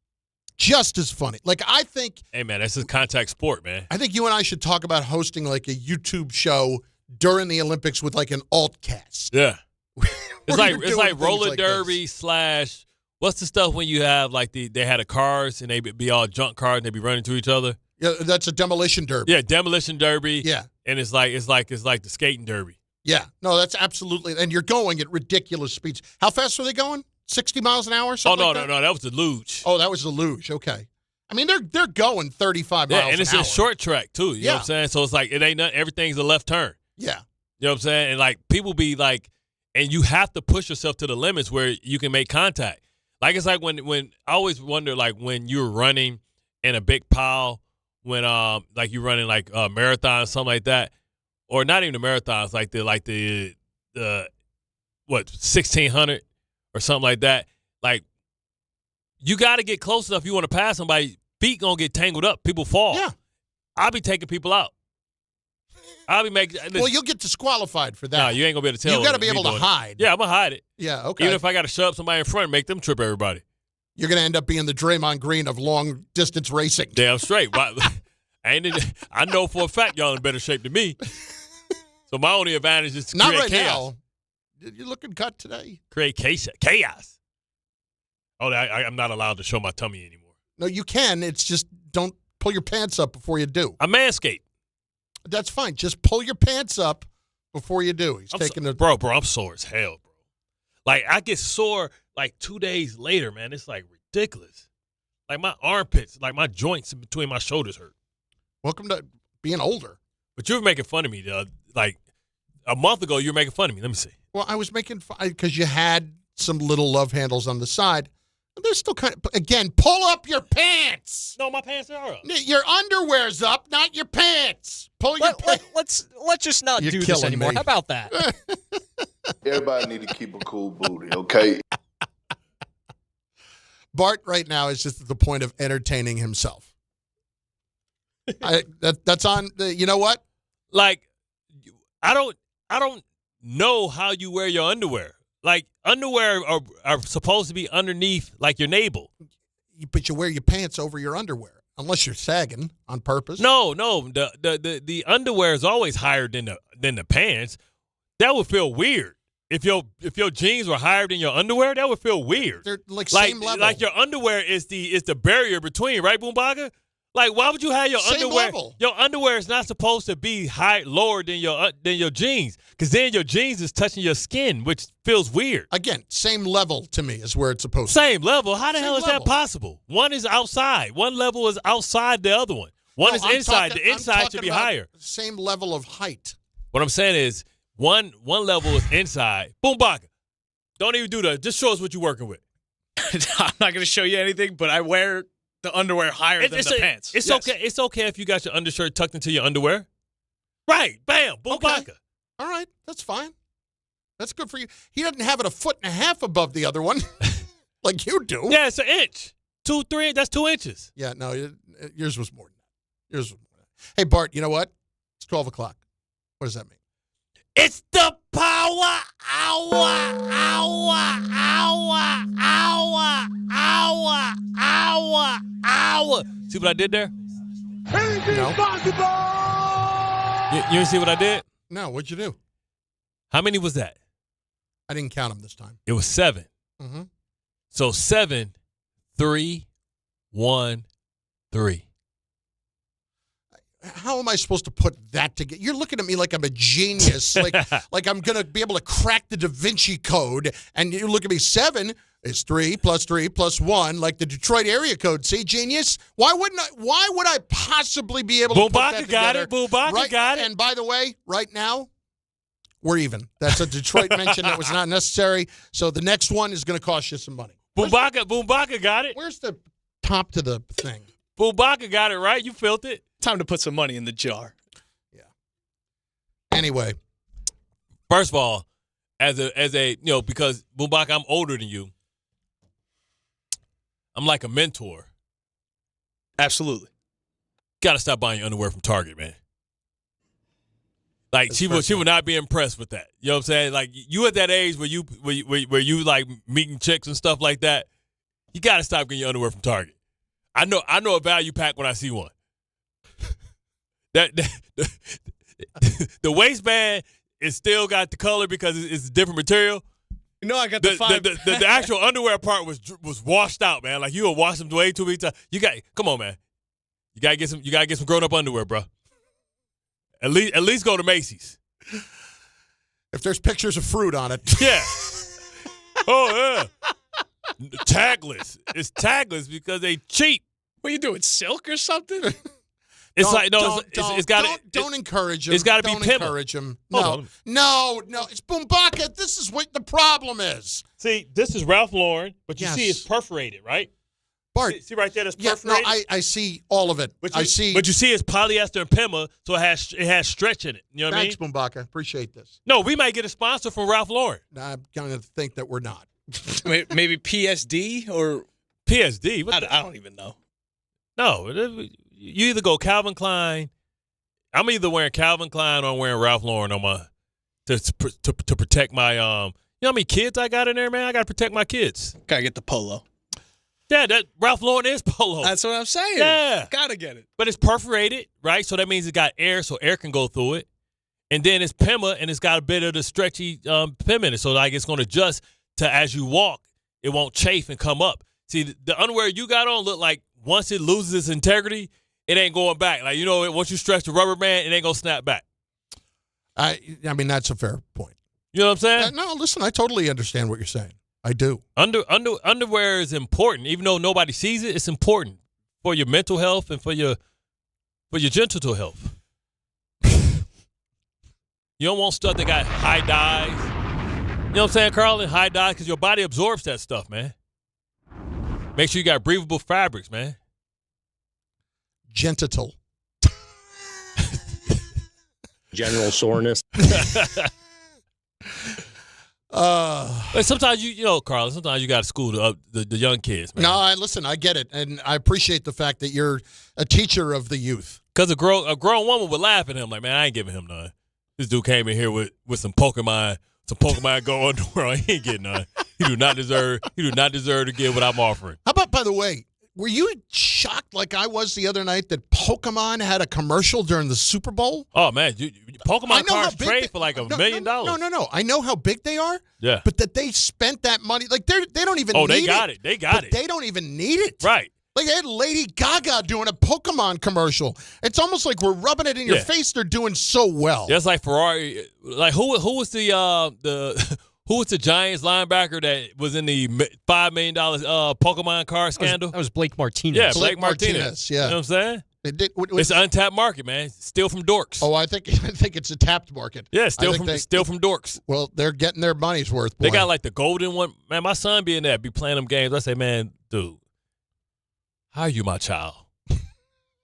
Speaker 3: Just as funny. Like, I think...
Speaker 4: Hey, man, this is contact sport, man.
Speaker 3: I think you and I should talk about hosting like a YouTube show during the Olympics with like an alt cast.
Speaker 4: Yeah. It's like roller
Speaker 3: like
Speaker 4: derby / what's the stuff when you have like they had a cars and they be all junk cars and they be running to each other?
Speaker 3: Yeah, that's a demolition derby.
Speaker 4: Yeah, demolition derby.
Speaker 3: Yeah.
Speaker 4: And it's like the skating derby.
Speaker 3: Yeah. No, that's absolutely, and you're going at ridiculous speeds. How fast were they going? 60 miles an hour?
Speaker 4: No, that was the Luge.
Speaker 3: Oh, that was the Luge. Okay. I mean, they're going 35 miles an hour.
Speaker 4: And it's a short track too. You know what I'm saying? So it's like it ain't nothing. Everything's a left turn.
Speaker 3: Yeah.
Speaker 4: You know what I'm saying? And like people be like, and you have to push yourself to the limits where you can make contact. Like it's like when I always wonder like when you're running in a big pile, when like you're running like a marathon or something like that, or not even the marathons, like the 1600 or something like that. Like you got to get close enough. If you want to pass somebody, feet gonna get tangled up. People fall.
Speaker 3: Yeah,
Speaker 4: I'll be taking people out. I'll be making.
Speaker 3: Well, you'll get disqualified for that.
Speaker 4: No, you ain't gonna be able to tell.
Speaker 3: You got to be able to hide.
Speaker 4: Yeah, I'm gonna hide it.
Speaker 3: Yeah, okay.
Speaker 4: Even if I got to shove somebody in front and make them trip everybody.
Speaker 3: You're gonna end up being the Draymond Green of long distance racing.
Speaker 4: Damn straight. I know for a fact y'all in better shape than me. So my only advantage is to create chaos.
Speaker 3: Now. You're looking cut today.
Speaker 4: Create chaos. Oh, I'm not allowed to show my tummy anymore.
Speaker 3: No, you can. It's just don't pull your pants up before you do.
Speaker 4: I manscape.
Speaker 3: That's fine. Just pull your pants up before you do.
Speaker 4: Bro, I'm sore as hell, bro. Like, I get sore, like, 2 days later, man. It's, like, ridiculous. Like, my armpits, like, my joints in between my shoulders hurt.
Speaker 3: Welcome to being older.
Speaker 4: But you were making fun of me, like, a month ago, you were making fun of me. Let me see.
Speaker 3: Well, I was making fun because you had some little love handles on the side. They're still kind of, again, pull up your pants.
Speaker 4: No, my pants are up.
Speaker 3: Your underwear's up, not your pants. Pull your pants.
Speaker 1: Let's just not
Speaker 3: You're
Speaker 1: do this
Speaker 3: killing
Speaker 1: anymore.
Speaker 3: me.
Speaker 1: How about that?
Speaker 8: Everybody need to keep a cool booty, okay?
Speaker 3: Bart right now is just at the point of entertaining himself. That's on the, you know what?
Speaker 4: Like, I don't know how you wear your underwear. Like, underwear are supposed to be underneath, like, your navel.
Speaker 3: But you wear your pants over your underwear, unless you're sagging on purpose.
Speaker 4: No. The underwear is always higher than the pants. That would feel weird. If your jeans were higher than your underwear, that would feel weird.
Speaker 3: They're like same level.
Speaker 4: Like your underwear is the barrier between, right, Bumbaca? Like, why would you have your
Speaker 3: Same
Speaker 4: underwear?
Speaker 3: level.
Speaker 4: Your underwear is not supposed to be lower than your jeans, because then your jeans is touching your skin, which feels weird.
Speaker 3: Again, same level to me is where it's supposed to
Speaker 4: Same level. How the
Speaker 3: Same
Speaker 4: hell is
Speaker 3: level.
Speaker 4: that possible? One is outside. One level is outside the other one. One is inside. The inside should be higher.
Speaker 3: Same level of height.
Speaker 4: What I'm saying is one level is inside. Bumbaca. Don't even do that. Just show us what you're working with.
Speaker 5: I'm not going to show you anything, but I wear the underwear higher than the pants.
Speaker 4: It's
Speaker 5: Yes.
Speaker 4: okay. It's okay if you got your undershirt tucked into your underwear. Right. Bam. Bumbaca.
Speaker 3: Okay. All right. That's fine. That's good for you. He doesn't have it 1.5 feet above the other one like you do.
Speaker 4: Yeah, it's an inch. 2, 3, that's 2 inches.
Speaker 3: Yeah, no, yours was more than that. Yours was more than that. Hey, Bart, you know what? It's 12 o'clock. What does that mean?
Speaker 4: It's the power hour. See what I did there?
Speaker 3: No.
Speaker 4: You didn't see what I did?
Speaker 3: No, what'd you do?
Speaker 4: How many was that?
Speaker 3: I didn't count them this time.
Speaker 4: It was 7.
Speaker 3: Mm-hmm.
Speaker 4: So 7, 3, 1, 3.
Speaker 3: How am I supposed to put that together? You're looking at me like I'm a genius, like I'm going to be able to crack the Da Vinci Code, and you look at me, 7 is 3 plus 3 plus 1, like the Detroit area code. See, genius? Why would I possibly be able to put that together?
Speaker 4: Bumbaca got it.
Speaker 3: And by the way, right now, we're even. That's a Detroit mention that was not necessary, so the next one is going to cost you some money.
Speaker 4: Bumbaca got it.
Speaker 3: Where's the top to the thing?
Speaker 4: Bumbaca got it, right? You felt it.
Speaker 5: Time to put some money in the jar.
Speaker 3: Anyway,
Speaker 4: first of all, as a because Bumbaca, I'm older than you. I'm like a mentor.
Speaker 5: Absolutely.
Speaker 4: Got to stop buying your underwear from Target, man. Like she would not be impressed with that. You know what I'm saying? Like you at that age where you like meeting chicks and stuff like that. You got to stop getting your underwear from Target. I know a value pack when I see one. The waistband is still got the color because it's a different material.
Speaker 5: You know, I got the
Speaker 4: actual underwear part was washed out, man. Like you will wash them way too many times. Come on, man. You gotta get some grown up underwear, bro. At least go to Macy's.
Speaker 3: If there's pictures of fruit on it,
Speaker 4: yeah. Oh yeah. Tagless. It's tagless because they cheap.
Speaker 5: What are you doing? Silk or something?
Speaker 4: It's
Speaker 3: don't encourage him.
Speaker 4: It's got to be
Speaker 3: Don't
Speaker 4: Pimma.
Speaker 3: encourage him.
Speaker 4: Hold
Speaker 3: No. It's Bumbaca. This is what the problem is.
Speaker 4: See, this is Ralph Lauren, but you
Speaker 3: Yes.
Speaker 4: see it's perforated, right?
Speaker 3: Bart,
Speaker 4: see right there, that's
Speaker 3: yeah,
Speaker 4: perforated.
Speaker 3: no, I see all of it.
Speaker 4: But
Speaker 3: I see.
Speaker 4: But you see it's polyester and Pimma, so it has stretch in it. You know what
Speaker 3: Thanks,
Speaker 4: I mean?
Speaker 3: Bumbaca. Appreciate this.
Speaker 4: No, we might get a sponsor from Ralph Lauren.
Speaker 3: I'm going to think that we're not.
Speaker 5: Maybe PSD or
Speaker 4: PSD.
Speaker 5: I don't even know.
Speaker 4: No, you either go Calvin Klein. I'm either wearing Calvin Klein or I'm wearing Ralph Lauren on my to protect my You know how many kids I got in there, man? I got to protect my kids.
Speaker 5: Gotta get the polo.
Speaker 4: Yeah, that Ralph Lauren is polo.
Speaker 5: That's what I'm saying.
Speaker 4: Yeah.
Speaker 5: Gotta get it.
Speaker 4: But it's perforated, right? So that means it got air, so air can go through it. And then it's Pimma, and it's got a bit of the stretchy Pimma in it. So like it's going to adjust to as you walk, it won't chafe and come up. See, the underwear you got on look like once it loses its integrity, it ain't going back. Like, once you stretch the rubber band, it ain't going to snap back.
Speaker 3: I mean, that's a fair point.
Speaker 4: You know what I'm saying?
Speaker 3: No, listen, I totally understand what you're saying. I do.
Speaker 4: Underwear is important. Even though nobody sees it, it's important for your mental health and for your genital health. You don't want stuff that got high dyes. You know what I'm saying, Carlin? High dyes, because your body absorbs that stuff, man. Make sure you got breathable fabrics, man.
Speaker 3: Genital.
Speaker 9: General soreness.
Speaker 4: But sometimes you know, Carlin, sometimes you got to school the young kids, man.
Speaker 3: No, listen, I get it, and I appreciate the fact that you're a teacher of the youth.
Speaker 4: Because a grown woman would laugh at him like, man, I ain't giving him none. This dude came in here with some Pokemon going on. He ain't getting none. He do not deserve to get what I'm offering.
Speaker 3: How about, by the way, were you shocked like I was the other night that Pokemon had a commercial during the Super Bowl?
Speaker 4: Oh, man. Pokemon cards trade for like $1 million.
Speaker 3: No. I know how big they are.
Speaker 4: Yeah.
Speaker 3: But that they spent that money. Like, they don't even need it.
Speaker 4: Oh, they got it. They got it.
Speaker 3: They don't even need it.
Speaker 4: Right.
Speaker 3: Like, they had Lady Gaga doing a Pokemon commercial. It's almost like we're rubbing it in your face. They're doing so well.
Speaker 4: That's like Ferrari. Like, who was the who was the Giants linebacker that was in the $5 million Pokemon card scandal?
Speaker 1: That was Blake Martinez.
Speaker 4: Yeah, Blake Martinez.
Speaker 3: Yeah.
Speaker 4: You know what I'm saying? It's an untapped market, man. Steal from dorks.
Speaker 3: Oh, I think it's a tapped market.
Speaker 4: Yeah, steal from dorks.
Speaker 3: Well, they're getting their money's worth. Boy.
Speaker 4: They got like the golden one. Man, my son be in there, be playing them games. I say, man, dude, how are you my child?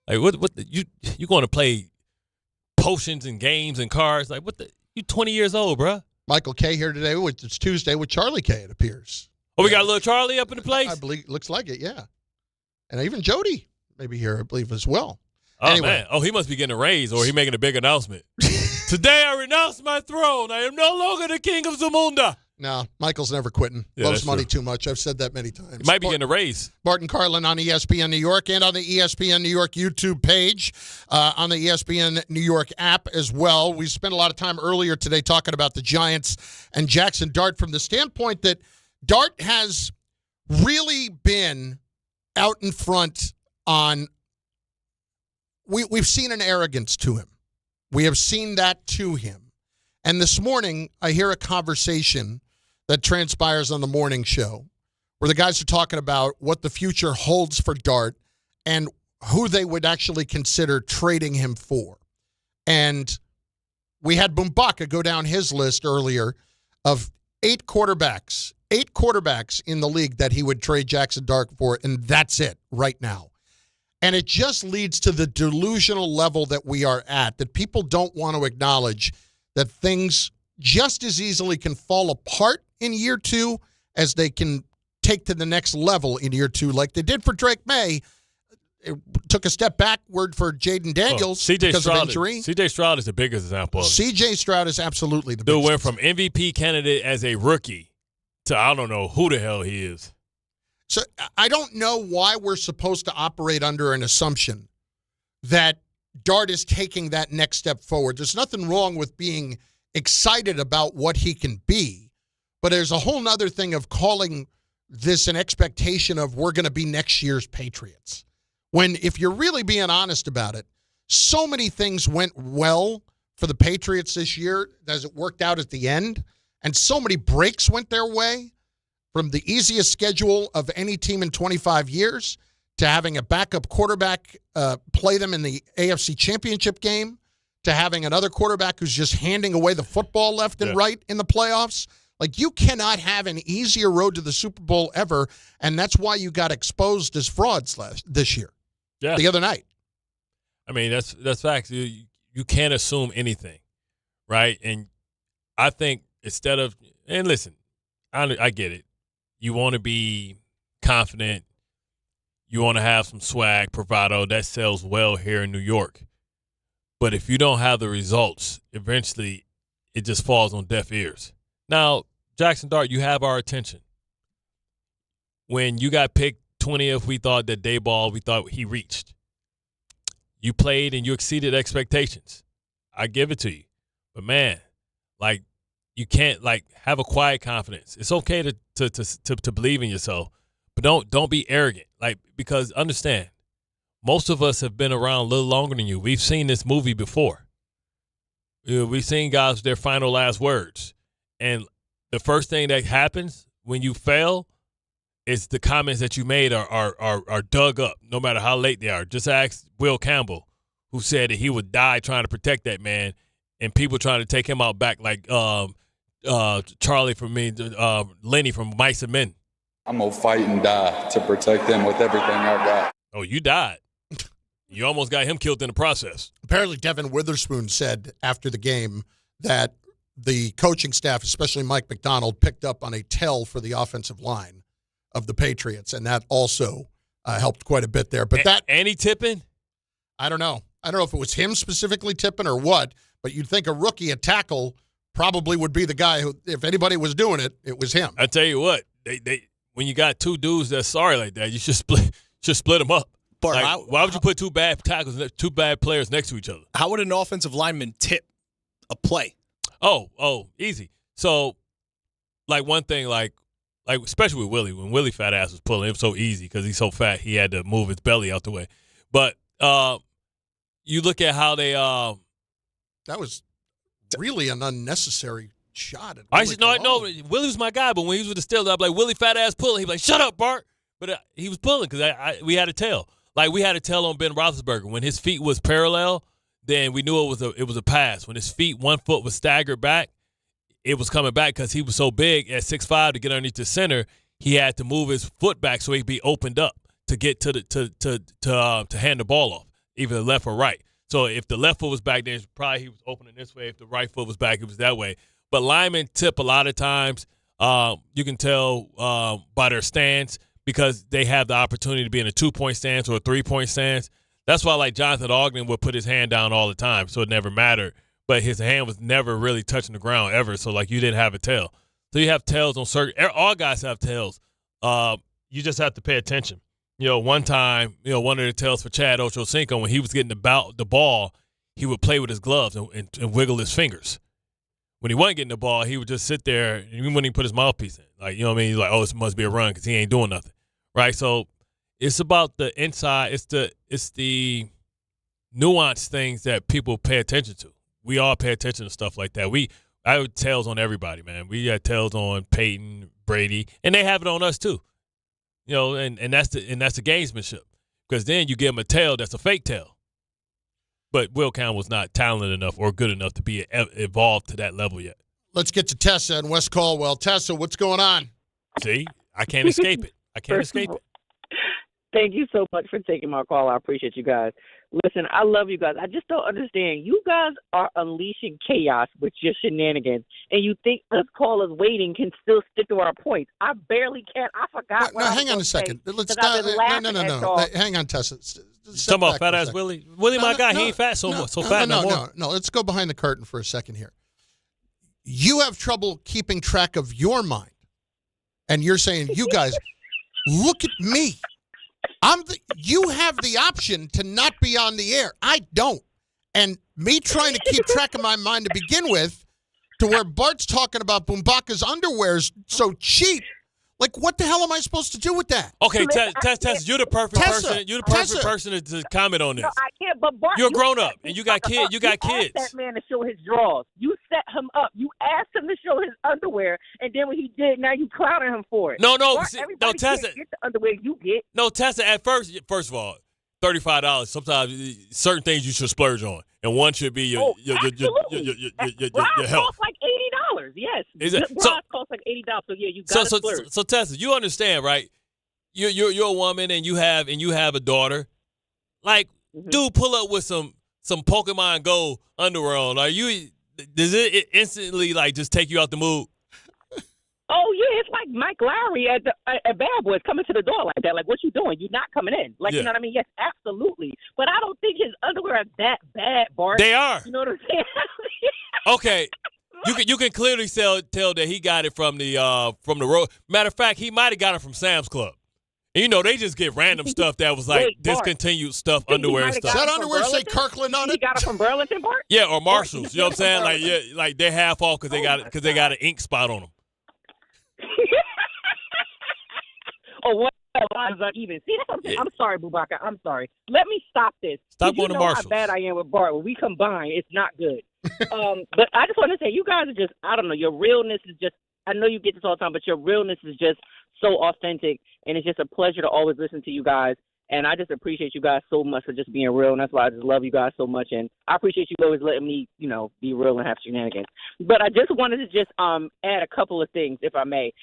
Speaker 4: Like, you going to play potions and games and cards? Like, you 20 years old, bro.
Speaker 3: Michael K here today. It's Tuesday with Charlie K, it appears.
Speaker 4: Oh, we got a little Charlie up in the place?
Speaker 3: I believe, looks like it, yeah. And even Jody maybe here, I believe, as well.
Speaker 4: Oh,
Speaker 3: anyway.
Speaker 4: man. Oh, he must be getting a raise or he making a big announcement. Today I renounce my throne. I am no longer the king of Zamunda.
Speaker 3: No, Michael's never quitting.
Speaker 4: Yeah,
Speaker 3: Loves
Speaker 4: that's
Speaker 3: money
Speaker 4: true.
Speaker 3: too much. I've said that many times.
Speaker 4: He might be getting a raise.
Speaker 3: Bart and Carlin on ESPN New York and on the ESPN New York YouTube page, on the ESPN New York app as well. We spent a lot of time earlier today talking about the Giants and Jaxson Dart from the standpoint that Dart has really been out in front on we've seen an arrogance to him. We have seen that to him. And this morning, I hear a conversation that transpires on the morning show where the guys are talking about what the future holds for Dart and who they would actually consider trading him for. And we had Bumbaca go down his list earlier of 8 quarterbacks in the league that he would trade Jaxson Dart for, and that's it right now. And it just leads to the delusional level that we are at, that people don't want to acknowledge that things just as easily can fall apart in year 2 as they can take to the next level in year 2, like they did for Drake May. It took a step backward for Jaden Daniels because of injury.
Speaker 4: C.J. Stroud is the biggest example of it.
Speaker 3: C.J. Stroud is absolutely the
Speaker 4: biggest.
Speaker 3: Dude
Speaker 4: went from MVP candidate as a rookie to I don't know who the hell he is.
Speaker 3: So I don't know why we're supposed to operate under an assumption that Dart is taking that next step forward. There's nothing wrong with being excited about what he can be, but there's a whole nother thing of calling this an expectation of we're going to be next year's Patriots. When, if you're really being honest about it, so many things went well for the Patriots this year as it worked out at the end, and so many breaks went their way, from the easiest schedule of any team in 25 years to having a backup quarterback play them in the AFC Championship game, to having another quarterback who's just handing away the football left and right in the playoffs. Like, you cannot have an easier road to the Super Bowl ever, and that's why you got exposed as frauds this year, the other night.
Speaker 4: I mean, that's facts. You can't assume anything, right? And I think instead of – and listen, I get it. You want to be confident. You want to have some swag, bravado. That sells well here in New York. But if you don't have the results, eventually it just falls on deaf ears. Now, Jaxson Dart, you have our attention. When you got picked 20th, we thought that Dayball, we thought he reached. You played and you exceeded expectations. I give it to you. But, man, like, you can't, like, have a quiet confidence. It's okay to believe in yourself, but don't be arrogant. Like, because understand, most of us have been around a little longer than you. We've seen this movie before. We've seen guys with their final last words. And the first thing that happens when you fail is the comments that you made are dug up, no matter how late they are. Just ask Will Campbell, who said that he would die trying to protect that man, and people trying to take him out back like Charlie from Lenny from Mice and Men.
Speaker 10: I'm going to fight and die to protect them with everything I got.
Speaker 4: Oh, you died. You almost got him killed in the process.
Speaker 3: Apparently, Devin Witherspoon said after the game that the coaching staff, especially Mike McDonald, picked up on a tell for the offensive line of the Patriots, and that also helped quite a bit there. But
Speaker 4: any tipping?
Speaker 3: I don't know. I don't know if it was him specifically tipping or what, but you'd think a rookie at tackle probably would be the guy who, if anybody was doing it, it was him.
Speaker 4: I tell you what, they when you got two dudes that's sorry like that, you should split them up.
Speaker 5: Bart,
Speaker 4: like, why would you put two bad players next to each other?
Speaker 5: How would an offensive lineman tip a play?
Speaker 4: Oh, easy. So, like one thing, like especially with Willie, when Willie fat ass was pulling, it was so easy because he's so fat he had to move his belly out the way. But you look at how they
Speaker 3: that was really an unnecessary shot.
Speaker 4: No, Willie was my guy, but when he was with the Steelers, I'd be like, Willie fat ass pulling. He'd be like, shut up, Bart. But he was pulling because we had a tell. Like we had a tell on Ben Roethlisberger. When his feet was parallel, then we knew it was a pass. When his feet, one foot was staggered back, it was coming back because he was so big at 6'5" to get underneath the center. He had to move his foot back so he'd be opened up to get to hand the ball off, either left or right. So if the left foot was back, then probably he was opening this way. If the right foot was back, it was that way. But linemen tip a lot of times. You can tell by their stance because they have the opportunity to be in a 2-point stance or a 3-point stance. That's why, like, Jonathan Ogden would put his hand down all the time, so it never mattered. But his hand was never really touching the ground ever, so, like, you didn't have a tail. So you have tails on certain – all guys have tails. You just have to pay attention. One time, one of the tails for Chad Ochocinco, when he was getting the ball, he would play with his gloves and wiggle his fingers. When he wasn't getting the ball, he would just sit there and he wouldn't even put his mouthpiece in. Like, you know what I mean? He's like, oh, this must be a run because he ain't doing nothing. Right? So it's about the inside. It's the nuanced things that people pay attention to. We all pay attention to stuff like that. I have tails on everybody, man. We got tails on Peyton, Brady, and they have it on us too. And that's the gamesmanship. Because then you give them a tail that's a fake tail. But Will Count was not talented enough or good enough to be evolved to that level yet.
Speaker 3: Let's get to Tessa in West Caldwell. Tessa, what's going on?
Speaker 4: See, I can't escape it.
Speaker 13: Thank you so much for taking my call. I appreciate you guys. Listen, I love you guys. I just don't understand. You guys are unleashing chaos with your shenanigans, and you think us callers waiting can still stick to our points. I barely can. I forgot what I was
Speaker 3: hang on a second. Let's
Speaker 13: No.
Speaker 3: Hang on, Tessa.
Speaker 4: Talking about fat ass Willie? Willie, my guy, he ain't fat so fat no more.
Speaker 3: No, let's go behind the curtain for a second here. You have trouble keeping track of your mind, and you're saying, you guys, look at me. You have the option to not be on the air. I don't. And me trying to keep track of my mind to begin with, to where Bart's talking about Bumbaca's underwear is so cheap. Like, what the hell am I supposed to do with that?
Speaker 4: Okay, Tessa, you're the perfect person. You're the perfect person to comment on this.
Speaker 13: No, I can't. But Bart,
Speaker 4: you're grown up and you got kids. You got kids.
Speaker 13: Asked that man to show his drawers. You set him up. You asked him to show his underwear, and then when he did, now you clowning him for it.
Speaker 4: No,
Speaker 13: Bart,
Speaker 4: Tessa.
Speaker 13: Get the underwear you get.
Speaker 4: No, Tessa. At first of all, $35. Sometimes certain things you should splurge on, and one should be your health.
Speaker 13: Costs like $80. Yes, bras cost like $80. So yeah, you got to splurge.
Speaker 4: So Tessa, you understand, right? You're a woman, and you have a daughter. Like, dude, pull up with some Pokemon Go underwear on. Does it instantly like just take you out the mood?
Speaker 13: Oh yeah, it's like Mike Lowry at Bad Boys coming to the door like that. Like, what you doing? You're not coming in. Like, you know what I mean? Yes, absolutely. But I don't think his underwear are that bad, Bart.
Speaker 4: They are.
Speaker 13: You know what I'm saying?
Speaker 4: Okay. You can clearly tell that he got it from the road. Matter of fact, he might have got it from Sam's Club. And they just get random stuff that was like discontinued stuff, underwear and stuff.
Speaker 3: Does that underwear say Kirkland on it?
Speaker 13: He got it from Burlington, Bart?
Speaker 4: Yeah, or Marshalls. You know what I'm saying? Like they're half off because they got an ink spot on them.
Speaker 13: Oh, what lines are even? See, that's what I'm saying. I'm sorry, Bumbaca. I'm sorry. Let me stop this.
Speaker 4: Stop going to Marshalls.
Speaker 13: How bad I am with Bart. When we combine, it's not good. But I just want to say, you guys are just, I don't know, your realness is just, I know you get this all the time, but your realness is just so authentic, and it's just a pleasure to always listen to you guys. And I just appreciate you guys so much for just being real, and that's why I just love you guys so much. And I appreciate you always letting me, be real and have shenanigans. But I just wanted to just add a couple of things, if I may,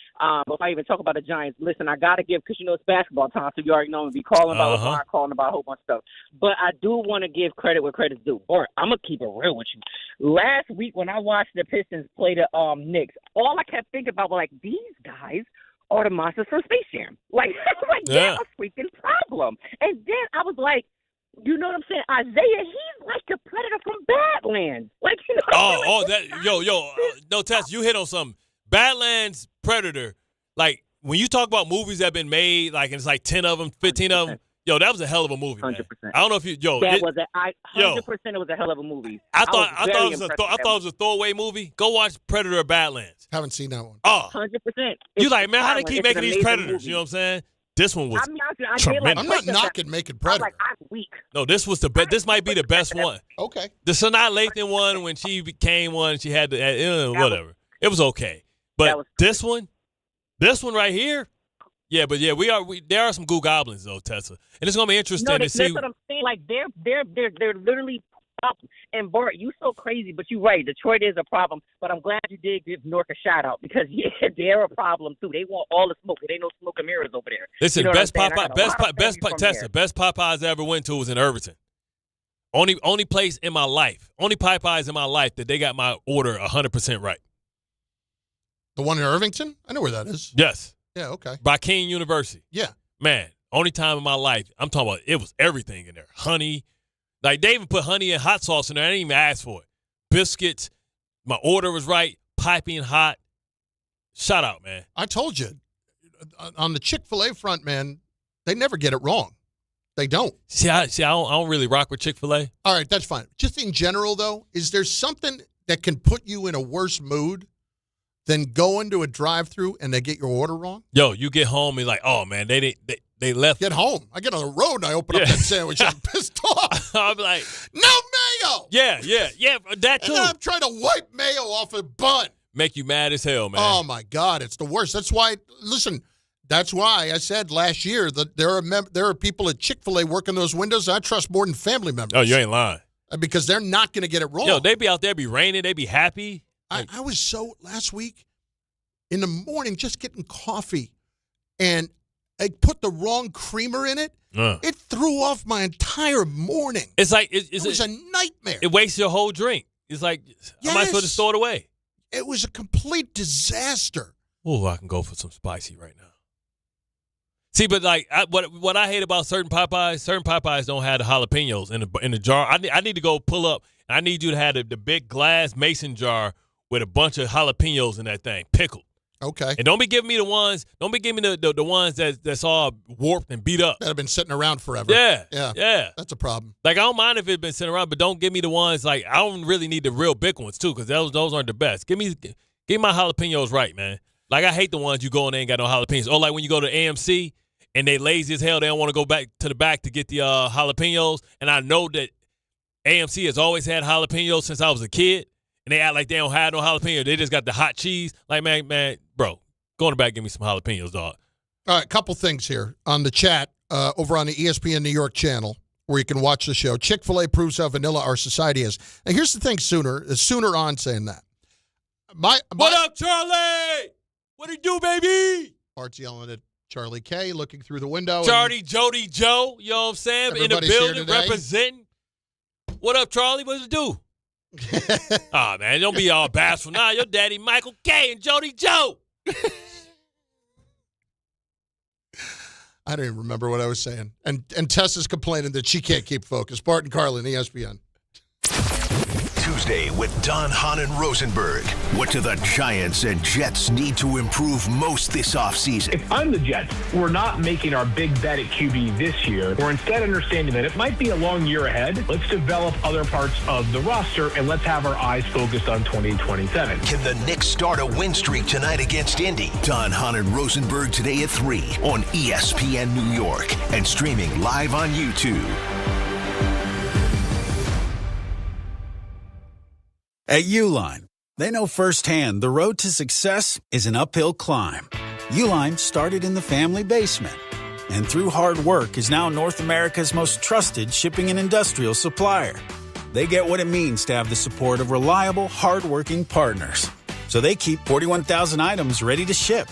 Speaker 13: before I even talk about the Giants. Listen, I got to give, because it's basketball time, so you already know I'm going to be calling about LeBron, calling about a whole bunch of stuff. But I do want to give credit where credit's due. Bart, I'm going to keep it real with you. Last week when I watched the Pistons play the Knicks, all I kept thinking about was, these guys are the monsters from Space Jam. They're a freaking problem. And then I was like, you know what I'm saying? Isaiah, he's like the Predator from Badlands.
Speaker 4: No, Tess, you hit on something. Badlands, Predator, when you talk about movies that have been made, and it's 10 of them, 15 of them, that was a hell of a movie, 100%. Man. I don't know if you, 100%
Speaker 13: it was a hell of a movie.
Speaker 4: I thought it was a throwaway movie. Go watch Predator or Badlands.
Speaker 3: Haven't seen that one.
Speaker 13: 100%.
Speaker 4: You man, how they keep making these Predators? Movie. You know what I'm saying? This one was tremendous.
Speaker 3: I'm not knocking making Predator.
Speaker 13: I'm weak.
Speaker 4: No, this was the best. This might be the best one.
Speaker 3: Okay.
Speaker 4: The Sanaa Lathan one, when she became one, she had to, whatever. It was okay. But this one right here, there are some goo goblins though, Tessa, and it's gonna be interesting to see.
Speaker 13: That's what I'm saying. They're literally problems. And Bart, you so crazy, but you're right. Detroit is a problem. But I'm glad you did give Newark a shout out because they're a problem too. They want all the smoke. There ain't no smoke and mirrors over there.
Speaker 4: Listen, best Popeyes I ever went to was in Irvington. Only place in my life, only Popeyes in my life that they got my order 100% right.
Speaker 3: The one in Irvington? I know where that is.
Speaker 4: Yes.
Speaker 3: Yeah, okay.
Speaker 4: By King University.
Speaker 3: Yeah.
Speaker 4: Man, only time in my life, I'm talking about, it was everything in there. Honey. They even put honey and hot sauce in there. I didn't even ask for it. Biscuits. My order was right. Piping hot. Shout out, man.
Speaker 3: I told you. On the Chick-fil-A front, man, they never get it wrong. They don't.
Speaker 4: See, I don't really rock with Chick-fil-A.
Speaker 3: All right, that's fine. Just in general, though, is there something that can put you in a worse mood than going to a drive-thru and they get your order wrong?
Speaker 4: Yo, you get home and like, oh, man, they left.
Speaker 3: Get home. I get on the road and I open up that sandwich and I'm pissed off.
Speaker 4: I'm like,
Speaker 3: no mayo.
Speaker 4: Yeah, that too.
Speaker 3: And then I'm trying to wipe mayo off a bun.
Speaker 4: Make you mad as hell, man.
Speaker 3: Oh, my God. It's the worst. That's why, listen, that's why I said last year that there are people at Chick-fil-A working those windows I trust more than family members.
Speaker 4: Oh, you ain't lying.
Speaker 3: Because they're not going to get it wrong.
Speaker 4: Yo, they be out there, be raining, they be happy.
Speaker 3: I was last week in the morning just getting coffee, and I put the wrong creamer in it. It threw off my entire morning.
Speaker 4: It's like
Speaker 3: it was a nightmare.
Speaker 4: It wastes your whole drink. It's like, I might as well just throw it away.
Speaker 3: It was a complete disaster.
Speaker 4: Oh, I can go for some spicy right now. See, but what I hate about certain Popeyes don't have the jalapenos in the jar. I need to go pull up. I need you to have the big glass mason jar with a bunch of jalapenos in that thing, pickled.
Speaker 3: Okay.
Speaker 4: And don't be giving me the ones. Don't be giving me the ones that's all warped and beat up.
Speaker 3: That have been sitting around forever.
Speaker 4: Yeah.
Speaker 3: That's a problem.
Speaker 4: I don't mind if it's been sitting around, but don't give me the ones I don't really need the real big ones too, because those aren't the best. Give me my jalapenos right, man. I hate the ones you go and they ain't got no jalapenos. Or when you go to AMC and they lazy as hell, they don't want to go back to the back to get the jalapenos. And I know that AMC has always had jalapenos since I was a kid. And they act like they don't have no jalapeno. They just got the hot cheese. Man, bro, go in the back and give me some jalapenos, dog.
Speaker 3: All right, couple things here on the chat over on the ESPN New York channel where you can watch the show. Chick-fil-A proves how vanilla our society is. And here's the thing, Sooner on saying that.
Speaker 4: What up, Charlie? What do you do, baby?
Speaker 3: Bart's yelling at Charlie K, looking through the window.
Speaker 4: Charlie, Jody, Joe, you know what I'm saying? In the building, representing. What up, Charlie? What does it do? Oh, man, don't be all bashful. Nah, your daddy Michael K and Jody Joe.
Speaker 3: I don't even remember what I was saying. And Tessa's complaining that she can't keep focused. Bart and Carlin, ESPN.
Speaker 2: Tuesday with Don, Hahn, and Rosenberg. What do the Giants and Jets need to improve most this offseason?
Speaker 11: If I'm the Jets, we're not making our big bet at QB this year. We're instead understanding that it might be a long year ahead. Let's develop other parts of the roster, and let's have our eyes focused on 2027.
Speaker 2: Can the Knicks start a win streak tonight against Indy? Don, Hahn, and Rosenberg today at 3 on ESPN New York and streaming live on YouTube.
Speaker 14: At Uline, they know firsthand the road to success is an uphill climb. Uline started in the family basement, and through hard work is now North America's most trusted shipping and industrial supplier. They get what it means to have the support of reliable, hard-working partners. So they keep 41,000 items ready to ship.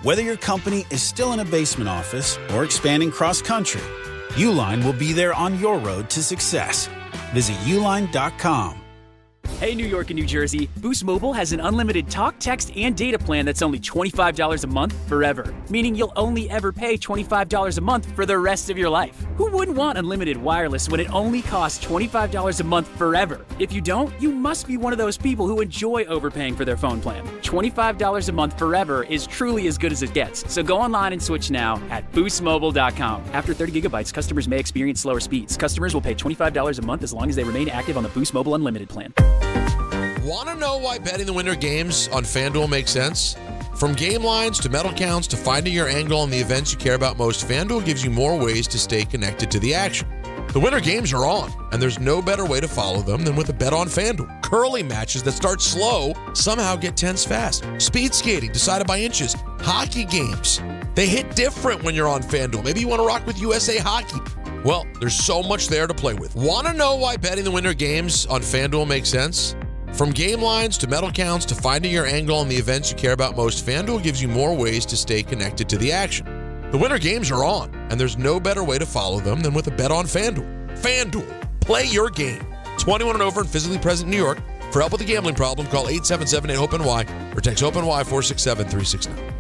Speaker 14: Whether your company is still in a basement office or expanding cross-country, Uline will be there on your road to success. Visit uline.com.
Speaker 15: Hey, New York and New Jersey, Boost Mobile has an unlimited talk, text, and data plan that's only $25 a month forever, meaning you'll only ever pay $25 a month for the rest of your life. Who wouldn't want unlimited wireless when it only costs $25 a month forever? If you don't, you must be one of those people who enjoy overpaying for their phone plan. $25 a month forever is truly as good as it gets, so go online and switch now at boostmobile.com. After 30 gigabytes, customers may experience slower speeds. Customers will pay $25 a month as long as they remain active on the Boost Mobile Unlimited plan.
Speaker 16: Want to know why betting the winter games on FanDuel makes sense? From game lines to medal counts to finding your angle on the events you care about most, FanDuel gives you more ways to stay connected to the action. The winter games are on, and there's no better way to follow them than with a bet on FanDuel. Curling matches that start slow somehow get tense fast. Speed skating decided by inches. Hockey games, they hit different when you're on FanDuel. Maybe you want to rock with USA Hockey. Well, there's so much there to play with. Want to know why betting the winter games on FanDuel makes sense? From game lines to medal counts to finding your angle on the events you care about most, FanDuel gives you more ways to stay connected to the action. The winter games are on, and there's no better way to follow them than with a bet on FanDuel. FanDuel, play your game. 21 and over and physically present in New York. For help with a gambling problem, call 877-8-HOPE-NY or text HOPE-NY 467-369.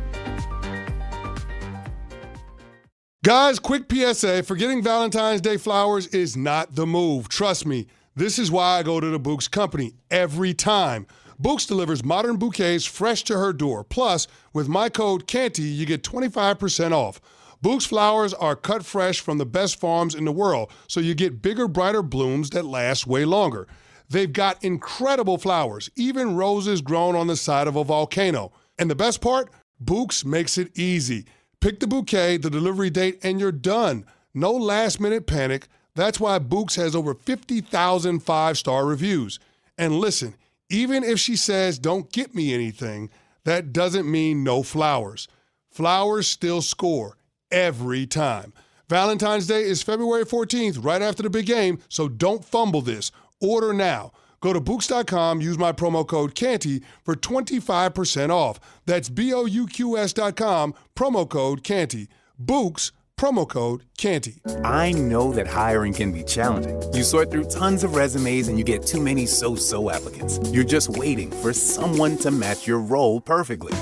Speaker 17: Guys, quick PSA, forgetting Valentine's Day flowers is not the move. Trust me, this is why I go to the Books Company every time. Books delivers modern bouquets fresh to her door. Plus, with my code CANTY, you get 25% off. Books flowers are cut fresh from the best farms in the world, so you get bigger, brighter blooms that last way longer. They've got incredible flowers, even roses grown on the side of a volcano. And the best part? Books makes it easy. Pick the bouquet, the delivery date, and you're done. No last-minute panic. That's why Books has over 50,000 five-star reviews. And listen, even if she says, don't get me anything, that doesn't mean no flowers. Flowers still score every time. Valentine's Day is February 14th, right after the big game, so don't fumble this. Order now. Go to Books.com, use my promo code CANTY for 25% off. That's BOUQS.com, promo code CANTY. Books, promo code CANTY.
Speaker 24: I know that hiring can be challenging. You sort through tons of resumes and you get too many so-so applicants. You're just waiting for someone to match your role perfectly.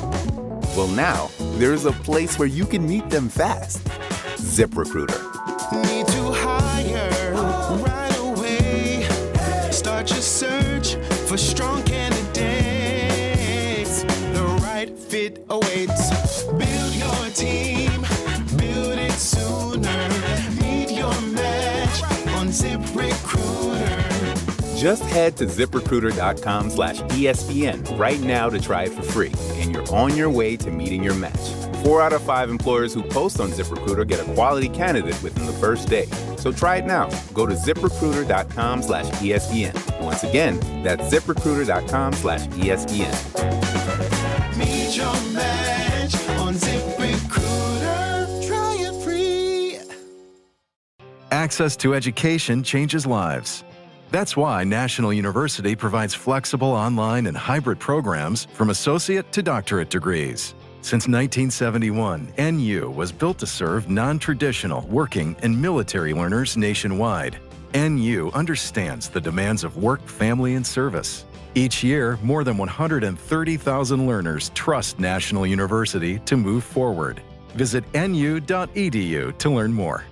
Speaker 24: Well, now, there's a place where you can meet them fast. ZipRecruiter.
Speaker 25: Need to hire right away. Start your search for strong candidates. The right fit awaits. Build your team. Build it sooner. Meet your match on ZipRecruiter.
Speaker 24: Just head to ZipRecruiter.com/ESPN right now to try it for free, and you're on your way to meeting your match. 4 out of 5 employers who post on ZipRecruiter get a quality candidate within the first day. So try it now. Go to ZipRecruiter.com/ESPN. Once again, that's ZipRecruiter.com/ESPN.
Speaker 25: Meet your match on ZipRecruiter. Try it free.
Speaker 26: Access to education changes lives. That's why National University provides flexible online and hybrid programs from associate to doctorate degrees. Since 1971, NU was built to serve non-traditional working and military learners nationwide. NU understands the demands of work, family, and service. Each year, more than 130,000 learners trust National University to move forward. Visit nu.edu to learn more.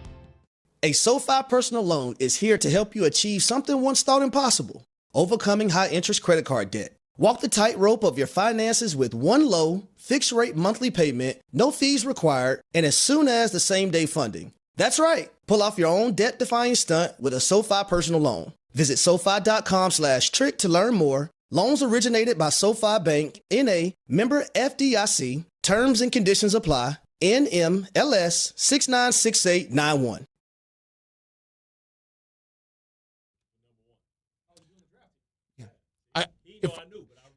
Speaker 27: A SoFi personal loan is here to help you achieve something once thought impossible: overcoming high-interest credit card debt. Walk the tightrope of your finances with one low, fixed-rate monthly payment, no fees required, and as soon as the same-day funding. That's right. Pull off your own debt-defying stunt with a SoFi personal loan. Visit SoFi.com/trick to learn more. Loans originated by SoFi Bank, N.A., member FDIC. Terms and conditions apply. NMLS 696891.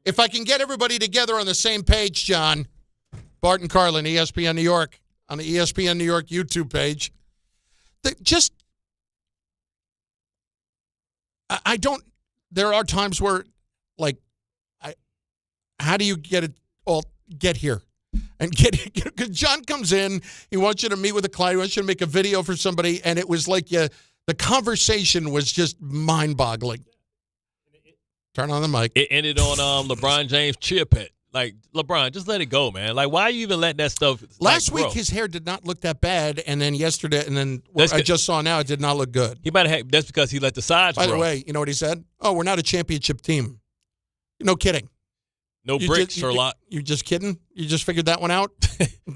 Speaker 3: If I can get everybody together on the same page, John, Bart and Carlin, ESPN New York. on the ESPN New York YouTube page. I don't. There are times where, like, how do you get here? And because John comes in, he wants you to meet with a client, he wants you to make a video for somebody, and it was like the conversation was just mind-boggling. Turn on the mic.
Speaker 4: It ended on LeBron James cheer pit. Like, LeBron, just let it go, man. Like, why are you even letting that stuff
Speaker 3: Last week, his hair did not look that bad, and then yesterday, and then what I just saw now, it did not look good.
Speaker 4: He might have. That's because he let the sides grow.
Speaker 3: By the way, you know what he said? Oh, we're not a championship team. No kidding.
Speaker 4: No bricks, Sherlock.
Speaker 3: You just kidding? You just figured that one out?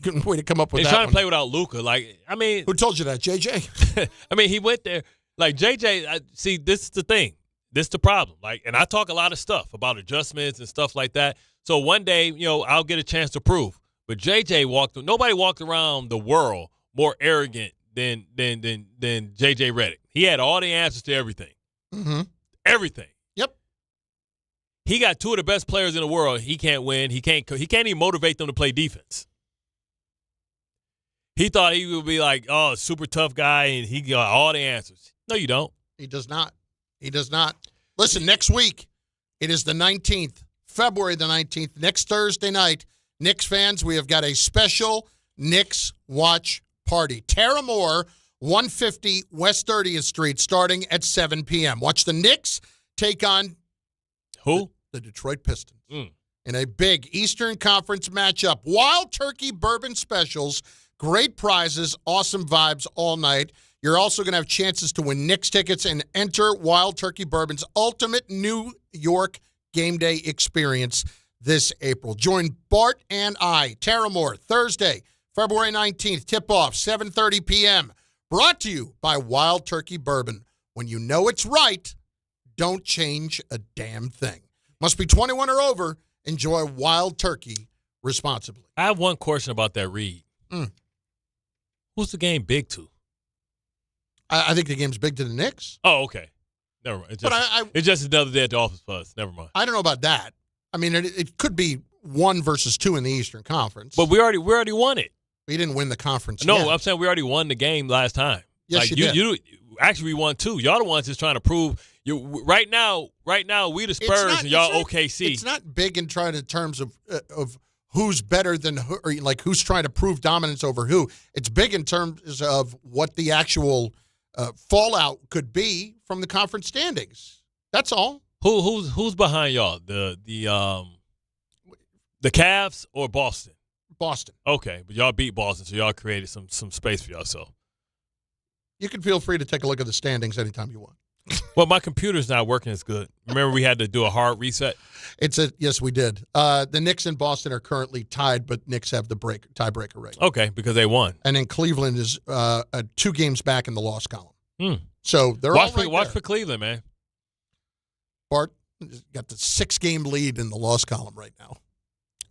Speaker 3: Good way to come up with
Speaker 4: He's
Speaker 3: that
Speaker 4: trying
Speaker 3: one.
Speaker 4: to play without Luka. Like, I mean.
Speaker 3: Who told you that, JJ?
Speaker 4: I mean, he went there. Like, JJ, see, this is the thing. This is the problem. Like, and I talk a lot of stuff about adjustments and stuff like that. So one day, I'll get a chance to prove. But JJ nobody walked around the world more arrogant than JJ Redick. He had all the answers to everything.
Speaker 3: Mm-hmm.
Speaker 4: Everything.
Speaker 3: Yep.
Speaker 4: He got two of the best players in the world. He can't win. He can't even motivate them to play defense. He thought he would be like, oh, super tough guy, and he got all the answers. No, you don't.
Speaker 3: He does not. He does not. Listen, next week, it is the 19th, February the 19th, next Thursday night. Knicks fans, we have got a special Knicks watch party. Tara Moore, 150 West 30th Street, starting at 7 p.m. Watch the Knicks take on
Speaker 4: who?
Speaker 3: The Detroit Pistons. In a big Eastern Conference matchup. Wild Turkey Bourbon Specials, great prizes, awesome vibes all night. You're also going to have chances to win Knicks tickets and enter Wild Turkey Bourbon's ultimate New York game day experience this April. Join Bart and I, Tara Moore, Thursday, February 19th, tip-off, 7:30 p.m. Brought to you by Wild Turkey Bourbon. When you know it's right, don't change a damn thing. Must be 21 or over. Enjoy Wild Turkey responsibly.
Speaker 4: I have one question about that read. Who's the game big to?
Speaker 3: I think the game's big to the Knicks.
Speaker 4: Oh, okay. Never mind. It's just another day at the office for us. Never mind.
Speaker 3: I don't know about that. I mean, it could be 1 versus 2 in the Eastern Conference.
Speaker 4: But we already won it.
Speaker 3: We didn't win the conference
Speaker 4: No,
Speaker 3: yet.
Speaker 4: I'm saying we already won the game last time.
Speaker 3: Yes, you did.
Speaker 4: Actually, we won 2. Y'all the ones just trying to prove. Right now, we the Spurs and y'all OKC.
Speaker 3: It's not big in terms of who's better than who, or like who's trying to prove dominance over who. It's big in terms of what the actual fallout could be from the conference standings. That's all.
Speaker 4: Who's behind y'all? The Cavs or Boston?
Speaker 3: Boston.
Speaker 4: Okay, but y'all beat Boston, so y'all created some space for yourself.
Speaker 3: You can feel free to take a look at the standings anytime you want.
Speaker 4: Well, my computer's not working as good. Remember we had to do a hard reset?
Speaker 3: Yes, we did. The Knicks and Boston are currently tied, but Knicks have the tiebreaker right now.
Speaker 4: Okay, because they won.
Speaker 3: And then Cleveland is 2 games back in the loss column. So they're all right
Speaker 4: watch
Speaker 3: there.
Speaker 4: for Cleveland, man.
Speaker 3: Bart got the 6-game lead in the loss column right now.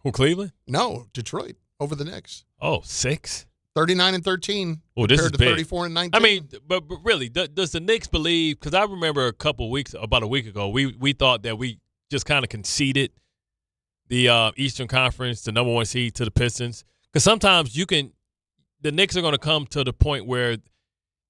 Speaker 4: Who, Cleveland?
Speaker 3: No, Detroit over the Knicks.
Speaker 4: Oh, 6?
Speaker 3: 39-13.
Speaker 4: Oh, this is
Speaker 3: compared
Speaker 4: big.
Speaker 3: to 34-19.
Speaker 4: I mean, but really, does the Knicks believe? Because I remember about a week ago, we thought that we just kind of conceded the Eastern Conference, the number 1 seed, to the Pistons. Because sometimes the Knicks are going to come to the point where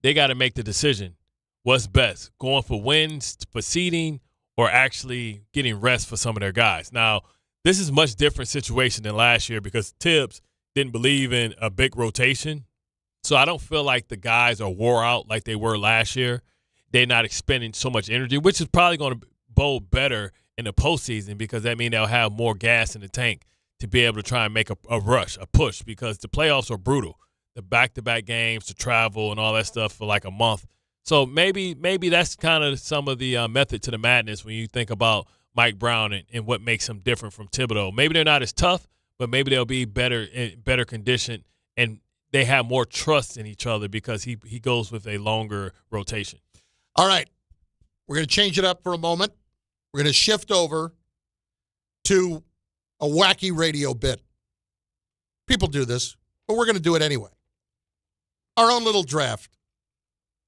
Speaker 4: they got to make the decision. What's best, going for wins, for seeding, or actually getting rest for some of their guys? Now, this is a much different situation than last year because Thibs didn't believe in a big rotation. So I don't feel like the guys are wore out like they were last year. They're not expending so much energy, which is probably going to bode better in the postseason because that means they'll have more gas in the tank to be able to try and make a rush, a push, because the playoffs are brutal. The back-to-back games, the travel, and all that stuff for like a month. So maybe that's kind of some of the method to the madness when you think about Mike Brown and what makes him different from Thibodeau. Maybe they're not as tough, but maybe they'll be better conditioned, and they have more trust in each other because he goes with a longer rotation.
Speaker 3: All right. We're going to change it up for a moment. We're going to shift over to a wacky radio bit. People do this, but we're going to do it anyway. Our own little draft.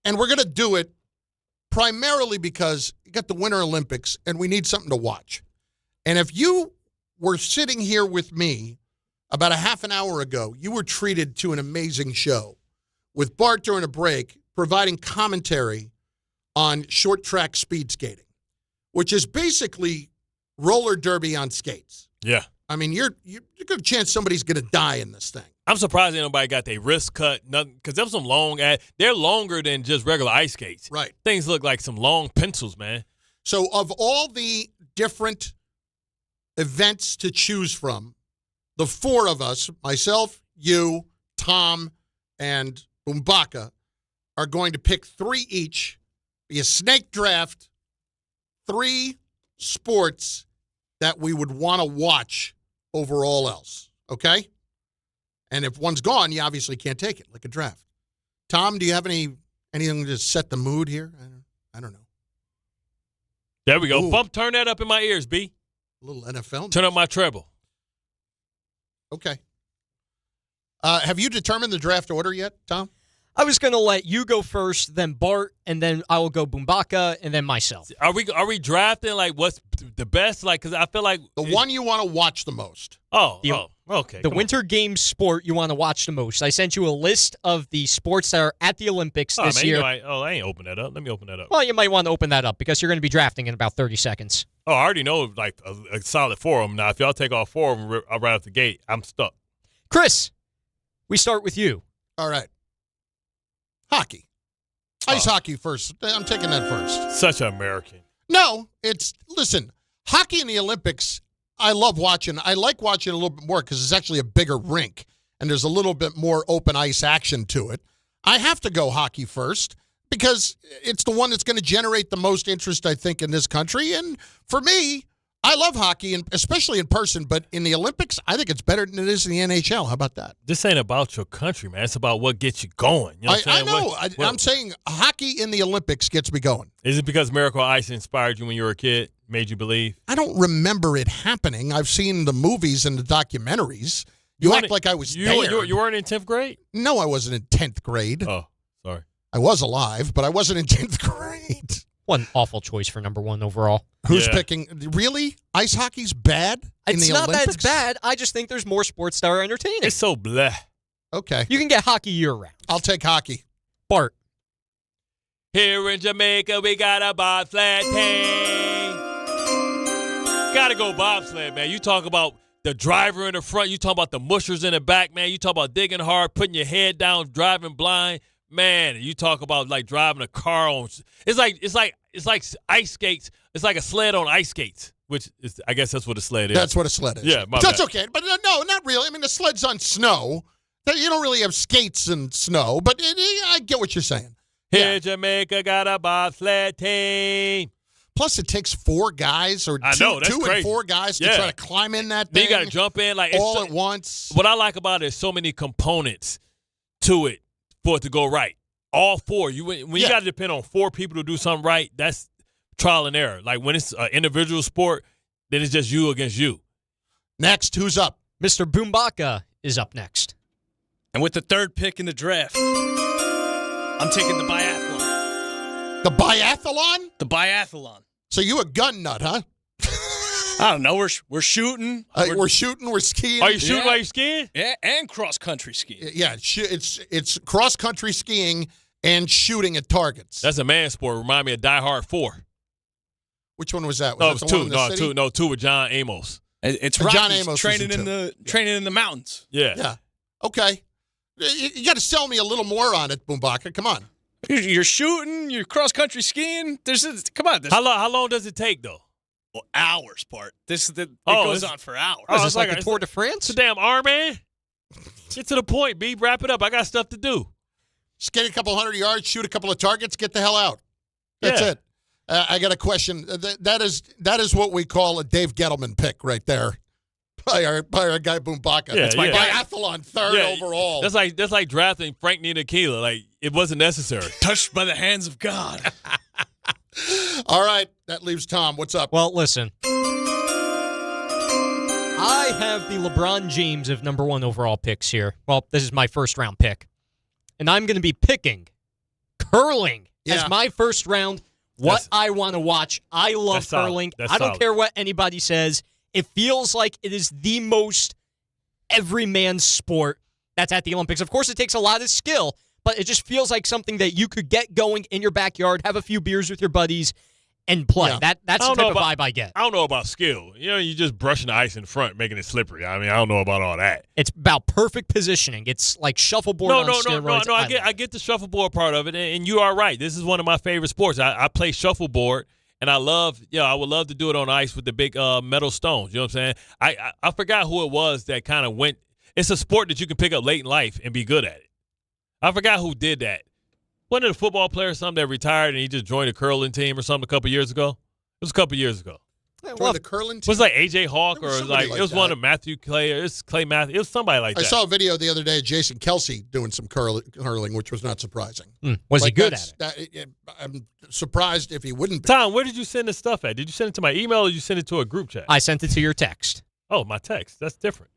Speaker 3: And we're going to do it primarily because you got the Winter Olympics, and we need something to watch. And if you were sitting here with me about a half an hour ago, you were treated to an amazing show with Bart during a break providing commentary on short track speed skating, which is basically roller derby on skates.
Speaker 4: Yeah.
Speaker 3: I mean, you're got a chance somebody's going to die in this thing.
Speaker 4: I'm surprised nobody got their wrist cut, nothing, because them some long they're longer than just regular ice skates.
Speaker 3: Right.
Speaker 4: Things look like some long pencils, man.
Speaker 3: So of all the different events to choose from, the four of us, myself, you, Tom, and Bumbaca, are going to pick three each, be a snake draft, 3 sports that we would want to watch over all else, okay? And if one's gone, you obviously can't take it, like a draft. Tom, do you have anything to set the mood here? I don't know.
Speaker 4: There we go.
Speaker 3: Ooh.
Speaker 4: Bump, turn that up in my ears, B.
Speaker 3: A little NFL.
Speaker 4: Turn up my treble.
Speaker 3: Okay. Have you determined the draft order yet, Tom?
Speaker 1: I was going to let you go first, then Bart, and then I will go Bumbaca, and then myself.
Speaker 4: Are we drafting, like, what's the best? Like, because I feel like
Speaker 3: the one you want to watch the most.
Speaker 4: Okay.
Speaker 1: The winter games sport you want to watch the most. I sent you a list of the sports that are at the Olympics this year.
Speaker 4: I ain't open that up. Let me open that up.
Speaker 1: Well, you might want to open that up because you're going to be drafting in about 30 seconds.
Speaker 4: Oh, I already know, like, a solid 4 of them. Now, if y'all take all 4 of them right off the gate, I'm stuck.
Speaker 1: Chris, we start with you.
Speaker 3: All right. Hockey. Ice hockey first. I'm taking that first.
Speaker 4: Such an American.
Speaker 3: No, listen, hockey in the Olympics, I love watching. I like watching a little bit more because it's actually a bigger rink, and there's a little bit more open ice action to it. I have to go hockey first because it's the one that's going to generate the most interest, I think, in this country. And for me, I love hockey, and especially in person, but in the Olympics, I think it's better than it is in the NHL. How about that?
Speaker 4: This ain't about your country, man. It's about what gets you going. You know what
Speaker 3: I
Speaker 4: I'm
Speaker 3: know.
Speaker 4: saying?
Speaker 3: I'm saying hockey in the Olympics gets me going.
Speaker 4: Is it because Miracle Ice inspired you when you were a kid, made you believe?
Speaker 3: I don't remember it happening. I've seen the movies and the documentaries. You act like I was there.
Speaker 4: You weren't in 10th grade?
Speaker 3: No, I wasn't in 10th grade.
Speaker 4: Oh, sorry.
Speaker 3: I was alive, but I wasn't in 10th grade.
Speaker 1: What an awful choice for number 1 overall.
Speaker 3: Who's picking? Really? Ice hockey's bad in the
Speaker 1: not
Speaker 3: Olympics?
Speaker 1: that it's bad. I just think there's more sports that are entertaining.
Speaker 4: It's so bleh.
Speaker 3: Okay.
Speaker 1: You can get hockey year-round.
Speaker 3: I'll take hockey.
Speaker 1: Bart.
Speaker 4: Here in Jamaica, we got a bobsled team. Gotta go bobsled, man. You talk about the driver in the front. You talk about the mushers in the back, man. You talk about digging hard, putting your head down, driving blind. Man, you talk about like driving a car on. It's like ice skates. It's like a sled on ice skates, which is, I guess that's what a sled is.
Speaker 3: That's what a sled is.
Speaker 4: Yeah,
Speaker 3: that's okay. But no, not really. I mean, the sled's on snow. You don't really have skates in snow, but I get what you're saying.
Speaker 4: Here, Jamaica got a bobsled team.
Speaker 3: Plus, it takes 4 guys or two and 4 guys to try to climb in that thing.
Speaker 4: Then you got to jump in like
Speaker 3: all at once.
Speaker 4: What I like about it is so many components to it for it to go right. All 4. When you got to depend on 4 people to do something right, that's trial and error. Like when it's an individual sport, then it's just you against you.
Speaker 3: Next, who's up?
Speaker 1: Mr. Bumbaca is up next.
Speaker 5: And with the 3rd pick in the draft, I'm taking the biathlon.
Speaker 3: The biathlon?
Speaker 5: The biathlon.
Speaker 3: So you a gun nut, huh?
Speaker 5: I don't know. We're shooting.
Speaker 3: We're shooting. We're skiing.
Speaker 4: Are you shooting while you skiing?
Speaker 5: Yeah, and cross-country skiing.
Speaker 3: Yeah, it's cross-country skiing and shooting at targets.
Speaker 4: That's a man sport. Remind me of Die Hard 4.
Speaker 3: Which one was that?
Speaker 4: It was 2. 2 with John Amos.
Speaker 5: It's
Speaker 3: John
Speaker 5: Rockies
Speaker 3: Amos
Speaker 5: training in the mountains.
Speaker 4: Yeah.
Speaker 3: Yeah. Okay. You got to sell me a little more on it, Bumbaca. Come on.
Speaker 5: You're shooting. You're cross-country skiing. Come on.
Speaker 4: How long does it take though?
Speaker 5: Well, hours, Bart. It goes on for hours.
Speaker 1: Oh, is this like a Tour de France?
Speaker 4: It's a damn Ironman. Get to the point, B. Wrap it up. I got stuff to do.
Speaker 3: Skate a couple 100 yards, shoot a couple of targets, get the hell out. That's it. I got a question. That is what we call a Dave Gettleman pick right there by our guy Bumbaca.
Speaker 4: Yeah,
Speaker 3: that's my biathlon 3rd overall.
Speaker 4: That's like drafting Frank Ntilikina. Like it wasn't necessary.
Speaker 5: Touched by the hands of God.
Speaker 3: All right, that leaves Tom. What's up?
Speaker 1: Well, listen. I have the LeBron James of number 1 overall picks here. Well, this is my first round pick. And I'm going to be picking curling as my first round. I want to watch. I love curling. I don't care what anybody says. It feels like it is the most every man's sport that's at the Olympics. Of course, it takes a lot of skill, but it just feels like something that you could get going in your backyard, have a few beers with your buddies, and play.
Speaker 3: Yeah.
Speaker 1: That's the type of vibe I get.
Speaker 4: I don't know about skill. You just brushing the ice in front, making it slippery. I mean, I don't know about all that.
Speaker 1: It's about perfect positioning. It's like shuffleboard on steroids.
Speaker 4: No. I get the shuffleboard part of it, and you are right. This is one of my favorite sports. I play shuffleboard, and I would love to do it on ice with the big metal stones. You know what I'm saying? I forgot who it was that kind of went. It's a sport that you can pick up late in life and be good at it. I forgot who did that. Wasn't it a football player or something that retired and he just joined a curling team or something a couple years ago? It was a couple years ago.
Speaker 3: Joined the curling team?
Speaker 4: Was it like A.J. Hawk or
Speaker 3: like
Speaker 4: it was
Speaker 3: that.
Speaker 4: one of Matthew Clay or it's Clay Matthew. It was somebody like that.
Speaker 3: I saw a video the other day of Jason Kelsey doing some curling, which was not surprising.
Speaker 1: Was he good at
Speaker 3: it? I'm surprised if he wouldn't be.
Speaker 4: Tom, where did you send this stuff at? Did you send it to my email or did you send it to a group chat?
Speaker 1: I sent it to your text.
Speaker 4: Oh, my text. That's different.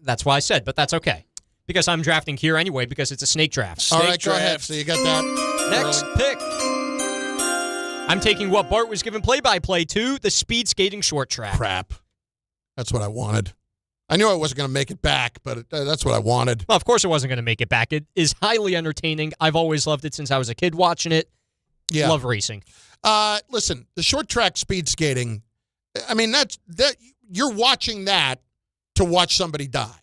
Speaker 1: That's why I said, but that's okay. Because I'm drafting here anyway because it's a snake draft.
Speaker 3: All right, go ahead. So you got that.
Speaker 1: Next pick. I'm taking what Bart was given play-by-play to, the speed skating short track.
Speaker 3: Crap. That's what I wanted. I knew I wasn't going to make it back, but that's what I wanted.
Speaker 1: Well, of course it wasn't going to make it back. It is highly entertaining. I've always loved it since I was a kid watching it.
Speaker 3: Yeah.
Speaker 1: Love racing.
Speaker 3: Listen, the short track speed skating, I mean, that you're watching that to watch somebody die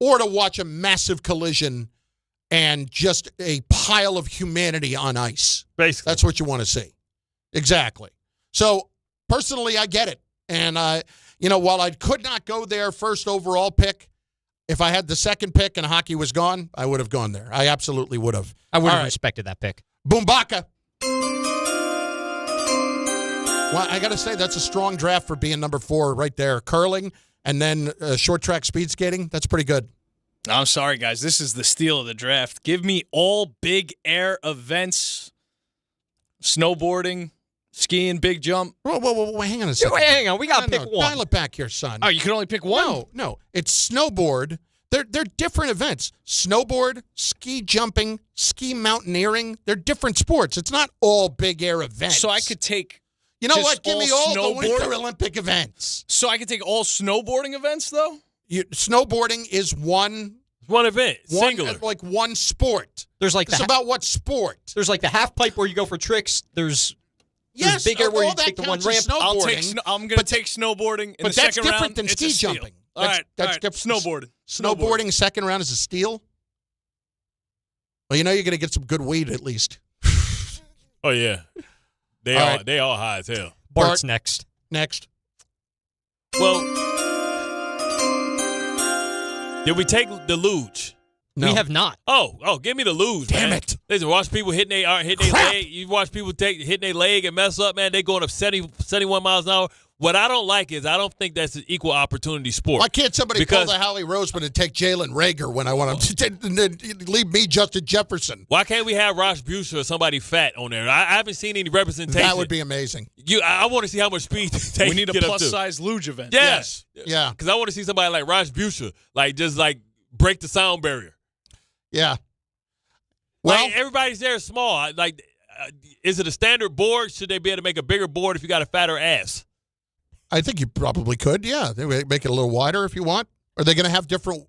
Speaker 3: or to watch a massive collision and just a pile of humanity on ice.
Speaker 4: Basically.
Speaker 3: That's what you want to see. Exactly. So, personally, I get it. And, while I could not go there first overall pick, if I had the second pick and hockey was gone, I would have gone there. I absolutely would have.
Speaker 1: I would have respected that pick.
Speaker 3: Bumbaca. Well, I got to say, that's a strong draft for being number 4 right there. Curling and then short track speed skating. That's pretty good.
Speaker 5: I'm sorry, guys. This is the steal of the draft. Give me all big air events, snowboarding, skiing, big jump.
Speaker 3: Whoa, hang on a second.
Speaker 1: Wait, hang on. We got to pick one.
Speaker 3: Dial it back here, son.
Speaker 5: Oh, you can only pick one?
Speaker 3: No. It's snowboard. They're different events. Snowboard, ski jumping, ski mountaineering. They're different sports. It's not all big air events.
Speaker 5: So I could take...
Speaker 3: You know what? Give me all the Winter Olympic events.
Speaker 5: So I can take all snowboarding events, though?
Speaker 3: Snowboarding is one
Speaker 4: event, singular.
Speaker 3: Like one sport.
Speaker 1: There's like
Speaker 3: it's about what sport?
Speaker 1: There's like the half pipe where you go for tricks. There's big air where you take the one ramp.
Speaker 5: I'm going to take snowboarding in the second round.
Speaker 3: But that's different than ski jumping.
Speaker 5: All right,
Speaker 3: that's different.
Speaker 5: Snowboarding.
Speaker 3: Snowboarding second round is a steal? Well, you're going to get some good weed at least.
Speaker 4: Oh, yeah. They all high as hell.
Speaker 1: Bart's next.
Speaker 4: Well, did we take the luge?
Speaker 1: No. We have not.
Speaker 4: Oh, give me the luge,
Speaker 3: Damn
Speaker 4: man.
Speaker 3: it.
Speaker 4: Listen, watch people hitting their leg. You watch people hitting their leg and mess up, man. They going up 71 miles an hour. What I don't like is I don't think that's an equal opportunity sport.
Speaker 3: Why can't somebody pull the Howie Roseman and take Jalen Reagor when I want him to leave me Justin Jefferson?
Speaker 4: Why can't we have Ross Buescher or somebody fat on there? I haven't seen any representation.
Speaker 3: That would be amazing.
Speaker 4: I want to see how much speed they take.
Speaker 5: We need a plus-size luge event.
Speaker 4: Yes.
Speaker 3: Yeah.
Speaker 4: Because I want to see somebody like Ross Buescher, just break the sound barrier.
Speaker 3: Yeah. Well,
Speaker 4: everybody's there small. Is it a standard board? Should they be able to make a bigger board if you got a fatter ass?
Speaker 3: I think you probably could, yeah. They make it a little wider if you want. Are they going to have different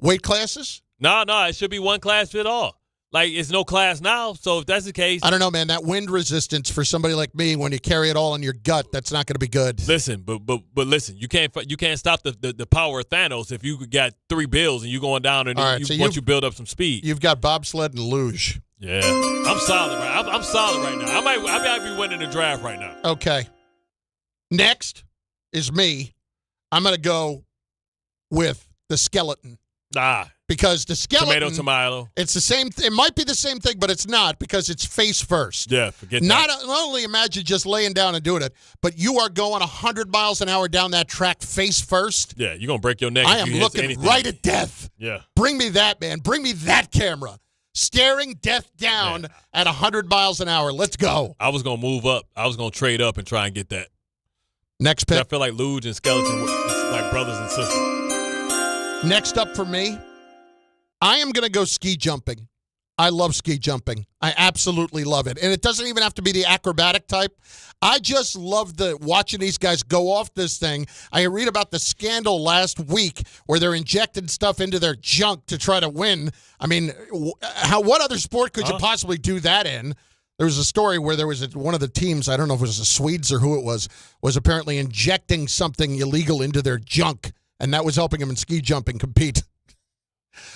Speaker 3: weight classes?
Speaker 4: No, it should be one class fit all. It's no class now, so if that's the case.
Speaker 3: I don't know, man. That wind resistance for somebody like me, when you carry it all in your gut, that's not going to be good.
Speaker 4: Listen, but listen, you can't stop the power of Thanos if you got 3 bills and you going down and once you build up some speed.
Speaker 3: You've got bobsled and luge.
Speaker 4: Yeah, I'm solid, right? I'm solid right now. I might be winning the draft right now.
Speaker 3: Okay. Next is me. I'm going to go with the skeleton. Because the skeleton.
Speaker 4: Tomato.
Speaker 3: It's the same. It might be the same thing, but it's not because it's face first.
Speaker 4: Yeah, forget
Speaker 3: not
Speaker 4: that.
Speaker 3: Not only imagine just laying down and doing it, but you are going 100 miles an hour down that track face first.
Speaker 4: Yeah, you're going to break your neck.
Speaker 3: I am looking right at death.
Speaker 4: Yeah.
Speaker 3: Bring me that, man. Bring me that camera. Staring death down at 100 miles an hour. Let's go.
Speaker 4: I was going to move up. I was going to trade up and try and get that.
Speaker 3: Next pick.
Speaker 4: I feel like Luge and Skeleton were like brothers and sisters.
Speaker 3: Next up for me, I am going to go ski jumping. I love ski jumping. I absolutely love it. And it doesn't even have to be the acrobatic type. I just love watching these guys go off this thing. I read about the scandal last week where they're injecting stuff into their junk to try to win. I mean, what other sport could you possibly do that in? There was a story where there was one of the teams, I don't know if it was the Swedes or who it was apparently injecting something illegal into their junk, and that was helping them in ski jumping compete.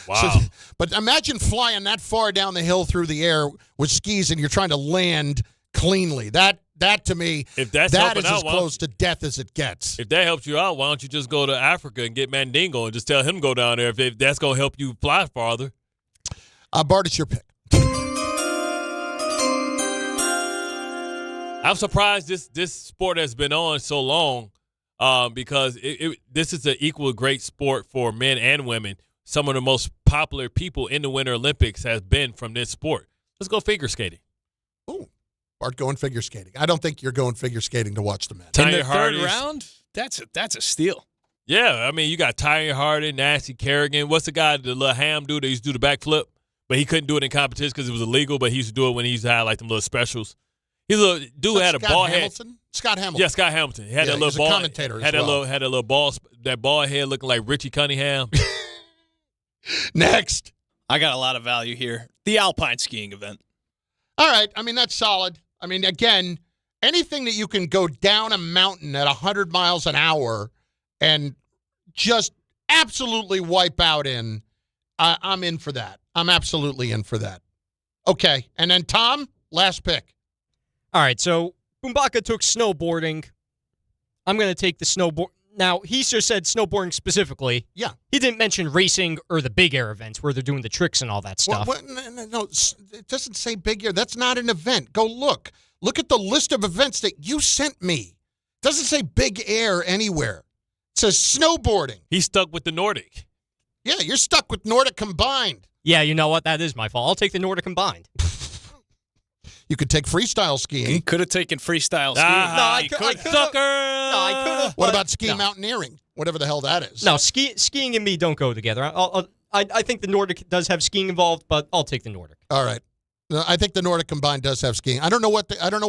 Speaker 4: Wow.
Speaker 3: But imagine flying that far down the hill through the air with skis and you're trying to land cleanly. That to me, that is as close to death as it gets.
Speaker 4: If that helps you out, why don't you just go to Africa and get Mandingo and just tell him to go down there if that's going to help you fly farther?
Speaker 3: Bart, it's your pick.
Speaker 4: I'm surprised this sport has been on so long because this is an equal great sport for men and women. Some of the most popular people in the Winter Olympics have been from this sport. Let's go figure skating.
Speaker 3: Ooh, Bart going figure skating. I don't think you're going figure skating to watch the men.
Speaker 5: In the third round? That's a steal.
Speaker 4: Yeah, I mean, you got Tanya Harding, Nancy Kerrigan. What's the guy, the little ham dude that used to do the backflip? But he couldn't do it in competition because it was illegal, but he used to do it when he used to have like them little specials. He's a dude who had a bald head.
Speaker 3: Scott Hamilton.
Speaker 4: Yeah, Scott Hamilton. He had that little bald
Speaker 3: commentator
Speaker 4: had
Speaker 3: as well.
Speaker 4: Had a little bald head looking like Richie Cunningham.
Speaker 3: Next.
Speaker 5: I got a lot of value here. The alpine skiing event.
Speaker 3: All right. I mean, that's solid. I mean, again, anything that you can go down a mountain at 100 miles an hour and just absolutely wipe out in, I'm in for that. I'm absolutely in for that. Okay. And then, Tom, last pick.
Speaker 1: All right. So, Bumbaca took snowboarding. I'm going to take the snowboard. Now, he just said snowboarding specifically.
Speaker 3: Yeah.
Speaker 1: He didn't mention racing or the big air events where they're doing the tricks and all that stuff.
Speaker 3: No, it doesn't say big air. That's not an event. Go look. Look at the list of events that you sent me. It doesn't say big air anywhere. It says snowboarding.
Speaker 4: He's stuck with the Nordic.
Speaker 3: Yeah, you're stuck with Nordic combined.
Speaker 1: Yeah, you know what? That is my fault. I'll take the Nordic combined.
Speaker 3: You could take freestyle skiing.
Speaker 5: He could have taken freestyle skiing.
Speaker 1: No, I could have.
Speaker 3: What about ski mountaineering? Whatever the hell that is.
Speaker 1: No, skiing and me don't go together. I think the Nordic does have skiing involved, but I'll take the Nordic.
Speaker 3: All right. I think the Nordic combined does have skiing. I don't know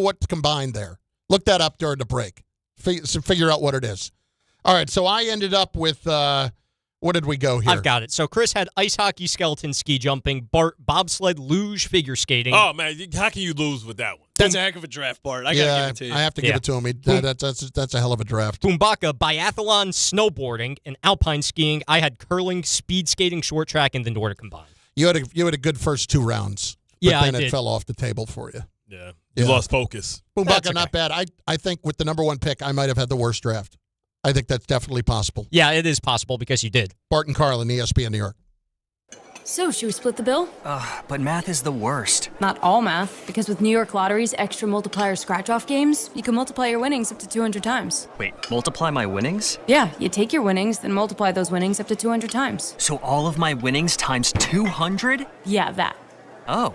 Speaker 3: what's combined there. Look that up during the break. Figure out what it is. All right. So I ended up with what did we go here?
Speaker 1: I've got it. So Chris had ice hockey, skeleton, ski jumping, Bart, bobsled, luge, figure skating.
Speaker 4: Oh man, how can you lose with that one?
Speaker 5: That's a heck of a draft, Bart. I gotta give it to you.
Speaker 3: I have to give it to him. That's a hell of a draft.
Speaker 1: Bumbaca, biathlon, snowboarding, and alpine skiing. I had curling, speed skating, short track, and the Nordic combined.
Speaker 3: You had a good first 2 rounds. But
Speaker 1: Yeah,
Speaker 3: then
Speaker 1: I
Speaker 3: it
Speaker 1: did.
Speaker 3: fell off the table for you.
Speaker 4: Yeah. You lost focus.
Speaker 3: Bumbaca, not bad. I think with the number 1 pick, I might have had the worst draft. I think that's definitely possible.
Speaker 1: Yeah, it is possible because you did.
Speaker 3: Bart and Carlin, ESPN New York.
Speaker 6: So, should we split the bill?
Speaker 7: But math is the worst.
Speaker 6: Not all math, because with New York Lottery's extra multiplier scratch-off games, you can multiply your winnings up to 200 times.
Speaker 7: Wait, multiply my winnings?
Speaker 6: Yeah, you take your winnings, then multiply those winnings up to 200 times.
Speaker 7: So all of my winnings times 200?
Speaker 6: Yeah, that.
Speaker 7: Oh.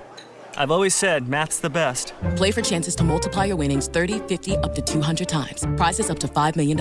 Speaker 7: I've always said math's the best.
Speaker 18: Play for chances to multiply your winnings 30, 50, up to 200 times. Prizes up to $5 million.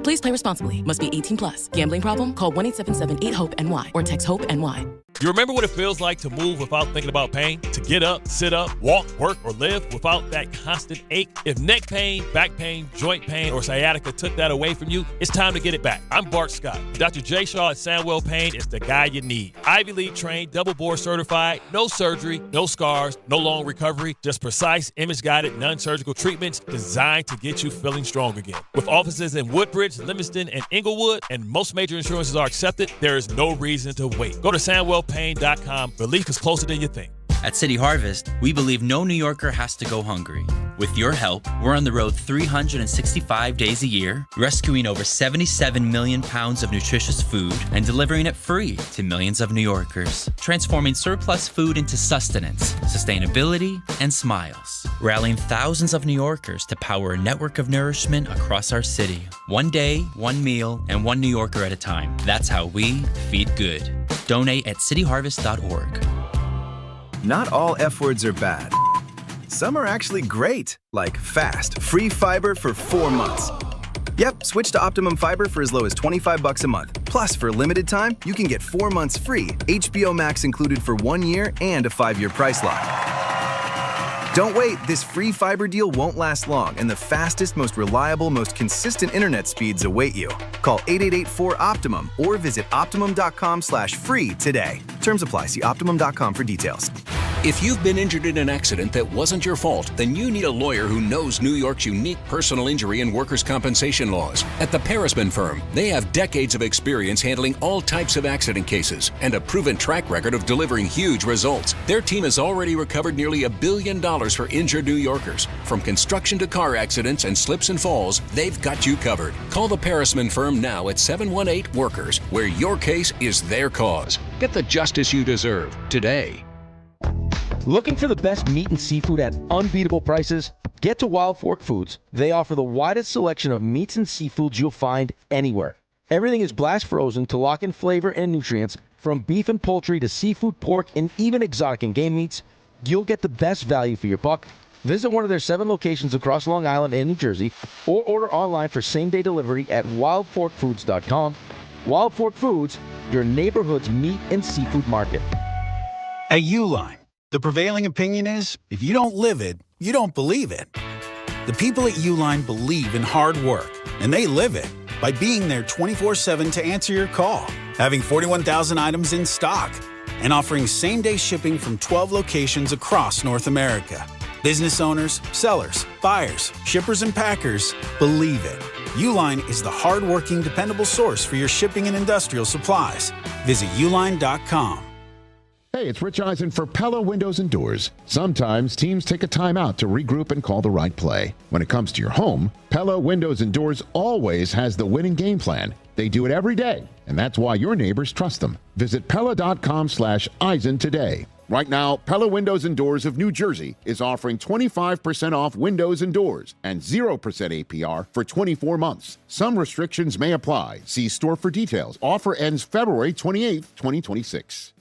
Speaker 18: Please play responsibly. Must be 18 plus. Gambling problem? Call 1-877-8-HOPE-NY or text HOPE-NY.
Speaker 4: You remember what it feels like to move without thinking about pain? To get up, sit up, walk, work, or live without that constant ache? If neck pain, back pain, joint pain, or sciatica took that away from you, it's time to get it back. I'm Bart Scott. Dr. J. Shaw at Sandwell Pain is the guy you need. Ivy League trained, double board certified, no surgery, no scars, no long recovery, just precise, image-guided, non-surgical treatments designed to get you feeling strong again. With offices in Woodbridge, Livingston, and Inglewood, and most major insurances are accepted, there is no reason to wait. Go to SandwellPain.com. Relief is closer than you think.
Speaker 19: At City Harvest, we believe no New Yorker has to go hungry. With your help, we're on the road 365 days a year, rescuing over 77 million pounds of nutritious food and delivering it free to millions of New Yorkers, transforming surplus food into sustenance, sustainability, and smiles, rallying thousands of New Yorkers to power a network of nourishment across our city. One day, one meal, and one New Yorker at a time. That's how we feed good. Donate at cityharvest.org.
Speaker 20: Not all F words are bad. Some are actually great, like fast, free fiber for 4 months. Yep, switch to Optimum Fiber for as low as $25 a month. Plus, for a limited time, you can get 4 months free, HBO Max included for 1 year, and a 5-year price lock. Don't wait, this free fiber deal won't last long, and the fastest, most reliable, most consistent internet speeds await you. Call 888-4OPTIMUM or visit Optimum.com/free today. Terms apply. See Optimum.com for details.
Speaker 8: If you've been injured in an accident that wasn't your fault, then you need a lawyer who knows New York's unique personal injury and workers' compensation laws. At the Parisman Firm, they have decades of experience handling all types of accident cases and a proven track record of delivering huge results. Their team has already recovered nearly $1 billion for injured New Yorkers. From construction to car accidents and slips and falls, they've got you covered. Call the Parisman Firm now at 718-WORKERS, where your case is their cause. Get the justice you deserve today.
Speaker 9: Looking for the best meat and seafood at unbeatable prices? Get to Wild Fork Foods. They offer the widest selection of meats and seafoods you'll find anywhere. Everything is blast frozen to lock in flavor and nutrients. From beef and poultry to seafood, pork, and even exotic and game meats, you'll get the best value for your buck. Visit one of their 7 locations across Long Island and New Jersey, or order online for same-day delivery at wildforkfoods.com. Wild Fork Foods, your neighborhood's meat and seafood market.
Speaker 14: At Uline, the prevailing opinion is, if you don't live it, you don't believe it. The people at Uline believe in hard work, and they live it by being there 24/7 to answer your call, having 41,000 items in stock, and offering same-day shipping from 12 locations across North America. Business owners, sellers, buyers, shippers, and packers believe it. Uline is the hard-working, dependable source for your shipping and industrial supplies. Visit uline.com.
Speaker 10: Hey, it's Rich Eisen for Pella Windows and Doors. Sometimes teams take a timeout to regroup and call the right play. When it comes to your home, Pella Windows and Doors always has the winning game plan. They do it every day, and that's why your neighbors trust them. Visit Pella.com/Eisen today. Right now, Pella Windows and Doors of New Jersey is offering 25% off windows and doors and 0% APR for 24 months. Some restrictions may apply. See store for details. Offer ends February 28th, 2026.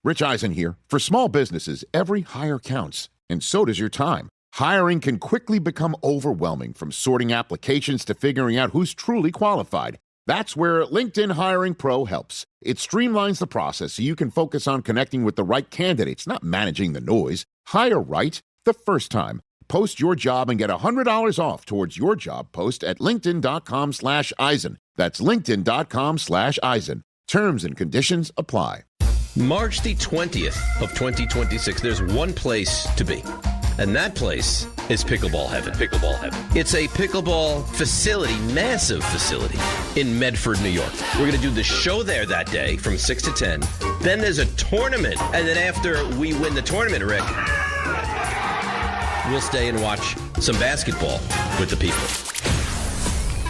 Speaker 10: Rich Eisen here. For small businesses, every hire counts, and so does your time. Hiring can quickly become overwhelming, from sorting applications to figuring out who's truly qualified. That's where LinkedIn Hiring Pro helps. It streamlines the process so you can focus on connecting with the right candidates, not managing the noise. Hire right the first time. Post your job and get $100 off towards your job post at linkedin.com/Eisen. That's linkedin.com/Eisen. Terms and conditions apply.
Speaker 12: March the 20th of 2026, there's one place to be. And that place is Pickleball Heaven. Pickleball Heaven. It's a pickleball facility, massive facility in Medford, New York. We're going to do the show there that day from 6 to 10. Then there's a tournament. And then after we win the tournament, Rick, we'll stay and watch some basketball with the people.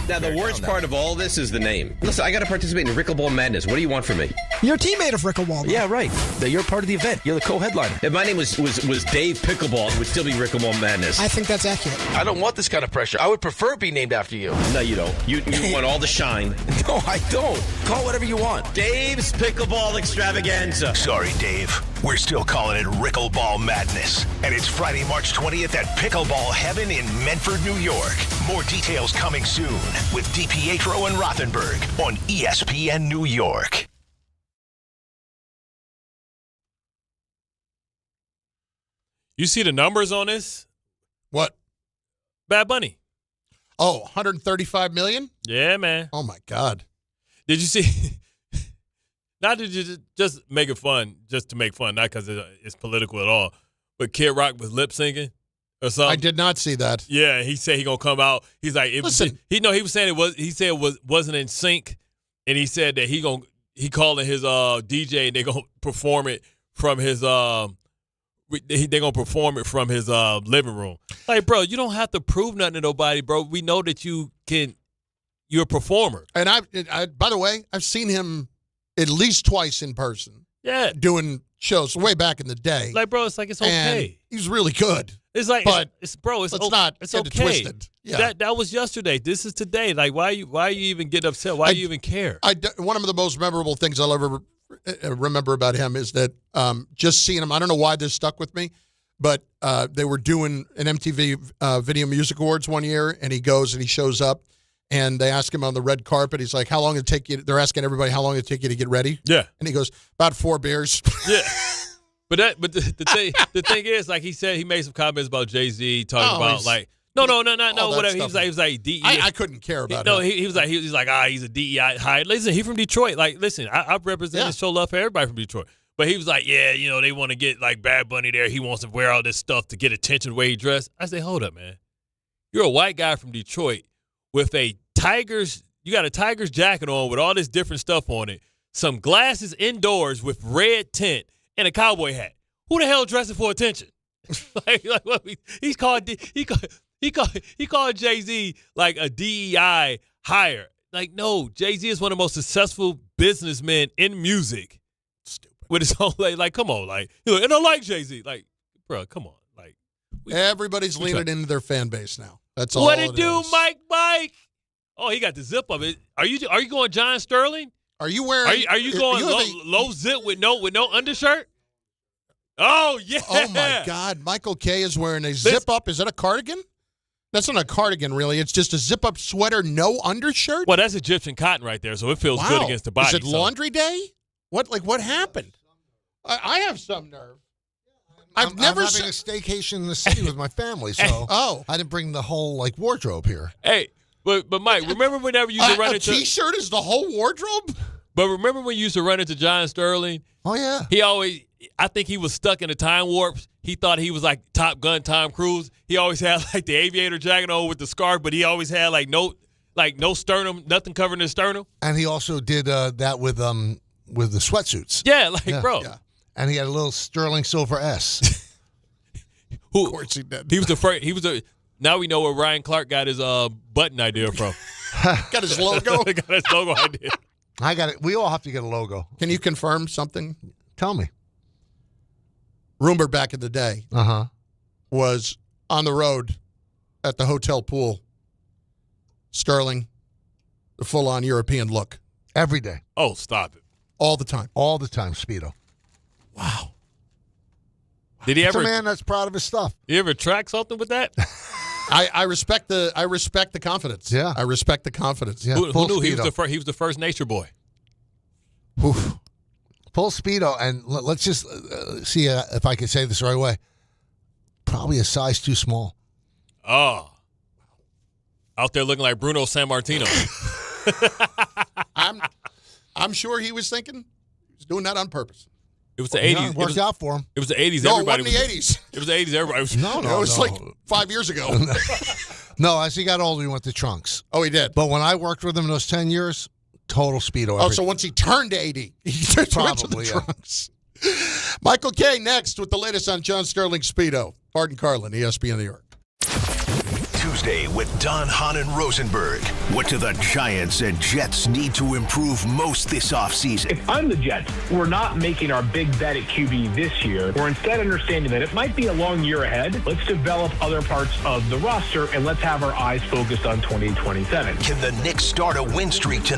Speaker 12: Now, the worst part of all this is the name. Listen, I got to participate in Rickleball Madness. What do you want from me?
Speaker 21: You're a teammate of Rickleball.
Speaker 12: Yeah, right. You're part of the event. You're the co-headliner. If my name was Dave Pickleball, it would still be Rickleball Madness.
Speaker 21: I think that's accurate.
Speaker 22: I don't want this kind of pressure. I would prefer it be named after you.
Speaker 12: No, you don't. You want all the shine.
Speaker 22: No, I don't. Call whatever you want.
Speaker 12: Dave's Pickleball Extravaganza.
Speaker 2: Sorry, Dave. We're still calling it Rickleball Madness. And it's Friday, March 20th at Pickleball Heaven in Medford, New York. More details coming soon with DiPietro and Rothenberg on ESPN New York.
Speaker 4: You see the numbers on this?
Speaker 3: What?
Speaker 4: Bad Bunny.
Speaker 3: Oh, 135 million?
Speaker 4: Yeah, man.
Speaker 3: Oh, my God.
Speaker 4: Did you see? Not to just make it fun, just to make fun, not because it's political at all, but Kid Rock was lip syncing or something.
Speaker 3: I did not see that.
Speaker 4: Yeah, he said he gonna come out. He's like,
Speaker 3: Listen.
Speaker 4: he was saying it wasn't in sync, and he said that he calling his DJ and they gonna perform it from his they gonna perform it from his living room. Like, bro, you don't have to prove nothing to nobody, bro. We know that you're a performer.
Speaker 3: And I by the way, I've seen him at least twice in person.
Speaker 4: Yeah,
Speaker 3: doing shows way back in the day.
Speaker 4: Like, bro, it's like it's okay.
Speaker 3: And he's really good.
Speaker 4: It's like,
Speaker 3: but
Speaker 4: it's
Speaker 3: let's not
Speaker 4: it's
Speaker 3: get
Speaker 4: okay.
Speaker 3: it twisted. Yeah.
Speaker 4: That was yesterday. This is today. Like, why you even get upset? Why do you even care?
Speaker 3: One of the most memorable things I'll ever remember about him is that just seeing him. I don't know why this stuck with me, but they were doing an MTV Video Music Awards one year, and he goes and he shows up, And they ask him on the red carpet. He's like, "How long did it take you?" They're asking everybody, "How long did it take you to get ready?"
Speaker 4: Yeah.
Speaker 3: And he goes, "About 4 beers."
Speaker 4: Yeah. But the thing is, like he said, he made some comments about Jay-Z talking about like no, whatever. He was like DEI.
Speaker 3: I couldn't care about it.
Speaker 4: No, he was like he's a DEI hire. Listen, he from Detroit. Like, listen, I represent and show love for everybody from Detroit. But he was like, yeah, they want to get like Bad Bunny there. He wants to wear all this stuff to get attention the way he dressed. I say, hold up, man. You're a white guy from Detroit with you got a Tigers jacket on with all this different stuff on it, some glasses indoors with red tint, and a cowboy hat. Who the hell dressing for attention? He called Jay-Z like a DEI hire. Like, no, Jay-Z is one of the most successful businessmen in music.
Speaker 3: Stupid.
Speaker 4: With his own like, come on, like, and I like Jay-Z. Like, bro, come on, like.
Speaker 3: Everybody's leaning into their fan base now. That's all.
Speaker 4: What it do, Mike? Oh, he got the zip of it. Are you going John Sterling?
Speaker 3: Are you wearing?
Speaker 4: Are you going low zip with no undershirt? Oh yeah.
Speaker 3: Oh my God, Michael K is wearing a zip up. Is that a cardigan? That's not a cardigan, really. It's just a zip up sweater, no undershirt.
Speaker 4: Well, that's Egyptian cotton right there, so it feels good against the body.
Speaker 3: Is it laundry day? What happened? I have some nerve.
Speaker 11: I'm having a staycation in the city with my family, so I didn't bring the whole wardrobe here.
Speaker 4: Hey, but Mike, remember whenever you used to run into
Speaker 3: a T-shirt is the whole wardrobe?
Speaker 4: But remember when you used to run into John Sterling?
Speaker 11: Oh yeah.
Speaker 4: I think he was stuck in a time warp. He thought he was like Top Gun Tom Cruise. He always had like the aviator jacket on with the scarf, but he always had no sternum, nothing covering his sternum.
Speaker 11: And he also did that with the sweatsuits.
Speaker 4: Yeah, bro.
Speaker 11: Yeah. And he had a little sterling silver S.
Speaker 3: Of course he did.
Speaker 4: He was the first. Now we know where Ryan Clark got his button idea from.
Speaker 3: Got his logo.
Speaker 4: Got his logo idea.
Speaker 11: I got it. We all have to get a logo.
Speaker 3: Can you confirm something?
Speaker 11: Tell me.
Speaker 3: Rumor back in the day was on the road at the hotel pool. Sterling, the full-on European look.
Speaker 11: Every day.
Speaker 4: Oh, stop it.
Speaker 3: All the time.
Speaker 11: All the time, Speedo.
Speaker 3: Wow.
Speaker 4: Did he ever?
Speaker 11: He's a man that's proud of his stuff.
Speaker 4: You ever track something with that?
Speaker 3: I respect the confidence.
Speaker 11: Yeah.
Speaker 3: I respect the confidence.
Speaker 11: Yeah.
Speaker 4: Who knew he was the first nature boy?
Speaker 11: Oof. Full Speedo, and let's just see if I can say this the right way. Probably a size too small.
Speaker 4: Oh. Out there looking like Bruno Sammartino.
Speaker 3: I'm sure he was thinking he was doing that on purpose.
Speaker 4: It was the 80s.
Speaker 11: Yeah, it worked out for him.
Speaker 4: It was the 80s.
Speaker 3: No,
Speaker 4: Everybody
Speaker 3: it wasn't the 80s.
Speaker 4: It was the 80s. Everybody was.
Speaker 11: No.
Speaker 3: It was like 5 years ago.
Speaker 11: No, as he got older, he went to trunks.
Speaker 3: Oh, he did.
Speaker 11: But when I worked with him in those 10 years, total Speedo.
Speaker 3: So once he turned 80, he went to the trunks. Michael K. next with the latest on John Sterling Speedo. Bart and Carlin, ESPN New York.
Speaker 2: Tuesday with Don, Hahn, and Rosenberg. What do the Giants and Jets need to improve most this offseason?
Speaker 13: If I'm the Jets, we're not making our big bet at QB this year. We're instead understanding that it might be a long year ahead. Let's develop other parts of the roster, and let's have our eyes focused on 2027.
Speaker 2: Can the Knicks start a win streak tonight?